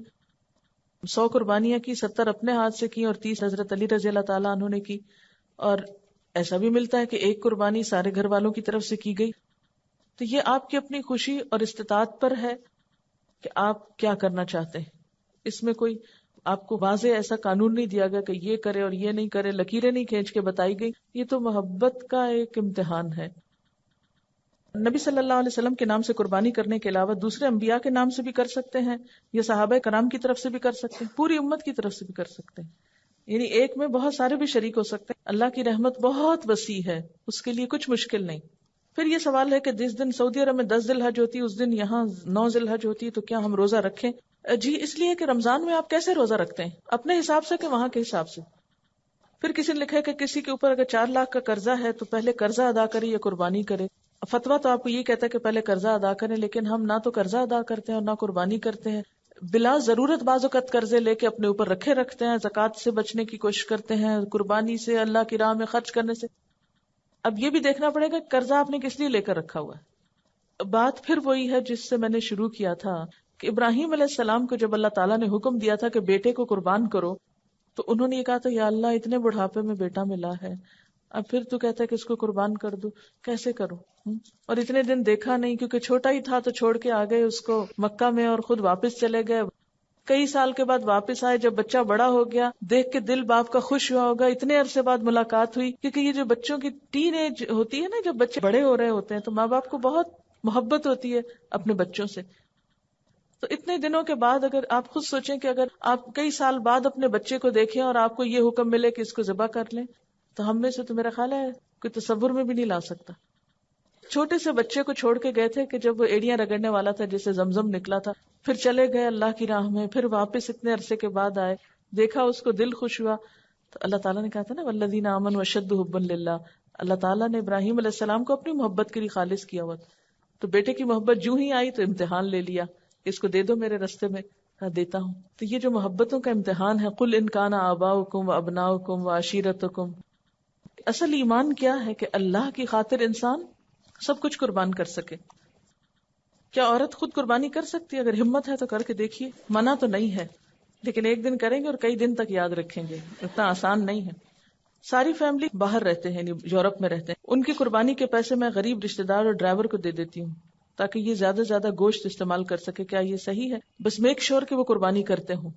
100 قربانیاں کی، 70 اپنے ہاتھ سے کی اور 30 حضرت علی رضی اللہ تعالیٰ عنہ نے کی، اور ایسا بھی ملتا ہے کہ ایک قربانی سارے گھر والوں کی طرف سے کی گئی۔ تو یہ آپ کی اپنی خوشی اور استطاعت پر ہے کہ آپ کیا کرنا چاہتے ہیں۔ اس میں کوئی آپ کو واضح ایسا قانون نہیں دیا گیا کہ یہ کرے اور یہ نہیں کرے، لکیریں نہیں کھینچ کے بتائی گئی، یہ تو محبت کا ایک امتحان ہے۔ نبی صلی اللہ علیہ وسلم کے نام سے قربانی کرنے کے علاوہ دوسرے انبیاء کے نام سے بھی کر سکتے ہیں، یا صحابہ کرام کی طرف سے بھی کر سکتے ہیں، پوری امت کی طرف سے بھی کر سکتے ہیں، یعنی ایک میں بہت سارے بھی شریک ہو سکتے ہیں۔ اللہ کی رحمت بہت وسیع ہے، اس کے لیے کچھ مشکل نہیں۔ پھر یہ سوال ہے کہ جس دن سعودی عرب میں 10 ذی الحج ہوتی ہے اس دن یہاں 9 ذی الحج ہوتی ہے، تو کیا ہم روزہ رکھیں؟ جی اس لیے کہ رمضان میں آپ کیسے روزہ رکھتے ہیں؟ اپنے حساب سے کہ وہاں کے حساب سے؟ پھر کسی نے لکھا کہ کسی کے اوپر اگر 4 لاکھ کا قرضہ ہے تو پہلے قرضہ ادا کرے یا قربانی کرے۔ فتویٰ تو آپ کو یہ کہتا ہے کہ پہلے قرضہ ادا کریں، لیکن ہم نہ تو قرضہ ادا کرتے ہیں اور نہ قربانی کرتے ہیں، بلا ضرورت بعض اوقات قرضے لے کے اپنے اوپر رکھے رکھتے ہیں، زکوٰۃ سے بچنے کی کوشش کرتے ہیں، قربانی سے، اللہ کی راہ میں خرچ کرنے سے۔ اب یہ بھی دیکھنا پڑے گا قرضہ آپ نے کس لیے لے کر رکھا ہوا ہے۔ بات پھر وہی ہے جس سے میں نے شروع کیا تھا کہ ابراہیم علیہ السلام کو جب اللہ تعالیٰ نے حکم دیا تھا کہ بیٹے کو قربان کرو تو انہوں نے یہ کہا تھا یا اللہ اتنے بڑھاپے میں بیٹا ملا ہے، اب پھر تو کہتا ہے کہ اس کو قربان کر دو، کیسے کرو؟ اور اتنے دن دیکھا نہیں کیونکہ چھوٹا ہی تھا تو چھوڑ کے آ گئے اس کو مکہ میں اور خود واپس چلے گئے۔ کئی سال کے بعد واپس آئے، جب بچہ بڑا ہو گیا دیکھ کے دل باپ کا خوش ہوا ہوگا، اتنے عرصے بعد ملاقات ہوئی، کیونکہ یہ جو بچوں کی ٹین ایج ہوتی ہے نا، جب بچے بڑے ہو رہے ہوتے ہیں تو ماں باپ کو بہت محبت ہوتی ہے اپنے بچوں سے۔ تو اتنے دنوں کے بعد اگر آپ خود سوچیں کہ اگر آپ کئی سال بعد اپنے بچے کو دیکھیں اور آپ کو یہ حکم ملے کہ اس کو ذبح کر لیں، تو ہم میں سے تو میرا خیال ہے کوئی تصور میں بھی نہیں لا سکتا۔ چھوٹے سے بچے کو چھوڑ کے گئے تھے کہ جب وہ ایڑیاں رگڑنے والا تھا، جیسے زمزم نکلا تھا، پھر چلے گئے اللہ کی راہ میں، پھر واپس اتنے عرصے کے بعد آئے، دیکھا اس کو دل خوش ہوا، تو اللہ تعالیٰ نے کہا تھا نا والذین آمنوا اشد حبا للہ، اللہ تعالیٰ نے ابراہیم علیہ السلام کو اپنی محبت کے لیے خالص کیا ہوا، تو بیٹے کی محبت جو ہی آئی تو امتحان لے لیا، اس کو دے دو میرے رستے میں، دیتا ہوں۔ تو یہ جو محبتوں کا امتحان ہے، قل ان کان آباؤکم وابناؤکم وعشیرتکم، اصل ایمان کیا ہے کہ اللہ کی خاطر انسان سب کچھ قربان کر سکے۔ کیا عورت خود قربانی کر سکتی ہے؟ اگر ہمت ہے تو کر کے دیکھیے، منع تو نہیں ہے، لیکن ایک دن کریں گے اور کئی دن تک یاد رکھیں گے، اتنا آسان نہیں ہے. ساری فیملی باہر رہتے ہیں، یورپ میں رہتے ہیں، ان کی قربانی کے پیسے میں غریب رشتہ دار اور ڈرائیور کو دے دیتی ہوں تاکہ یہ زیادہ سے زیادہ گوشت استعمال کر سکے. کیا یہ صحیح ہے؟ بس میک شور کہ وہ قربانی کرتے ہوں،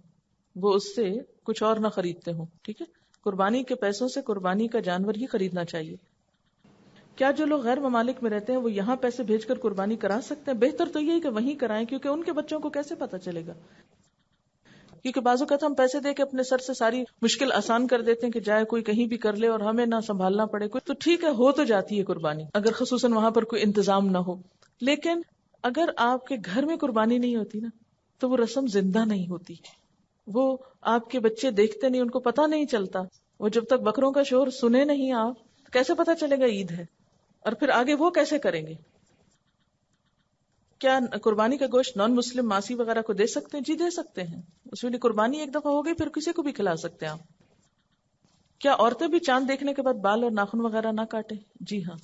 وہ اس سے کچھ اور نہ خریدتے ہوں. ٹھیک ہے، قربانی کے پیسوں سے قربانی کا جانور ہی خریدنا چاہیے. کیا جو لوگ غیر ممالک میں رہتے ہیں وہ یہاں پیسے بھیج کر قربانی کرا سکتے ہیں؟ بہتر تو یہی کہ وہیں کرائیں، کیونکہ ان کے بچوں کو کیسے پتہ چلے گا؟ کیونکہ بعض اوقات ہم پیسے دے کے اپنے سر سے ساری مشکل آسان کر دیتے ہیں کہ جائے کوئی کہیں بھی کر لے اور ہمیں نہ سنبھالنا پڑے. کوئی تو ٹھیک ہے، ہو تو جاتی ہے قربانی اگر خصوصاً وہاں پر کوئی انتظام نہ ہو. لیکن اگر آپ کے گھر میں قربانی نہیں ہوتی نا تو وہ رسم زندہ نہیں ہوتی. وہ آپ کے بچے دیکھتے نہیں، ان کو پتہ نہیں چلتا. وہ جب تک بکروں کا شور سنے نہیں آپ، کیسے پتہ چلے گا عید ہے؟ اور پھر آگے وہ کیسے کریں گے؟ کیا قربانی کا گوشت نان مسلم ماسی وغیرہ کو دے سکتے ہیں؟ جی دے سکتے ہیں. اس میں قربانی ایک دفعہ ہو گئی، پھر کسی کو بھی کھلا سکتے ہیں آپ. کیا عورتیں بھی چاند دیکھنے کے بعد بال اور ناخن وغیرہ نہ کاٹیں؟ جی ہاں.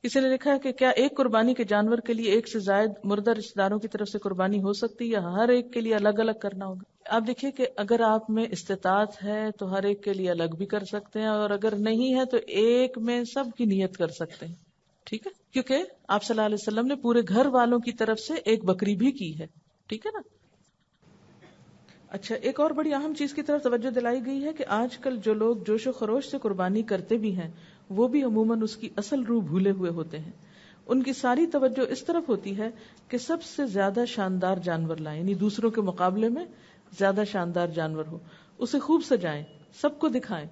کسی نے لکھا ہے کہ کیا ایک قربانی کے جانور کے لیے ایک سے زائد مردہ رشتہ داروں کی طرف سے قربانی ہو سکتی ہے یا ہر ایک کے لیے الگ الگ کرنا ہوگا؟ آپ دیکھیے کہ اگر آپ میں استطاعت ہے تو ہر ایک کے لیے الگ بھی کر سکتے ہیں، اور اگر نہیں ہے تو ایک میں سب کی نیت کر سکتے ہیں. ٹھیک ہے، کیونکہ آپ صلی اللہ علیہ وسلم نے پورے گھر والوں کی طرف سے ایک بکری بھی کی ہے. ٹھیک ہے نا. اچھا، ایک اور بڑی اہم چیز کی طرف توجہ دلائی گئی ہے کہ آج کل جو لوگ جوش و خروش سے قربانی کرتے بھی ہیں وہ بھی عموماً اس کی اصل روح بھولے ہوئے ہوتے ہیں. ان کی ساری توجہ اس طرف ہوتی ہے کہ سب سے زیادہ شاندار جانور لائیں، یعنی دوسروں کے مقابلے میں زیادہ شاندار جانور ہو، اسے خوب سجائیں، سب کو دکھائیں.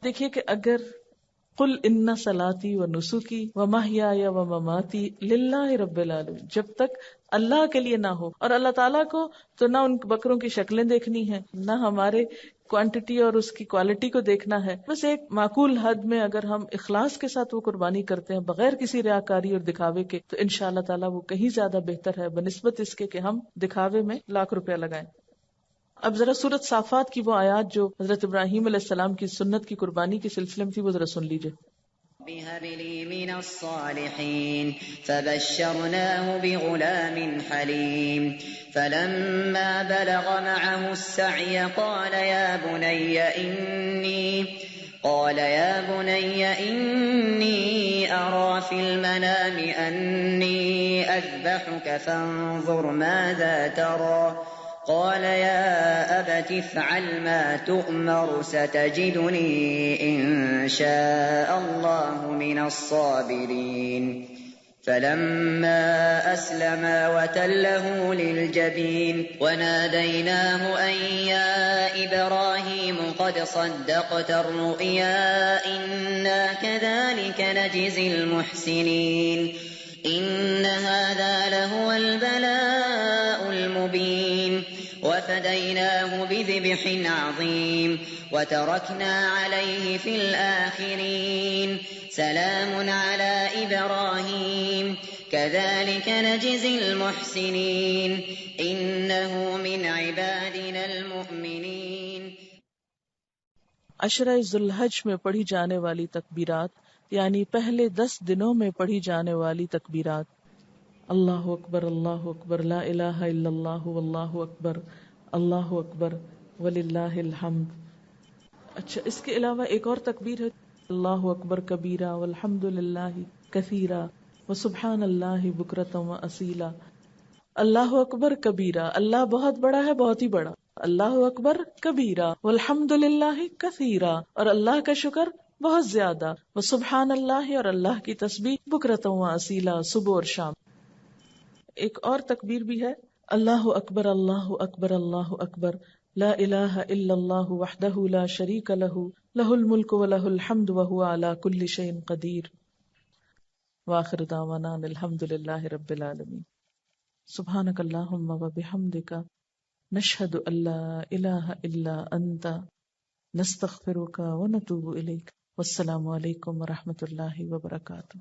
دیکھیے کہ اگر قل ان صلاتی و نسکی و محیای و مماتی للہ رب العالمین، جب تک اللہ کے لیے نہ ہو، اور اللہ تعالیٰ کو تو نہ ان بکروں کی شکلیں دیکھنی ہے نہ ہمارے کوانٹٹی اور اس کی کوالٹی کو دیکھنا ہے، بس ایک معقول حد میں اگر ہم اخلاص کے ساتھ وہ قربانی کرتے ہیں بغیر کسی ریاکاری اور دکھاوے کے، تو انشاءاللہ تعالیٰ وہ کہیں زیادہ بہتر ہے بنسبت اس کے کہ ہم دکھاوے میں لاکھ روپیہ لگائیں. اب ذرا سورۃ صافات کی وہ آیات جو حضرت ابراہیم علیہ السلام کی سنت کی قربانی کے سلسلے میں تھی، وہ ذرا سن لیجئے. هب لي من الصالحين فبشرناه بغلام حليم فلما بلغ معه السعي قال يا بني إني أرى في المنام أني أذبحك فانظر ماذا ترى قال يا أبت افعل ما تؤمر ستجدني إن شاء الله من الصابرين فلما أسلما وتله للجبين وناديناه أن يا إبراهيم قد صدقت الرؤيا إنا كذلك نجزي المحسنين إن هذا لهو البلاء المبين وفديناه بذبح عظيم وتركنا عليه في الآخرين سلام على إبراهيم كذلك نجزي المحسنين إنه من عبادنا المؤمنين. عشرہ ذی الحج میں پڑھی جانے والی تکبیرات، یعنی پہلے 10 دنوں میں پڑھی جانے والی تکبیرات: اللہ اکبر لا الہ الا اللہ واللہ اکبر وللہ الحمد. اچھا، اس کے علاوہ ایک اور تکبیر ہے: اللہ اکبر کبیرہ والحمد للہ کثیرہ وسبحان اللہ بکرۃ واصیلا. اللہ اکبر کبیرہ، اللہ بہت بڑا ہے، بہت ہی بڑا. اللہ اکبر کبیرہ والحمد للہ کثیرہ، اور اللہ کا شکر بہت زیادہ. وسبحان اللہ، اور اللہ کی تسبیح بکرۃ واصیلا، صبح اور شام. ایک اور تکبیر بھی ہے: اللہ اکبر اللہ اکبر لا الہ الا اللہ وحدہ لا شریک لہ لہ الملک و لہ الحمد وہو علی کل شیء قدیر. وآخر دعوانا ان الحمد للہ رب العالمین. سبحانک اللہم و بحمدک نشہد ان لا الہ الا انت نستغفرک و نتوب الیک. والسلام علیکم و رحمۃ اللہ وبرکاتہ.